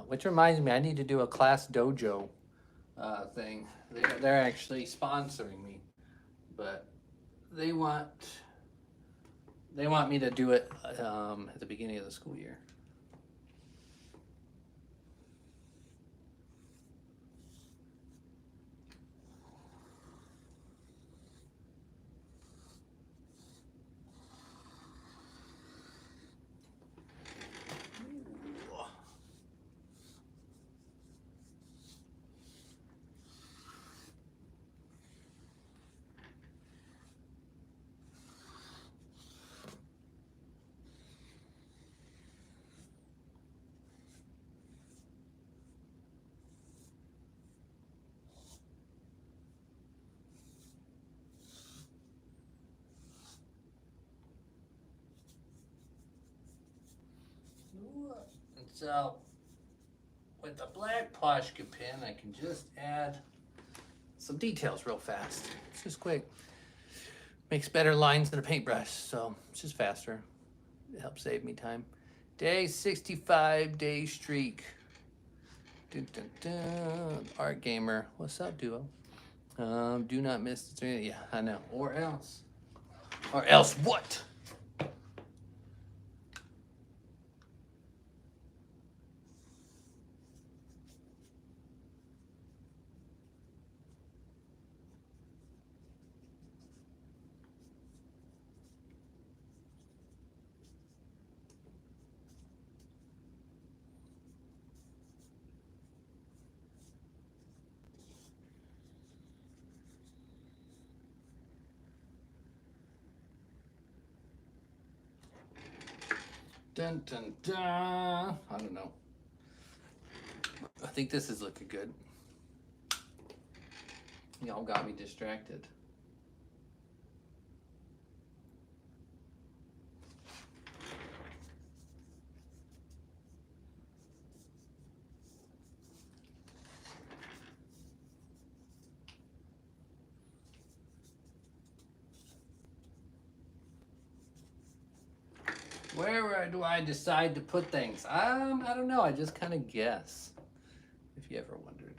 Which reminds me, I need to do a class dojo thing. They're actually sponsoring me, but they want me to do it at the beginning of the school year. And so, with the black Plashka pen, I can just add some details real fast. It's just quick. Makes better lines than a paintbrush, so it's just faster. It helps save me time. Day 65 day streak. Dun, dun, dun. Art Gamer. What's up, duo? Do not miss the stream. Yeah, I know. Or else. Or else what? Dun dun dun. I don't know. I think this is looking good. Y'all got me distracted. Where do I decide to put things? I don't know. I just kind of guess. If you ever wondered.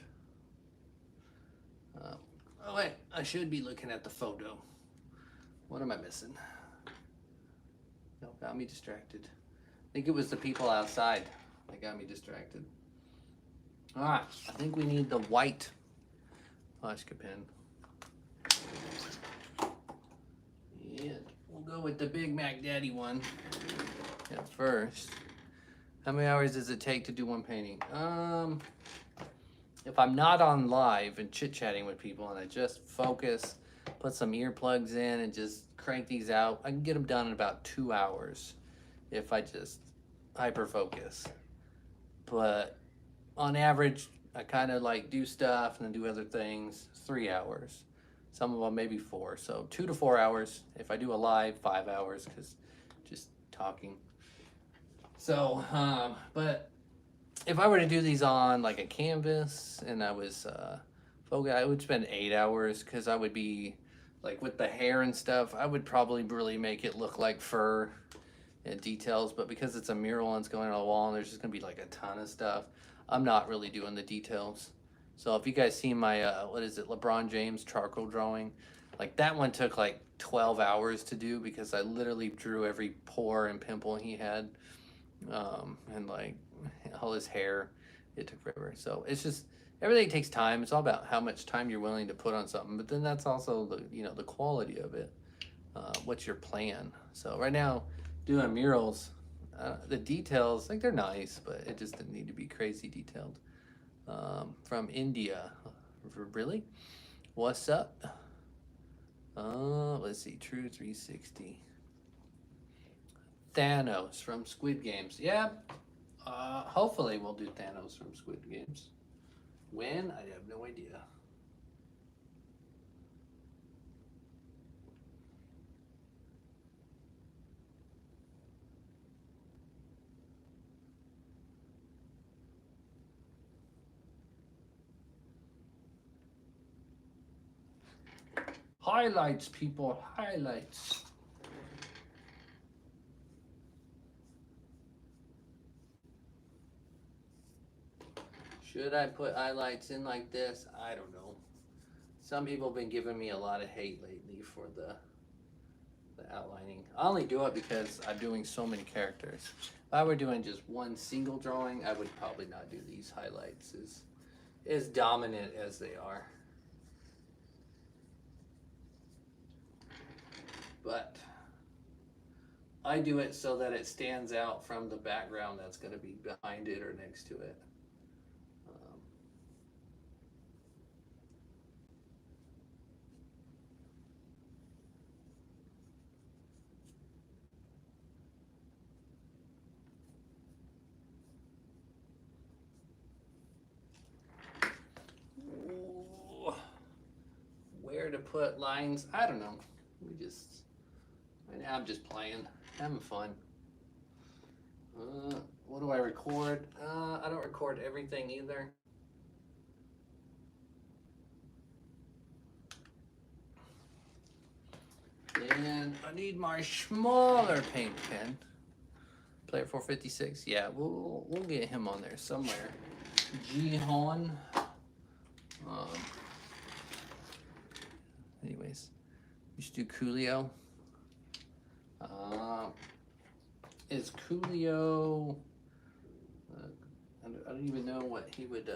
Oh wait, I should be looking at the photo. What am I missing? No, got me distracted. I think it was the people outside that got me distracted. All right, I think we need the white Plashka pen. Yeah, we'll go with the Big Mac Daddy one at first. How many hours does it take to do one painting? If I'm not on live and chit-chatting with people and I just focus, put some earplugs in and just crank these out, I can get them done in about 2 hours if I just hyper-focus. But on average, I kind of like do stuff and then do other things, 3 hours. Some of them maybe 4, so 2 to 4 hours. If I do a live, 5 hours, because just talking. So, but if I were to do these on like a canvas and I was Okay, I would spend 8 hours because I would be like with the hair and stuff. I would probably really make it look like fur and details, but because it's a mural and it's going on the wall and there's just gonna be like a ton of stuff, I'm not really doing the details. So if you guys see my what is it, LeBron James charcoal drawing, like that one took like 12 hours to do because I literally drew every pore and pimple he had, and like all his hair. It took forever. So it's just everything takes time. It's all about how much time you're willing to put on something, but then that's also the the quality of it. What's your plan? So right now, doing murals, the details like they're nice, but it just didn't need to be crazy detailed. From India, really? What's up? Let's see, True 360. Thanos from Squid Games. Yeah, hopefully we'll do Thanos from Squid Games. When? I have no idea. Highlights, people, highlights. Should I put highlights in like this? I don't know. Some people have been giving me a lot of hate lately for the outlining. I only do it because I'm doing so many characters. If I were doing just one single drawing, I would probably not do these highlights as dominant as they are. But I do it so that it stands out from the background that's going to be behind it or next to it. Where to put lines? I don't know. Right now I'm just playing, having fun. What do I record? I don't record everything either. And I need my smaller paint pen. Player 456. Yeah, we'll get him on there somewhere. Jihan. Um, anyways, we should do Coolio. Is Coolio? I don't even know what he would.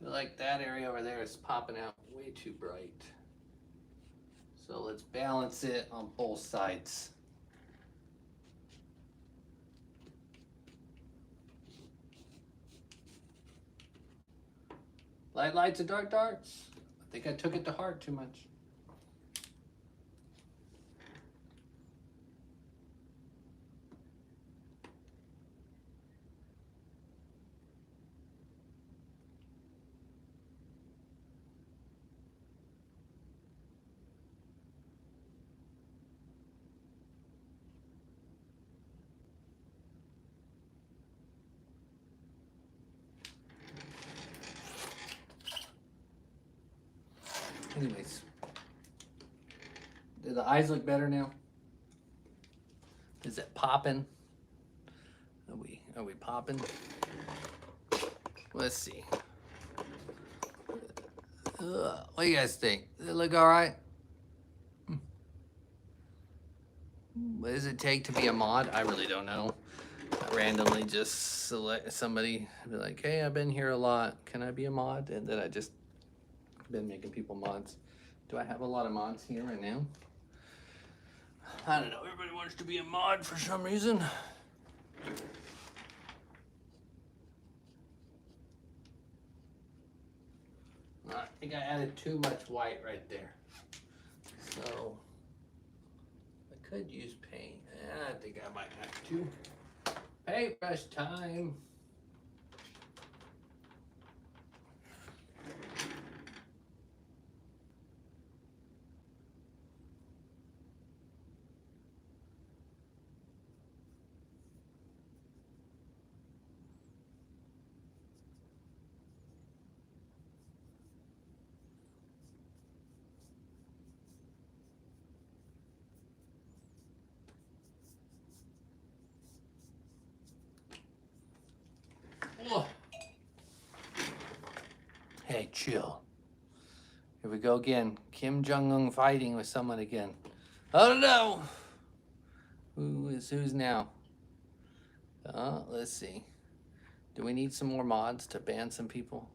Like that area over there is popping out way too bright. So let's balance it on both sides. Light lights and dark darks. I think I took it to heart too much. Anyways, do the eyes look better now? Is it popping? Are we popping? Let's see. What do you guys think? Does it look all right? What does it take to be a mod? I really don't know. I randomly just select somebody, be like, hey, I've been here a lot. Can I be a mod? And then I just been making people mods. Do I have a lot of mods here right now? I don't know. Everybody wants to be a mod for some reason. I think I added too much white right there. So I could use paint. I think I might have to. Paintbrush time. Hey, chill. Here we go again. Kim Jong-un fighting with someone again. Oh no! Who's now? Let's see. Do we need some more mods to ban some people?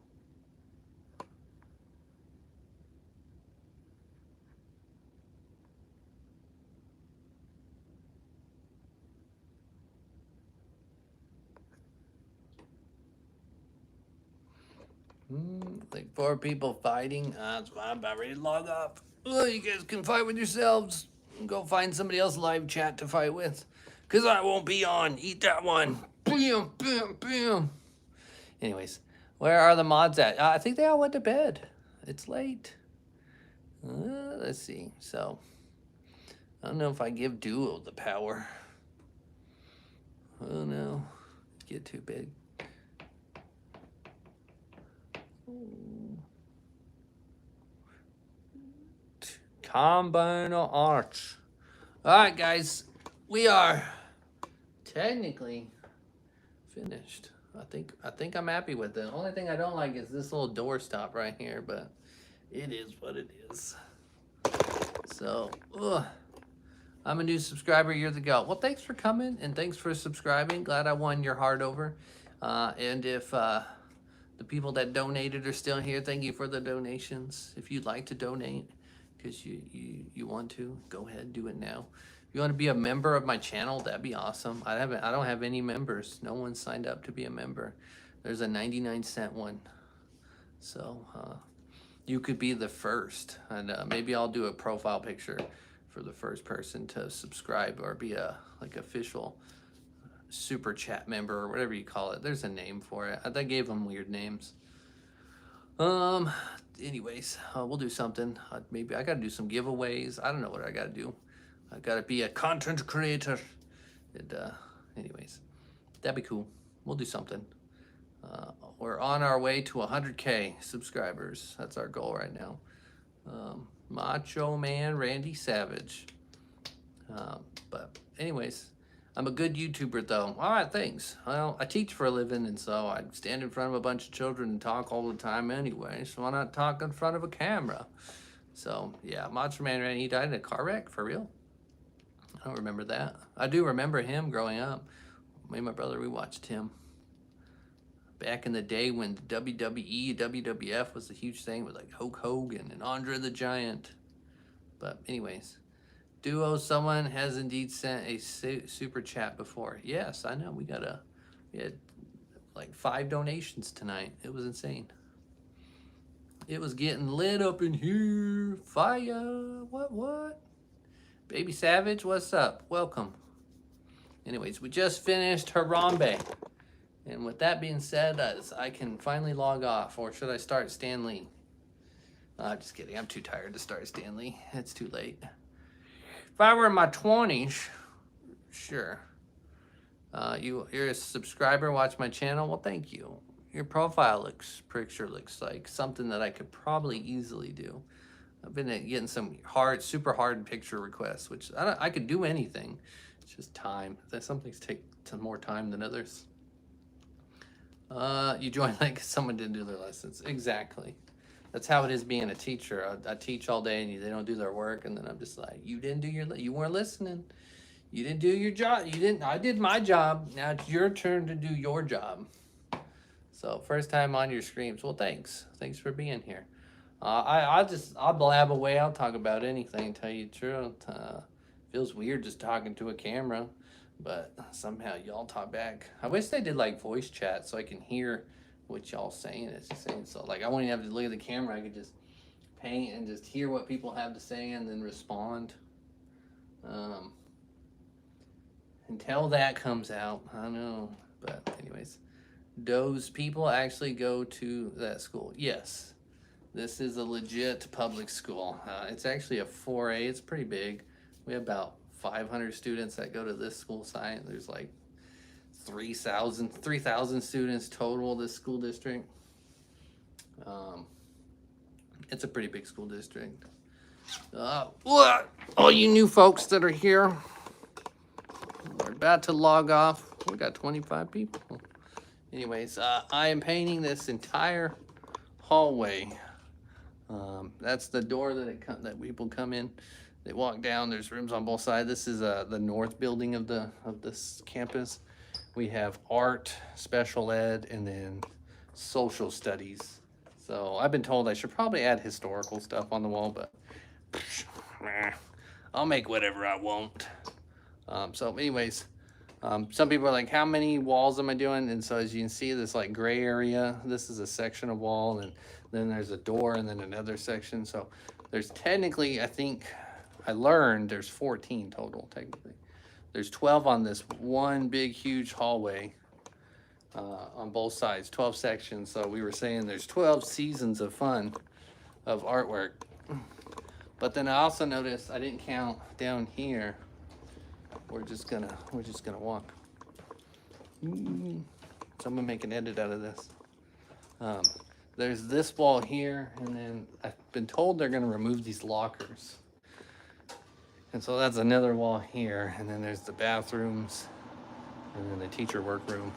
Like 4 people fighting. That's why I'm about ready to log off. Oh, you guys can fight with yourselves. Go find somebody else live chat to fight with. Because I won't be on. Eat that one. Bam, bam, bam. Anyways, where are the mods at? I think they all went to bed. It's late. Let's see. So, I don't know if I give Duo the power. Oh no. Get too big. Combinal arch. Alright guys, we are technically finished. I think I'm happy with it. The only thing I don't like is this little door stop right here, but it is what it is. So, I'm a new subscriber years ago. Well, thanks for coming and thanks for subscribing. Glad I won your heart over. And if the people that donated are still here, thank you for the donations. If you'd like to donate, because you want to, go ahead, do it now. If you want to be a member of my channel, that'd be awesome. I don't have any members. No one signed up to be a member. There's a 99-cent one. So you could be the first, and maybe I'll do a profile picture for the first person to subscribe or be a like official super chat member or whatever you call it. There's a name for it. I gave them weird names. Anyways, we'll do something. Maybe I gotta do some giveaways. I don't know what I gotta do. I gotta be a content creator. And, anyways, that'd be cool. We'll do something. We're on our way to 100K subscribers. That's our goal right now. Macho Man Randy Savage. But anyways, I'm a good YouTuber though. All right, thanks. Well, I teach for a living, and so I stand in front of a bunch of children and talk all the time anyway, so why not talk in front of a camera? So yeah, Macho Man Randy, he died in a car wreck, for real? I don't remember that. I do remember him growing up. Me and my brother, we watched him. Back in the day when WWE, WWF was a huge thing with like Hulk Hogan and Andre the Giant. But anyways, Duo, someone has indeed sent a super chat before. Yes, I know. We had like 5 donations tonight. It was insane. It was getting lit up in here. Fire. What? Baby Savage, what's up? Welcome. Anyways, we just finished Harambe. And with that being said, I can finally log off. Or should I start Stanley? Just kidding. I'm too tired to start Stanley. It's too late. If I were in my 20s, sure. You're a subscriber, watch my channel? Well, thank you. Your profile picture looks like something that I could probably easily do. I've been getting some super hard picture requests, which I could do anything. It's just time. Some things take more time than others. You joined like someone didn't do their lessons. Exactly. That's how it is being a teacher. I teach all day and they don't do their work, and then I'm just like, you weren't listening. You didn't do your job. I did my job. Now it's your turn to do your job. So first time on your streams. Well, thanks. Thanks for being here. I'll blab away. I'll talk about anything, tell you the truth. Feels weird just talking to a camera, but somehow y'all talk back. I wish they did like voice chat so I can hear what y'all saying. So like I won't even have to look at the camera. I could just paint and just hear what people have to say and then respond. Until that comes out, I don't know. But anyways, those people actually go to that school. Yes, this is a legit public school. It's actually a 4A. It's pretty big. We have about 500 students that go to this school site. There's like 3,000 students total, this school district. It's a pretty big school district. All you new folks that are here, we're about to log off. We got 25 people. Anyways, I am painting this entire hallway. That's the door that people come in. They walk down. There's rooms on both sides. This is the north building of this campus. We have art, special ed, and then social studies. So I've been told I should probably add historical stuff on the wall, but I'll make whatever I want. So anyways, some people are like, how many walls am I doing? And so as you can see, this like gray area, this is a section of wall, and then there's a door and then another section. So there's technically, I think I learned there's 14 total technically. There's 12 on this one big huge hallway on both sides, 12 sections. So we were saying there's 12 seasons of fun of artwork. But then I also noticed I didn't count down here. We're just gonna walk. So I'm gonna make an edit out of this. There's this wall here, and then I've been told they're gonna remove these lockers. And so that's another wall here, and then there's the bathrooms, and then the teacher workroom.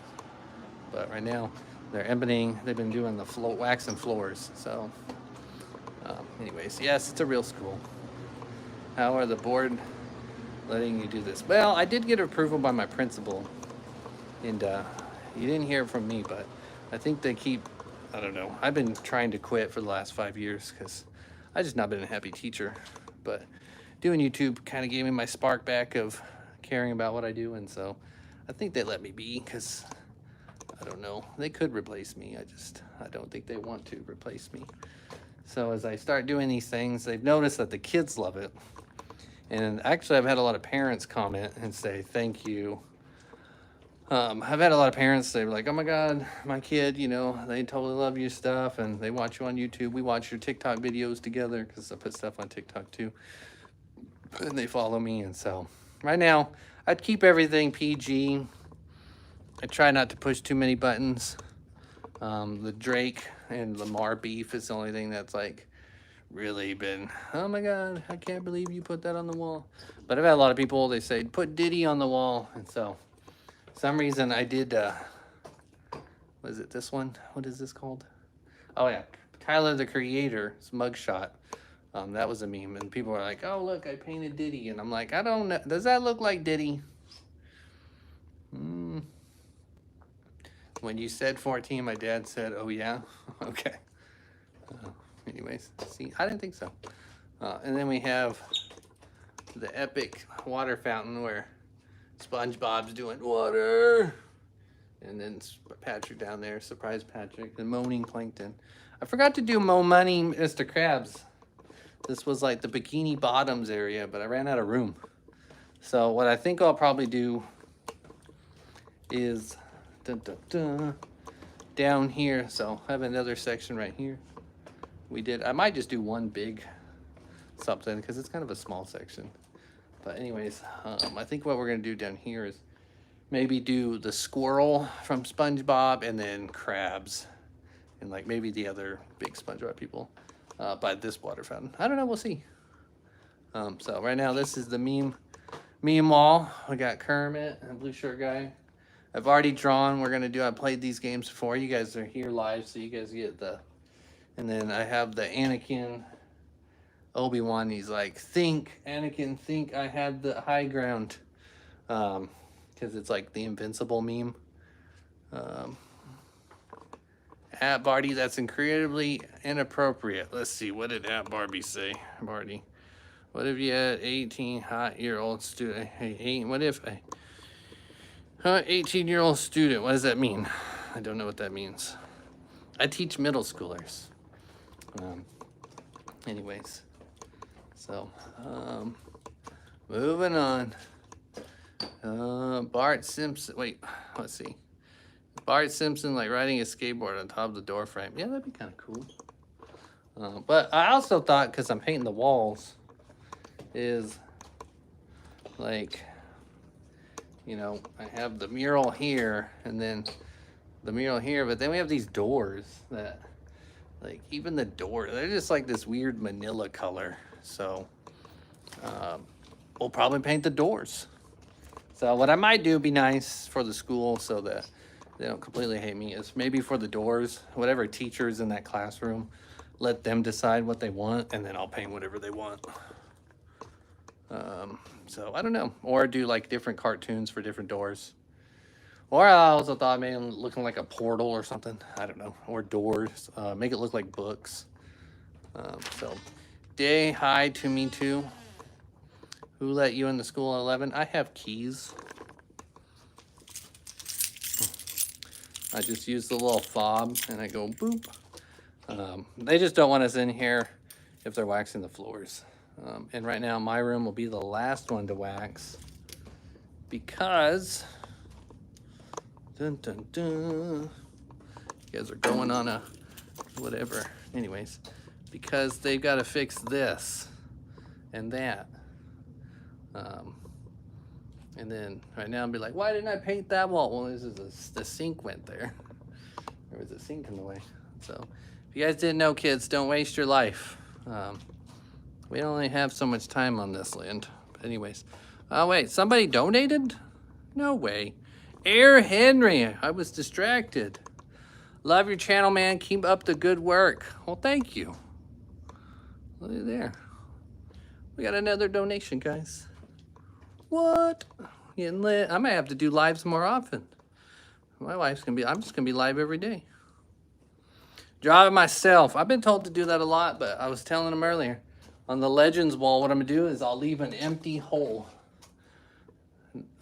But right now, they're ebonying. They've been doing the waxing floors. So, anyways, yes, it's a real school. How are the board letting you do this? Well, I did get approval by my principal, and you didn't hear it from me, but I think they keep, I don't know. I've been trying to quit for the last 5 years because I just not been a happy teacher, but doing YouTube kind of gave me my spark back of caring about what I do, and so I think they let me be because I don't know. They could replace me. I don't think they want to replace me. So as I start doing these things, they've noticed that the kids love it. And actually, I've had a lot of parents comment and say, thank you. I've had a lot of parents say, like, oh my God, my kid, you know, they totally love your stuff and they watch you on YouTube. We watch your TikTok videos together because I put stuff on TikTok too. And they follow me. And so right now, I'd keep everything PG. I try not to push too many buttons. The Drake and Lamar beef is the only thing that's like really been, oh my God, I can't believe you put that on the wall. But I've had a lot of people, they say, put Diddy on the wall. And so some reason I did, was it this one? What is this called? Oh yeah, Tyler the Creator's mugshot. That was a meme, and people were like, oh look, I painted Diddy. And I'm like, I don't know, does that look like Diddy? When you said 14, my dad said, oh yeah? Okay. Anyways, see, I didn't think so. And then we have the epic water fountain where SpongeBob's doing water. And then Patrick down there, surprise Patrick, the moaning plankton. I forgot to do Mo Money, Mr. Krabs. This was like the Bikini Bottoms area, but I ran out of room. So what I think I'll probably do is down here. So I have another section right here. I might just do one big something because it's kind of a small section. But anyways, I think what we're gonna do down here is maybe do the squirrel from SpongeBob and then crabs and like maybe the other big SpongeBob people by this water fountain. I don't know, we'll see. So right now this is the meme wall. We got Kermit and Blue Shirt Guy. I've already drawn. I played these games before. You guys are here live, so you guys get and then I have the Anakin Obi-Wan. He's like, Anakin, think I had the high ground. Because it's like the invincible meme. At Barty, that's incredibly inappropriate. Let's see, what did at Barbie say? Barty, what if you had 18 hot-year-old student? What if a 18-year-old student? What does that mean? I don't know what that means. I teach middle schoolers. Anyways, so moving on. Bart Simpson. Wait, let's see. Bart Simpson like riding a skateboard on top of the door frame. Yeah, that'd be kind of cool. But I also thought, because I'm painting the walls, is like, you know, I have the mural here and then the mural here, but then we have these doors that, like, even the door, they're just like this weird manila color. So we'll probably paint the doors. So what I might do would be nice for the school so that they don't completely hate me. It's maybe for the doors, whatever teachers in that classroom, let them decide what they want, and then I'll paint whatever they want. So I don't know, or do like different cartoons for different doors. Or I also thought maybe looking like a portal or something. I don't know. Or doors. Make it look like books. So, day hi to me too. Who let you in the school at 11? I have keys. I just use the little fob and I go boop. They just don't want us in here if they're waxing the floors. And right now my room will be the last one to wax because dun dun dun. You guys are going on a whatever. Anyways, because they've got to fix this and that. And then right now I'll be like, why didn't I paint that wall? Well, this is the sink went there. There was a sink in the way. So if you guys didn't know, kids, don't waste your life. We only have so much time on this land. But anyways, oh wait, somebody donated? No way. Air Henry, I was distracted. Love your channel, man. Keep up the good work. Well, thank you. Look at there. We got another donation, guys. What? Getting lit. I might have to do lives more often. My wife's gonna be, I'm just gonna be live every day. Draw it myself. I've been told to do that a lot, but I was telling them earlier. On the Legends wall, what I'm gonna do is I'll leave an empty hole.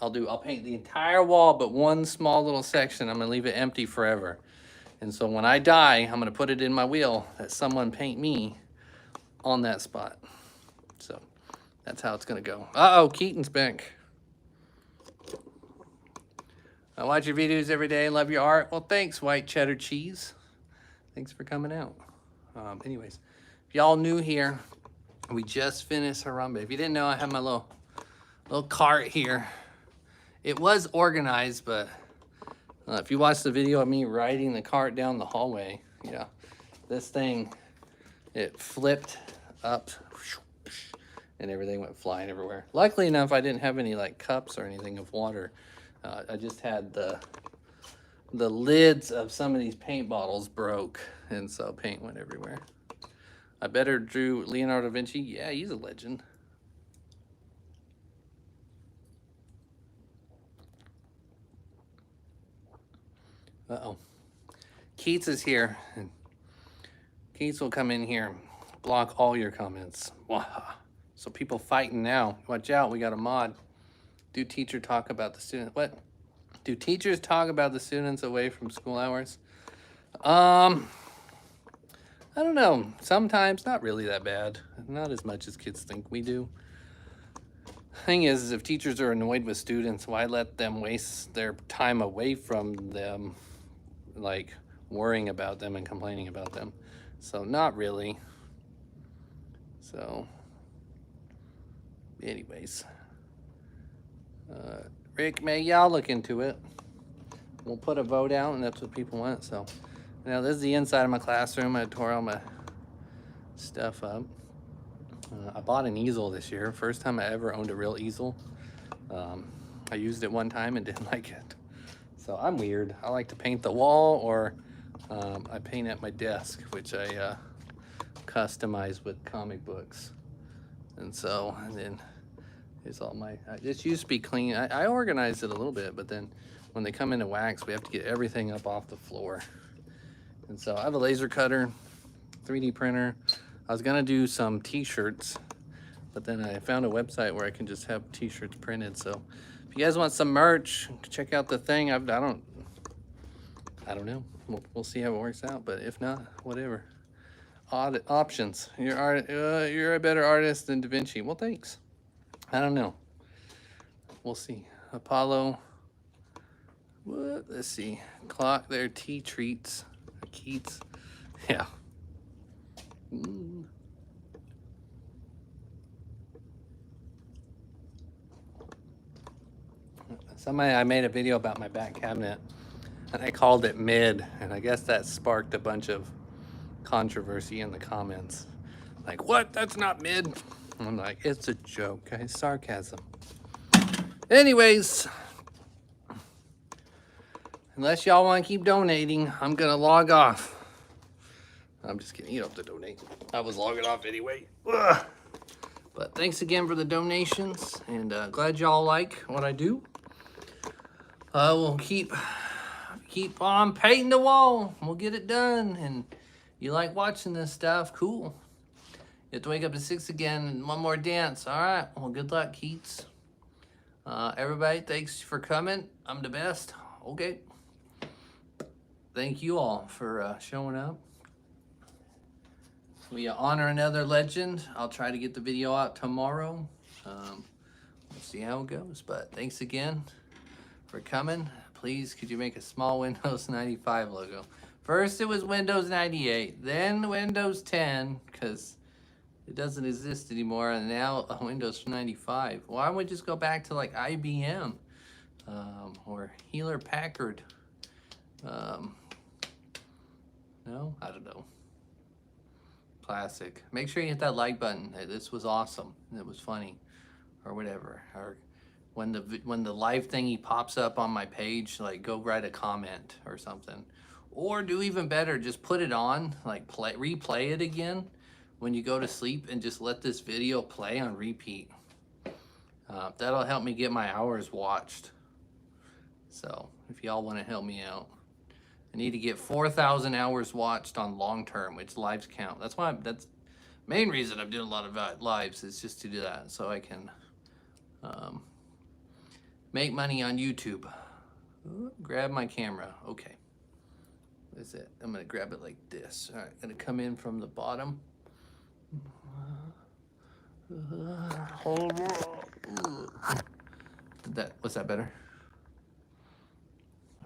I'll paint the entire wall, but one small little section, I'm gonna leave it empty forever. And so when I die, I'm gonna put it in my will that someone paint me on that spot. So that's how it's gonna go. Uh-oh, Keaton's back. I watch your videos every day, love your art. Well, thanks, white cheddar cheese. Thanks for coming out. Anyways, if y'all new here, we just finished Harambe. If you didn't know, I have my little cart here. It was organized, but if you watch the video of me riding the cart down the hallway, yeah, this thing, it flipped up and everything went flying everywhere. Luckily enough, I didn't have any like cups or anything of water. I just had the lids of some of these paint bottles broke, and so paint went everywhere. I better drew Leonardo da Vinci. Yeah, he's a legend. Uh-oh. Keats is here. Keats will come in here, block all your comments. Waha. So people fighting now. Watch out, we got a mod. Do teacher talk about the students? What? Do teachers talk about the students away from school hours? I don't know. Sometimes, not really that bad. Not as much as kids think we do. Thing is if teachers are annoyed with students, why let them waste their time away from them, like worrying about them and complaining about them? So not really. So anyways, Rick, may y'all look into it. We'll put a vote out, and that's what people want. So now this is the inside of my classroom. I tore all my stuff up. I bought an easel this year. First time I ever owned a real easel. I used it one time and didn't like it. So I'm weird. I like to paint the wall, or I paint at my desk, which I customize with comic books. And then here's all my, this used to be clean. I organized it a little bit, but then when they come into wax, we have to get everything up off the floor. And so I have a laser cutter, 3D printer. I was gonna do some t-shirts, but then I found a website where I can just have t-shirts printed. So if you guys want some merch, check out the thing. I don't know. We'll see how it works out, but if not, whatever. Options. You're a better artist than Da Vinci. Well, thanks. I don't know. We'll see. Apollo. What? Let's see. Clock there. Tea treats. Keats. Yeah. I made a video about my back cabinet, and I called it mid, and I guess that sparked a bunch of controversy in the comments. Like, what? That's not mid. I'm like, it's a joke, guys. Sarcasm. Anyways, Unless y'all want to keep donating, I'm going to log off. I'm just kidding. You don't have to donate. I was logging off anyway. Ugh. But thanks again for the donations, and glad y'all like what I do. We'll keep on painting the wall. We'll get it done. And you like watching this stuff? Cool. You have to wake up at 6 again and one more dance. All right. Well, good luck, Keats. Everybody, thanks for coming. I'm the best. Okay. Thank you all for showing up. We honor another legend. I'll try to get the video out tomorrow. We'll see how it goes. But thanks again for coming. Please, could you make a small Windows 95 logo? First it was Windows 98, then Windows 10, because it doesn't exist anymore, and now Windows 95. Why don't we just go back to like IBM or Hewlett Packard? No, I don't know. Classic. Make sure you hit that like button. This was awesome. It was funny, or whatever. Or when the live thingy pops up on my page, like go write a comment or something. Or do even better, just put it on, like replay it again when you go to sleep, and just let this video play on repeat. That'll help me get my hours watched. So if y'all want to help me out, I need to get 4,000 hours watched on long term, which lives count. That's main reason I'm doing a lot of lives, is just to do that, so I can make money on YouTube. Ooh, grab my camera. Okay. That's it. I'm gonna grab it like this. All right, gonna come in from the bottom. Was that better?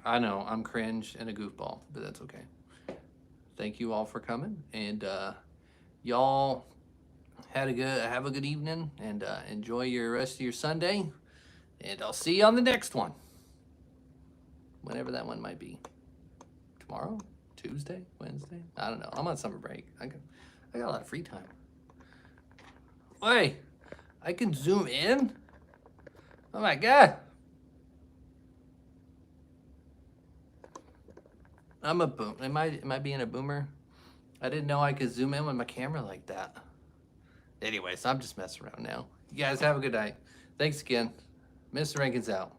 I know, I'm cringe and a goofball, but that's okay. Thank you all for coming, and y'all have a good evening, and enjoy your rest of your Sunday, and I'll see you on the next one, whenever that one might be. Tomorrow, Tuesday, Wednesday, I don't know. I'm on summer break. I got a lot of free time. Wait, I can zoom in? Oh my God. I'm a boom. Am I being a boomer? I didn't know I could zoom in with my camera like that. Anyways, I'm just messing around now. You guys have a good night. Thanks again. Mr. Renken's out.